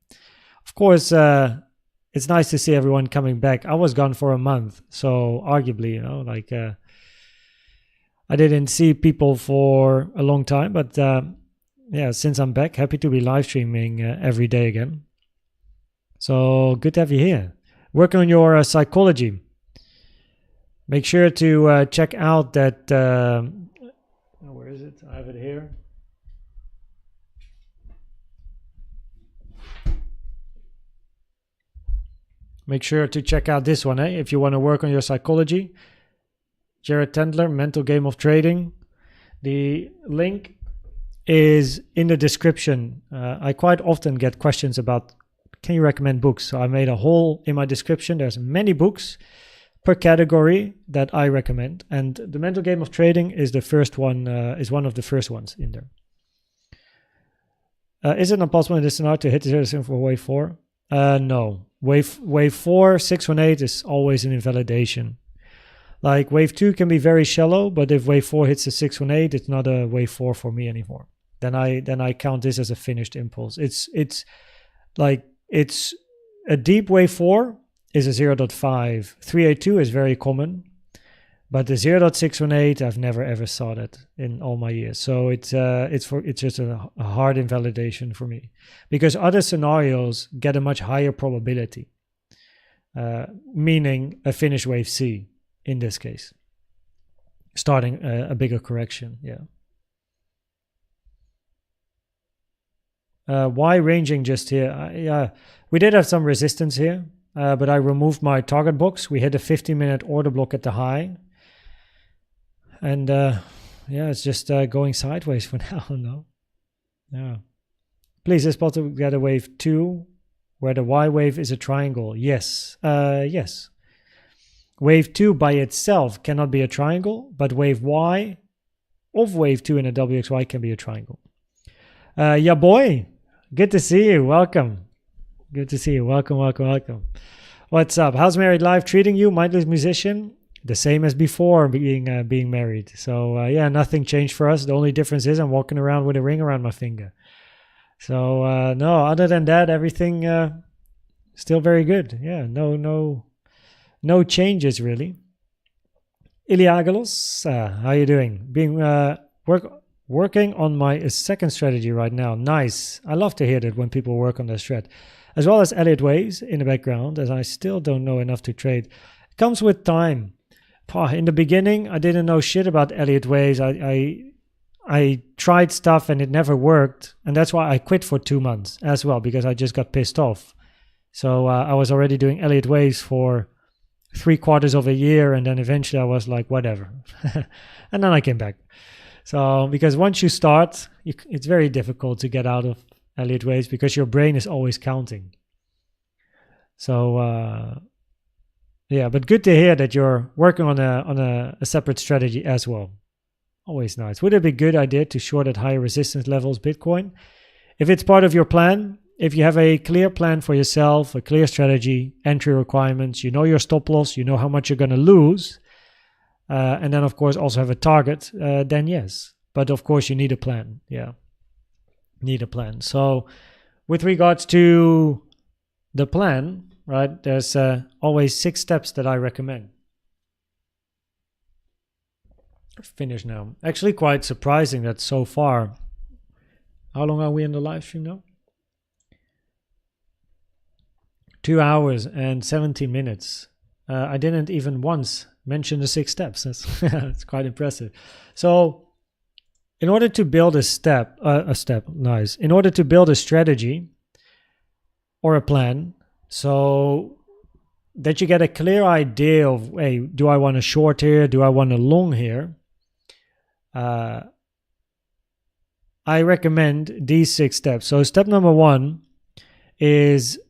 Of course, it's nice to see everyone coming back. I was gone for a month, so arguably, I didn't see people for a long time, but yeah, since I'm back, happy to be live streaming every day again. So good to have you here. Working on your psychology. Make sure to check out that. Where is it? I have it here. Make sure to check out this one, if you want to work on your psychology. Jared Tendler, Mental Game of Trading. The link is in the description. I quite often get questions about, can you recommend books? So I made a whole in my description. There's many books per category that I recommend. And the Mental Game of Trading is the first one, is one of the first ones in there. Is it not possible in this scenario to hit the 0 for wave 4? No. Wave 4, 618 is always an invalidation. Like wave 2 can be very shallow, but if wave 4 hits a 618, it's not a wave 4 for me anymore. Then I count this as a finished impulse. It's a deep wave 4 is a 0.5. 382 is very common, but the 0.618 I've never ever saw that in all my years. So it's just a hard invalidation for me, because other scenarios get a much higher probability, meaning a finish wave C in this case, starting a bigger correction. Yeah. Why ranging just here? Yeah, we did have some resistance here, but I removed my target box. We hit a 15-minute order block at the high. And yeah, it's just going sideways for now, no? Yeah. Please, it's possible to get a wave 2 where the Y wave is a triangle. Yes. Yes. Wave 2 by itself cannot be a triangle, but wave Y of wave 2 in a WXY can be a triangle. Yeah, boy. Good to see you. Welcome. Good to see you. Welcome, welcome, welcome. What's up? How's married life treating you, mindless musician? The same as before being married. So yeah, nothing changed for us. The only difference is I'm walking around with a ring around my finger. So no, other than that, everything still very good. Yeah, no changes really. Iliagalos, how you doing? Working on my second strategy right now. Nice. I love to hear that when people work on their strat. As well as Elliott Waves in the background, as I still don't know enough to trade. It comes with time. In the beginning, I didn't know shit about Elliott Waves. I tried stuff and it never worked. And that's why I quit for 2 months as well, because I just got pissed off. So I was already doing Elliott Waves for 3/4 of a year. And then eventually I was like, whatever. And then I came back. So because once you start, it's very difficult to get out of Elliott Waves because your brain is always counting. So yeah, but good to hear that you're working on a separate strategy as well. Always nice. Would it be a good idea to short at higher resistance levels Bitcoin? If it's part of your plan, if you have a clear plan for yourself, a clear strategy, entry requirements, you know your stop loss, you know how much you're going to lose, and then of course also have a target, then yes. But of course you need a plan. Yeah, need a plan. So with regards to the plan, right, there's always 6 steps that I recommend. Finish now. Actually quite surprising that so far. How long are we in the live stream now? 2 hours and 17 minutes. I didn't even once mention the 6 steps. That's quite impressive. So in order to build in order to build a strategy or a plan, so that you get a clear idea of, hey, do I want a short here? Do I want a long here? I recommend these 6 steps. So step number 1 is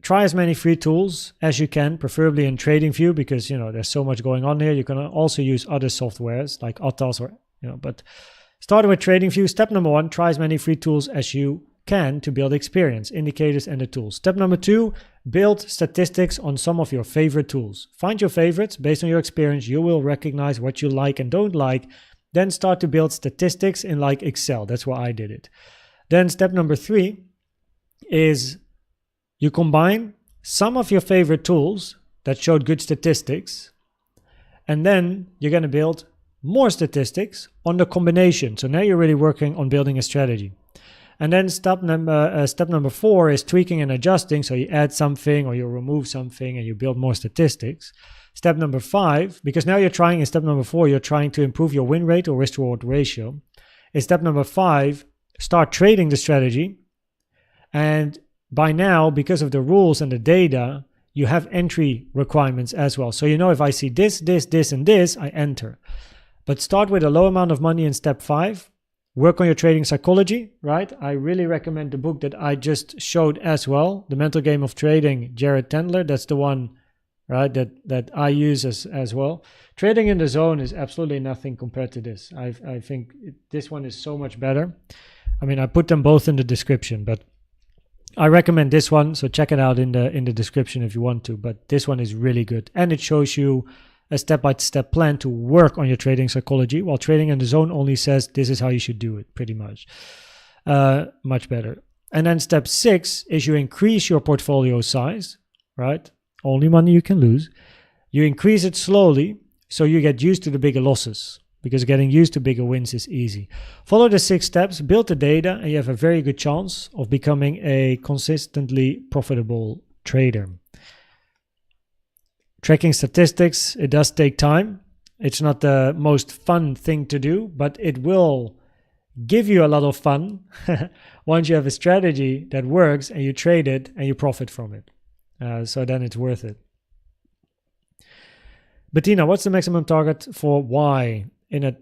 try as many free tools as you can, preferably in TradingView, because there's so much going on here. You can also use other softwares like Atas or but starting with TradingView. Step number 1, try as many free tools as you can to build experience, indicators, and the tools. Step number 2, build statistics on some of your favorite tools. Find your favorites. Based on your experience, you will recognize what you like and don't like. Then start to build statistics in like Excel. That's why I did it. Then step number 3 is you combine some of your favorite tools that showed good statistics, and then you're going to build more statistics on the combination. So now you're really working on building a strategy. And then step number 4 is tweaking and adjusting. So you add something or you remove something and you build more statistics. Step number 5, because now you're trying in step number 4, you're trying to improve your win rate or risk reward ratio. In step number 5, start trading the strategy. And by now, because of the rules and the data, you have entry requirements as well. So if I see this, and this, I enter. But start with a low amount of money in step 5. Work on your trading psychology, right? I really recommend the book that I just showed as well, The Mental Game of Trading, Jared Tendler. That's the one, right, that I use as well. Trading in the Zone is absolutely nothing compared to this. I think this one is so much better. I mean, I put them both in the description, but I recommend this one. So check it out in the description if you want to. But this one is really good, and it shows you a step-by-step plan to work on your trading psychology, while Trading in the Zone only says this is how you should do it, pretty much. Much better. And then step 6 is you increase your portfolio size, right? Only money you can lose. You increase it slowly so you get used to the bigger losses, because getting used to bigger wins is easy. Follow the 6 steps, build the data, and you have a very good chance of becoming a consistently profitable trader. Tracking statistics, it does take time. It's not the most fun thing to do, but it will give you a lot of fun once you have a strategy that works and you trade it and you profit from it. So then it's worth it. Bettina, what's the maximum target for Y in a...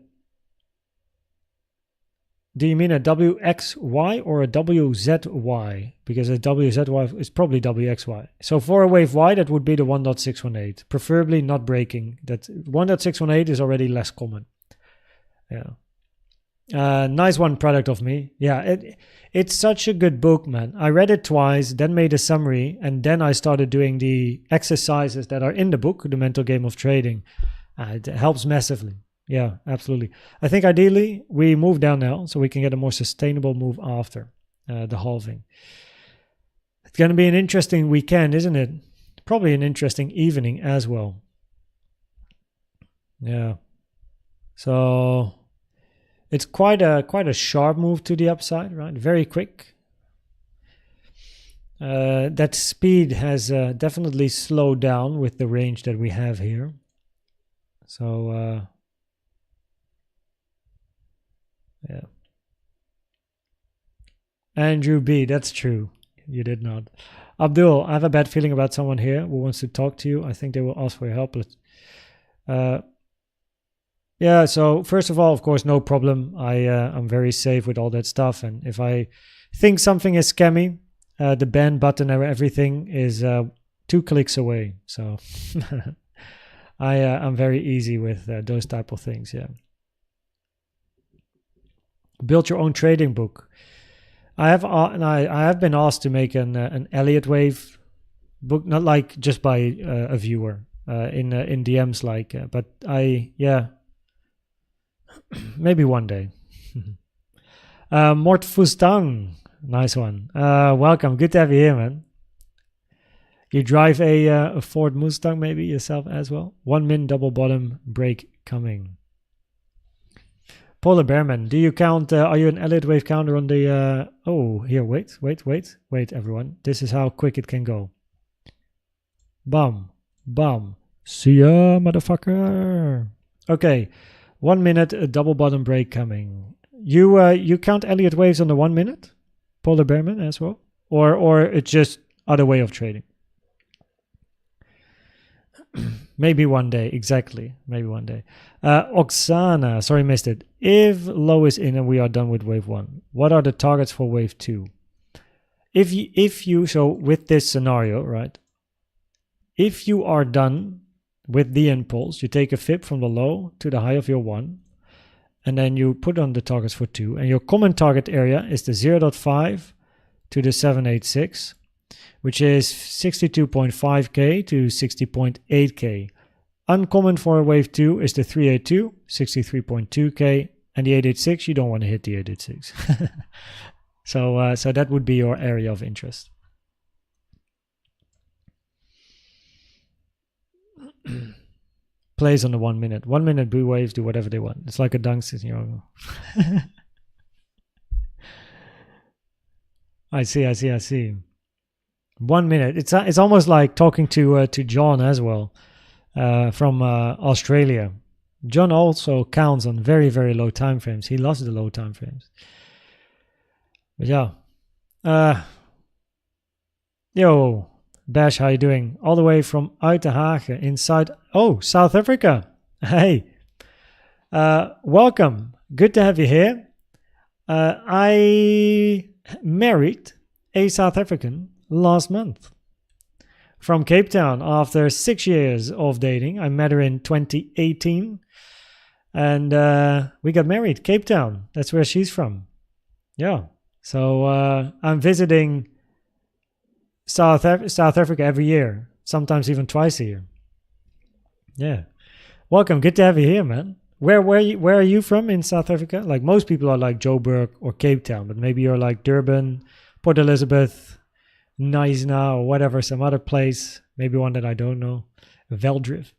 Do you mean a WXY or a WZY? Because a WZY is probably WXY. So for a wave Y, that would be the 1.618. Preferably not breaking. That 1.618 is already less common. Yeah. Nice one, product of me. Yeah, it's such a good book, man. I read it twice, then made a summary, and then I started doing the exercises that are in the book, The Mental Game of Trading. It helps massively. Yeah, absolutely. I think ideally we move down now so we can get a more sustainable move after the halving. It's going to be an interesting weekend, isn't it? Probably an interesting evening as well. Yeah. So it's quite a sharp move to the upside, right? Very quick. That speed has definitely slowed down with the range that we have here. So yeah. Andrew B, that's true. You did not. Abdul, I have a bad feeling about someone here who wants to talk to you. I think they will ask for your help. Yeah, so first of all, of course, no problem. I'm very safe with all that stuff. And if I think something is scammy, the ban button and everything is 2 clicks away. So I'm very easy with those type of things, yeah. Build your own trading book. I have been asked to make an Elliott Wave book, not like just by a viewer in DMs, like, but yeah, maybe one day. Mort Fustang, nice one. Welcome, good to have you here, man. You drive a Ford Mustang maybe yourself as well. 1 min double bottom break coming. Polar Bearman, do you count, are you an Elliott Wave counter on the, oh, here, wait, everyone. This is how quick it can go. Bum. Bum. See ya, motherfucker. Okay. 1 minute, a double bottom break coming. You count Elliott waves on the 1 minute? Polar Bearman as well? Or it's just other way of trading? Maybe one day, exactly. Maybe one day. Oksana, sorry, missed it. If low is in and we are done with wave 1, what are the targets for wave 2? If you so with this scenario, right? If you are done with the impulse, you take a fib from the low to the high of your 1, and then you put on the targets for 2, and your common target area is the 0.5 to the 786, which is 62.5k to 60.8k. Uncommon for wave 2 is the 382, 63.2k, and the 886, you don't want to hit the 886. So that would be your area of interest. Plays on the 1 minute. 1 minute blue waves do whatever they want. It's like a dunk signal. I see. 1 minute. It's almost like talking to John as well, from Australia. John also counts on very, very low time frames. He loves the low time frames. But yeah. Yo, Bash, how you doing? All the way from Uitenhage inside. Oh, South Africa. Hey. Welcome. Good to have you here. I married a South African last month from Cape Town after 6 years of dating. I met her in 2018 and we got married. Cape Town, that's where she's from. Yeah, so I'm visiting South Africa every year, sometimes even twice a year. Yeah, welcome, good to have you here, man. Where are you from in South Africa? Like most people are like Joburg or Cape Town, but maybe you're like Durban, Port Elizabeth, Knysna, or whatever, some other place, maybe one that I don't know, Veldrift.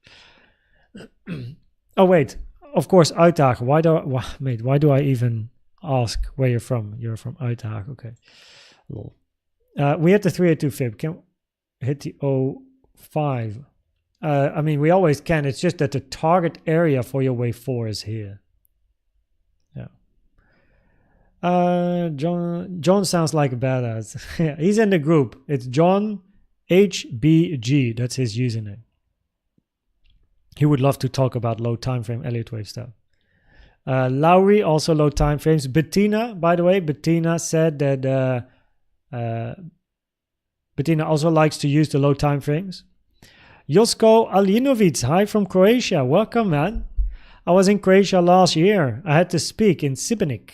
Oh wait, of course, Uitenhage. Why do I even ask where you're from? You're from Uitenhage, okay. Lol. We had the 382 fib. Can hit the 05. I mean, we always can. It's just that the target area for your wave 4 is here. Yeah. John sounds like a badass. Yeah, he's in the group. It's John HBG. That's his username. He would love to talk about low time frame Elliott wave stuff. Lowry, also low time frames. Bettina, by the way, Bettina said that Bettina also likes to use the low time frames. Josko Alinovic, hi from Croatia. Welcome, man. I was in Croatia last year. I had to speak in Šibenik.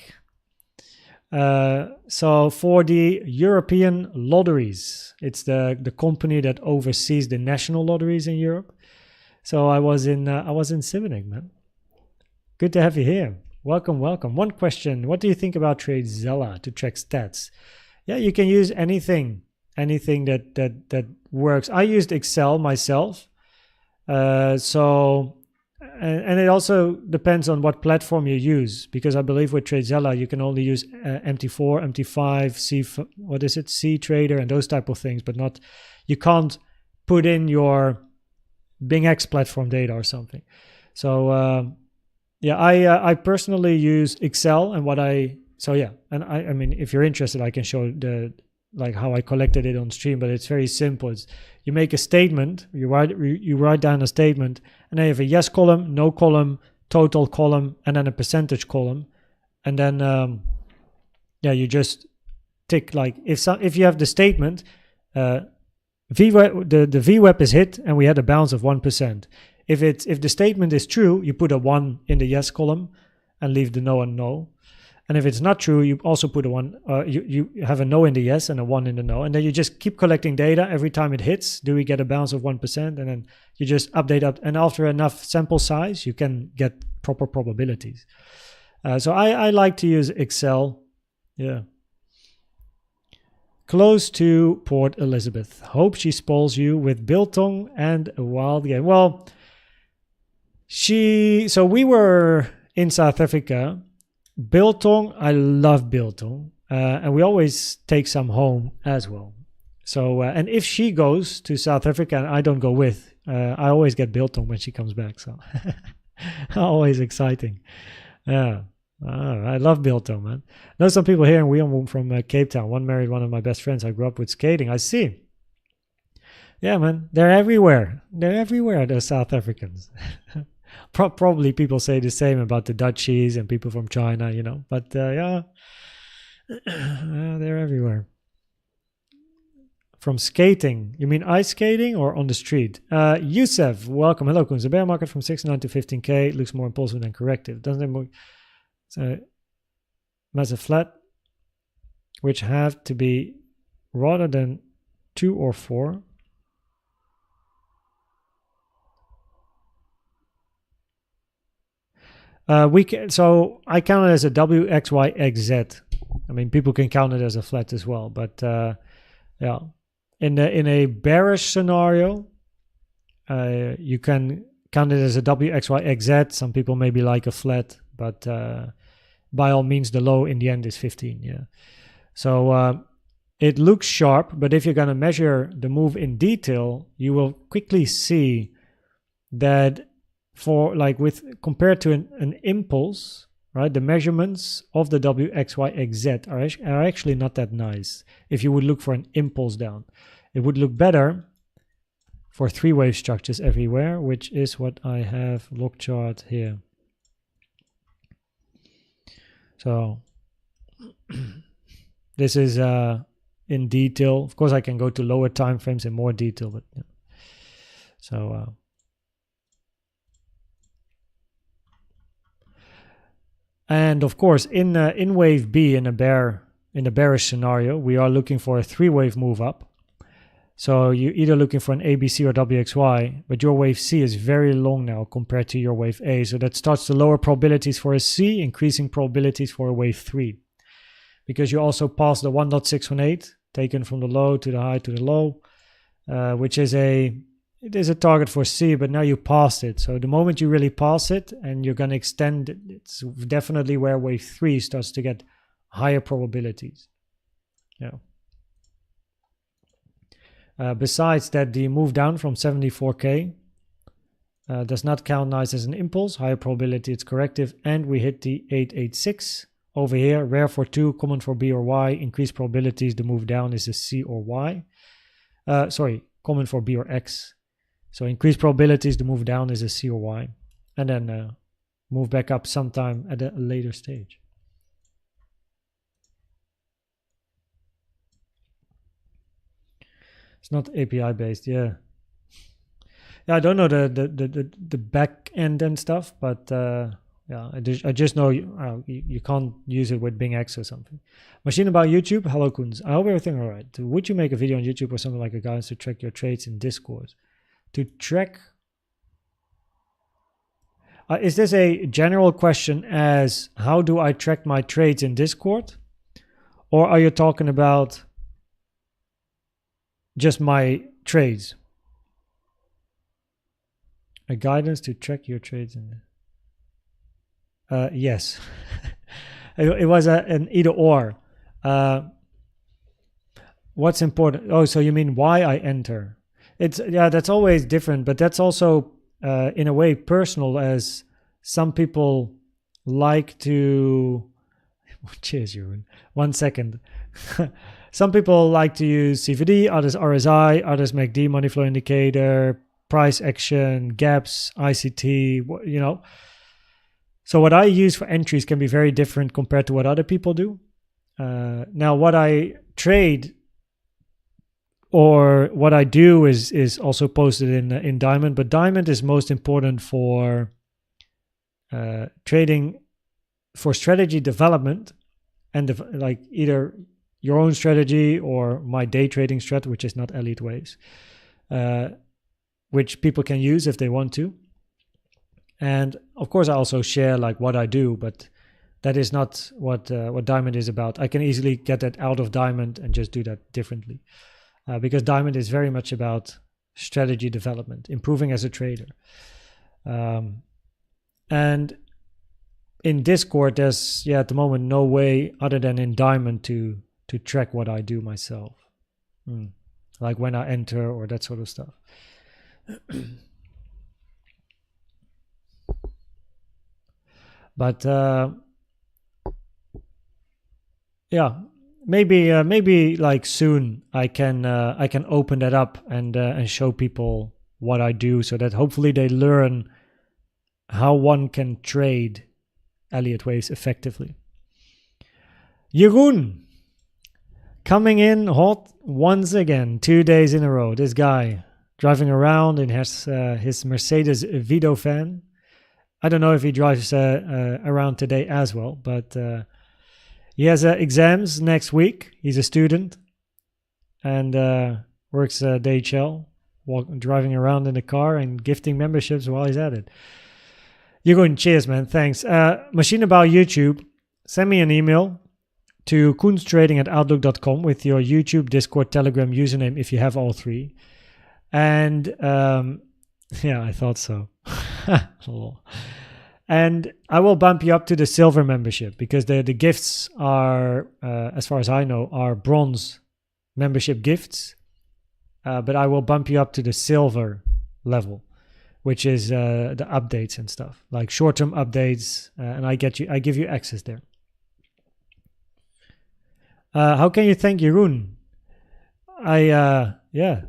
So for the European lotteries, it's the company that oversees the national lotteries in Europe. So I was in Šibenik, man. Good to have you here. Welcome. One question: what do you think about TradeZella to track stats? Yeah, you can use anything that works. I used Excel myself. And it also depends on what platform you use, because I believe with TradeZella you can only use MT4, MT5, C Trader and those type of things, but not, you can't put in your Bing X platform data or something. So yeah, I personally use Excel, and and I mean, if you're interested, I can show how I collected it on stream, but it's very simple. You make a statement, you write down a statement, and then you have a yes column, no column, total column, and then a percentage column, and then you just tick, like if you have the statement, the VWAP is hit and we had a bounce of 1%. If the statement is true, you put a 1 in the yes column and leave the no and no. And if it's not true, you also put a 1, you have a no in the yes and a 1 in the no. And then you just keep collecting data. Every time it hits, do we get a bounce of 1%? And then you just update up. And after enough sample size, you can get proper probabilities. So I like to use Excel. Yeah. Close to Port Elizabeth. Hope she spoils you with biltong and a wild game. Well, so we were in South Africa. Biltong, I love biltong, and we always take some home as well. So, and if she goes to South Africa and I don't go with, I always get biltong when she comes back. So always exciting. Yeah. I love biltong, man. I know some people here in Wheelboom from Cape Town. One married one of my best friends. I grew up with skating. I see. Yeah, man. They're everywhere. They're everywhere, those South Africans. Probably people say the same about the Dutchies and people from China, you know. But yeah, they're everywhere. From skating, you mean ice skating or on the street? Youssef, welcome. Hello, Koens. The bear market from 69 to 15k looks more impulsive than corrective. Doesn't it more... So, massive flat, which have to be rather than 2 or 4. So I count it as a WXYXZ. I mean, people can count it as a flat as well, but yeah, in a bearish scenario, you can count it as a WXYXZ. Some people maybe like a flat, but by all means, the low in the end is 15. Yeah, so it looks sharp, but if you're gonna measure the move in detail, you will quickly see that. For like compared to an impulse, right? The measurements of the WXYXZ are actually not that nice. If you would look for an impulse down, it would look better for 3-wave structures everywhere, which is what I have log chart here. So this is in detail. Of course, I can go to lower time frames in more detail, but yeah. So. And of course, in wave B, in a bearish scenario, we are looking for a 3-wave move up. So you're either looking for an ABC or WXY, but your wave C is very long now compared to your wave A. So that starts to lower probabilities for a C, increasing probabilities for a wave 3. Because you also pass the 1.618, taken from the low to the high to the low, which is it is a target for C, but now you passed it. So the moment you really pass it and you're going to extend it, it's definitely where wave 3 starts to get higher probabilities. Yeah. Besides that, the move down from 74k does not count nice as an impulse. Higher probability it's corrective. And we hit the 886 over here. Rare for 2, common for B or Y. Increased probabilities the move down is a C or Y. Sorry, common for B or X. So increased probabilities the move down is a C or Y, and then move back up sometime at a later stage. It's not API based, yeah. Yeah, I don't know the back end and stuff, but yeah, I just know you can't use it with Bing X or something. Machine about YouTube. Hello, Koens. I hope everything all right. Would you make a video on YouTube or something like a guidance to track your trades in Discord? To track, is this a general question as how do I track my trades in Discord, or are you talking about just my trades? A guidance to track your trades in yes. It was an either or. What's important? Oh, so you mean why I enter? It's, yeah, that's always different, but that's also in a way personal, as some people like to cheers, Jeroen. 1 second. Some people like to use CVD, others RSI, others MACD, money flow indicator, price action, gaps, ICT, you know. So what I use for entries can be very different compared to what other people do. Now what I trade or what I do is also posted in Diamond, but Diamond is most important for trading, for strategy development, and like either your own strategy or my day trading strat, which is not Elliott Waves, which people can use if they want to. And of course, I also share like what I do, but that is not what Diamond is about. I can easily get that out of Diamond and just do that differently. Because Diamond is very much about strategy development, improving as a trader. And in Discord, there's, at the moment, no way other than in Diamond to track what I do myself. like when I enter or that sort of stuff. But yeah, maybe like soon I can open that up and show people what I do, so that hopefully they learn how one can trade Elliott waves effectively. Jeroen coming in hot once again, 2 days in a row. This guy driving around in his Mercedes Vito van. I don't know if he drives around today as well, but he has exams next week. He's a student and works DHL, driving around in the car and gifting memberships while he's at it. You're going, cheers, man. Thanks. Machine About YouTube, send me an email to koenztrading@outlook.com with your YouTube, Discord, Telegram username if you have all three. And yeah, I thought so. And I will bump you up to the silver membership, because the gifts are, as far as I know, are bronze membership gifts. But I will bump you up to the silver level, which is the updates and stuff, like short-term updates, and I give you access there. How can you thank Jeroen? Yeah,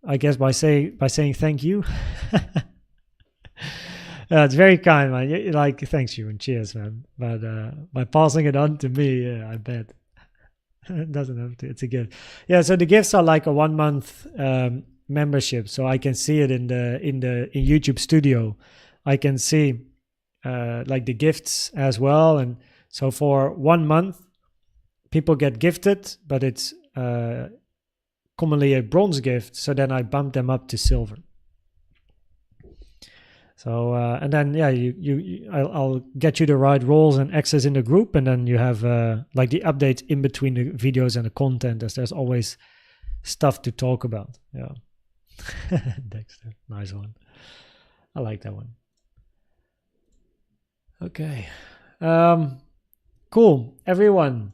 I guess by saying thank you. It's very kind, man. Like, thanks, Jeroen. Cheers, man. But by passing it on to me, yeah, I bet it doesn't have to. It's a gift. Yeah. So the gifts are like a 1 month membership, so I can see it in YouTube Studio. I can see like the gifts as well, and so for 1 month, people get gifted, but it's commonly a bronze gift. So then I bump them up to silver. So and then yeah, I'll get you the right roles and access in the group, and then you have like the updates in between the videos and the content, as there's always stuff to talk about. Yeah. Dexter, nice one. I like that one. Okay. Cool, everyone.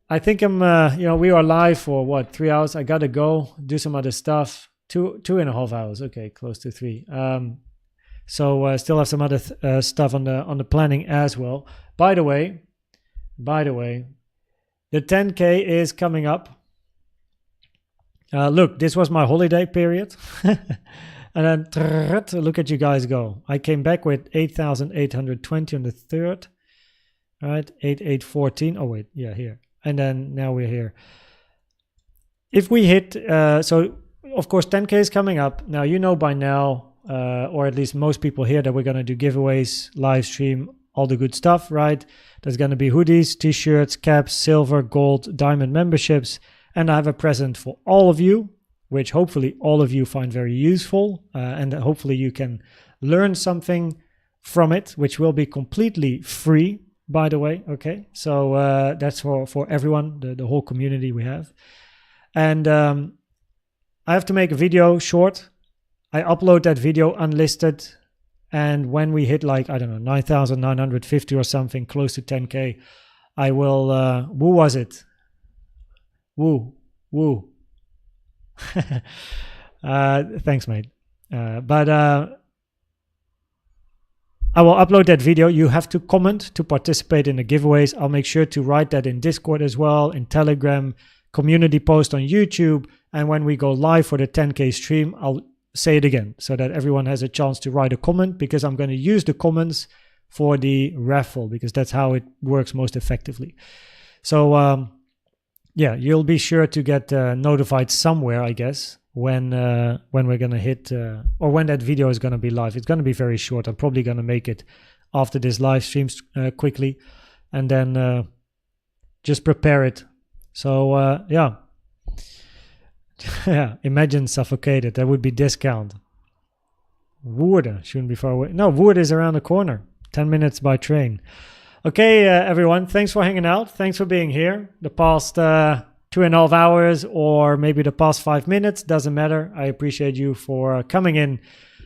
I think I'm we are live for what, 3 hours. I gotta go do some other stuff. 2.5 hours. Okay, close to 3. So still have some other stuff on the planning as well. By the way, the 10K is coming up. Look, this was my holiday period. And then look at you guys go. I came back with 8,820 on the 3rd. All right, 8,814. Oh wait, yeah, here. And then now we're here. If we hit, so of course 10K is coming up. Now you know by now, or at least most people here, that we're going to do giveaways, live stream, all the good stuff, right? There's going to be hoodies, t-shirts, caps, silver, gold, diamond memberships. And I have a present for all of you, which hopefully all of you find very useful. And hopefully you can learn something from it, which will be completely free, by the way. Okay, so that's for everyone, the whole community we have. And I have to make a video short. I upload that video unlisted. And when we hit like, I don't know, 9,950 or something, close to 10K, I will, who was it? Woo. Thanks, mate. But I will upload that video. You have to comment to participate in the giveaways. I'll make sure to write that in Discord as well, in Telegram, community post on YouTube. And when we go live for the 10K stream, I'll say it again so that everyone has a chance to write a comment, because I'm going to use the comments for the raffle, because that's how it works most effectively. So, yeah, you'll be sure to get notified somewhere, I guess, when we're going to hit, or when that video is going to be live. It's going to be very short. I'm probably going to make it after this live stream quickly, and then just prepare it. So, yeah. Yeah, imagine suffocated. That would be discount. Woerden shouldn't be far away. No, Woerden is around the corner. 10 minutes by train. Okay, everyone, thanks for hanging out. Thanks for being here. The past 2.5 hours, or maybe the past 5 minutes, doesn't matter. I appreciate you for coming in,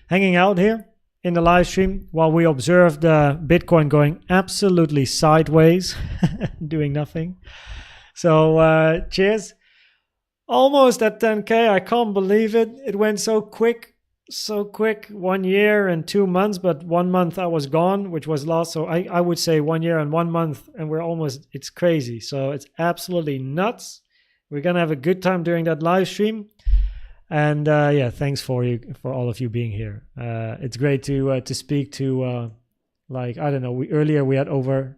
hanging out here in the live stream while we observe the Bitcoin going absolutely sideways, doing nothing. So cheers. Almost at 10K. I can't believe it. It went so quick. So quick. 1 year and 2 months, but 1 month I was gone, which was lost. So I would say 1 year and 1 month, and we're almost, it's crazy. So it's absolutely nuts. We're gonna have a good time during that live stream. And yeah, thanks for all of you being here. It's great to speak to like, I don't know, earlier we had over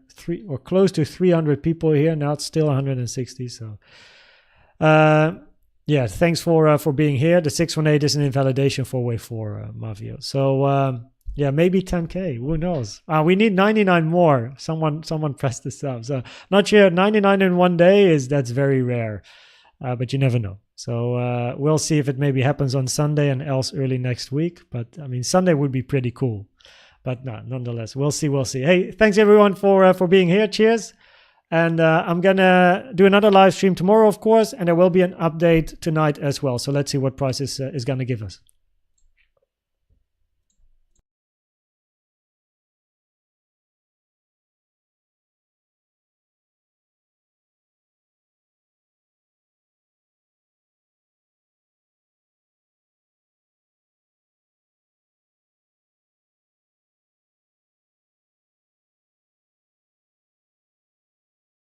close to 300 people here. Now it's still 160. So yeah, thanks for being here. The 618 is an invalidation for wave 4, Mavio. So yeah, maybe 10K. Who knows? We need 99 more. Someone pressed this up. So not sure. 99 in 1 day that's very rare, but you never know. So we'll see if it maybe happens on Sunday and else early next week. But I mean, Sunday would be pretty cool. But no, nonetheless, we'll see. We'll see. Hey, thanks everyone for being here. Cheers. And I'm going to do another live stream tomorrow, of course, and there will be an update tonight as well. So let's see what price is going to give us.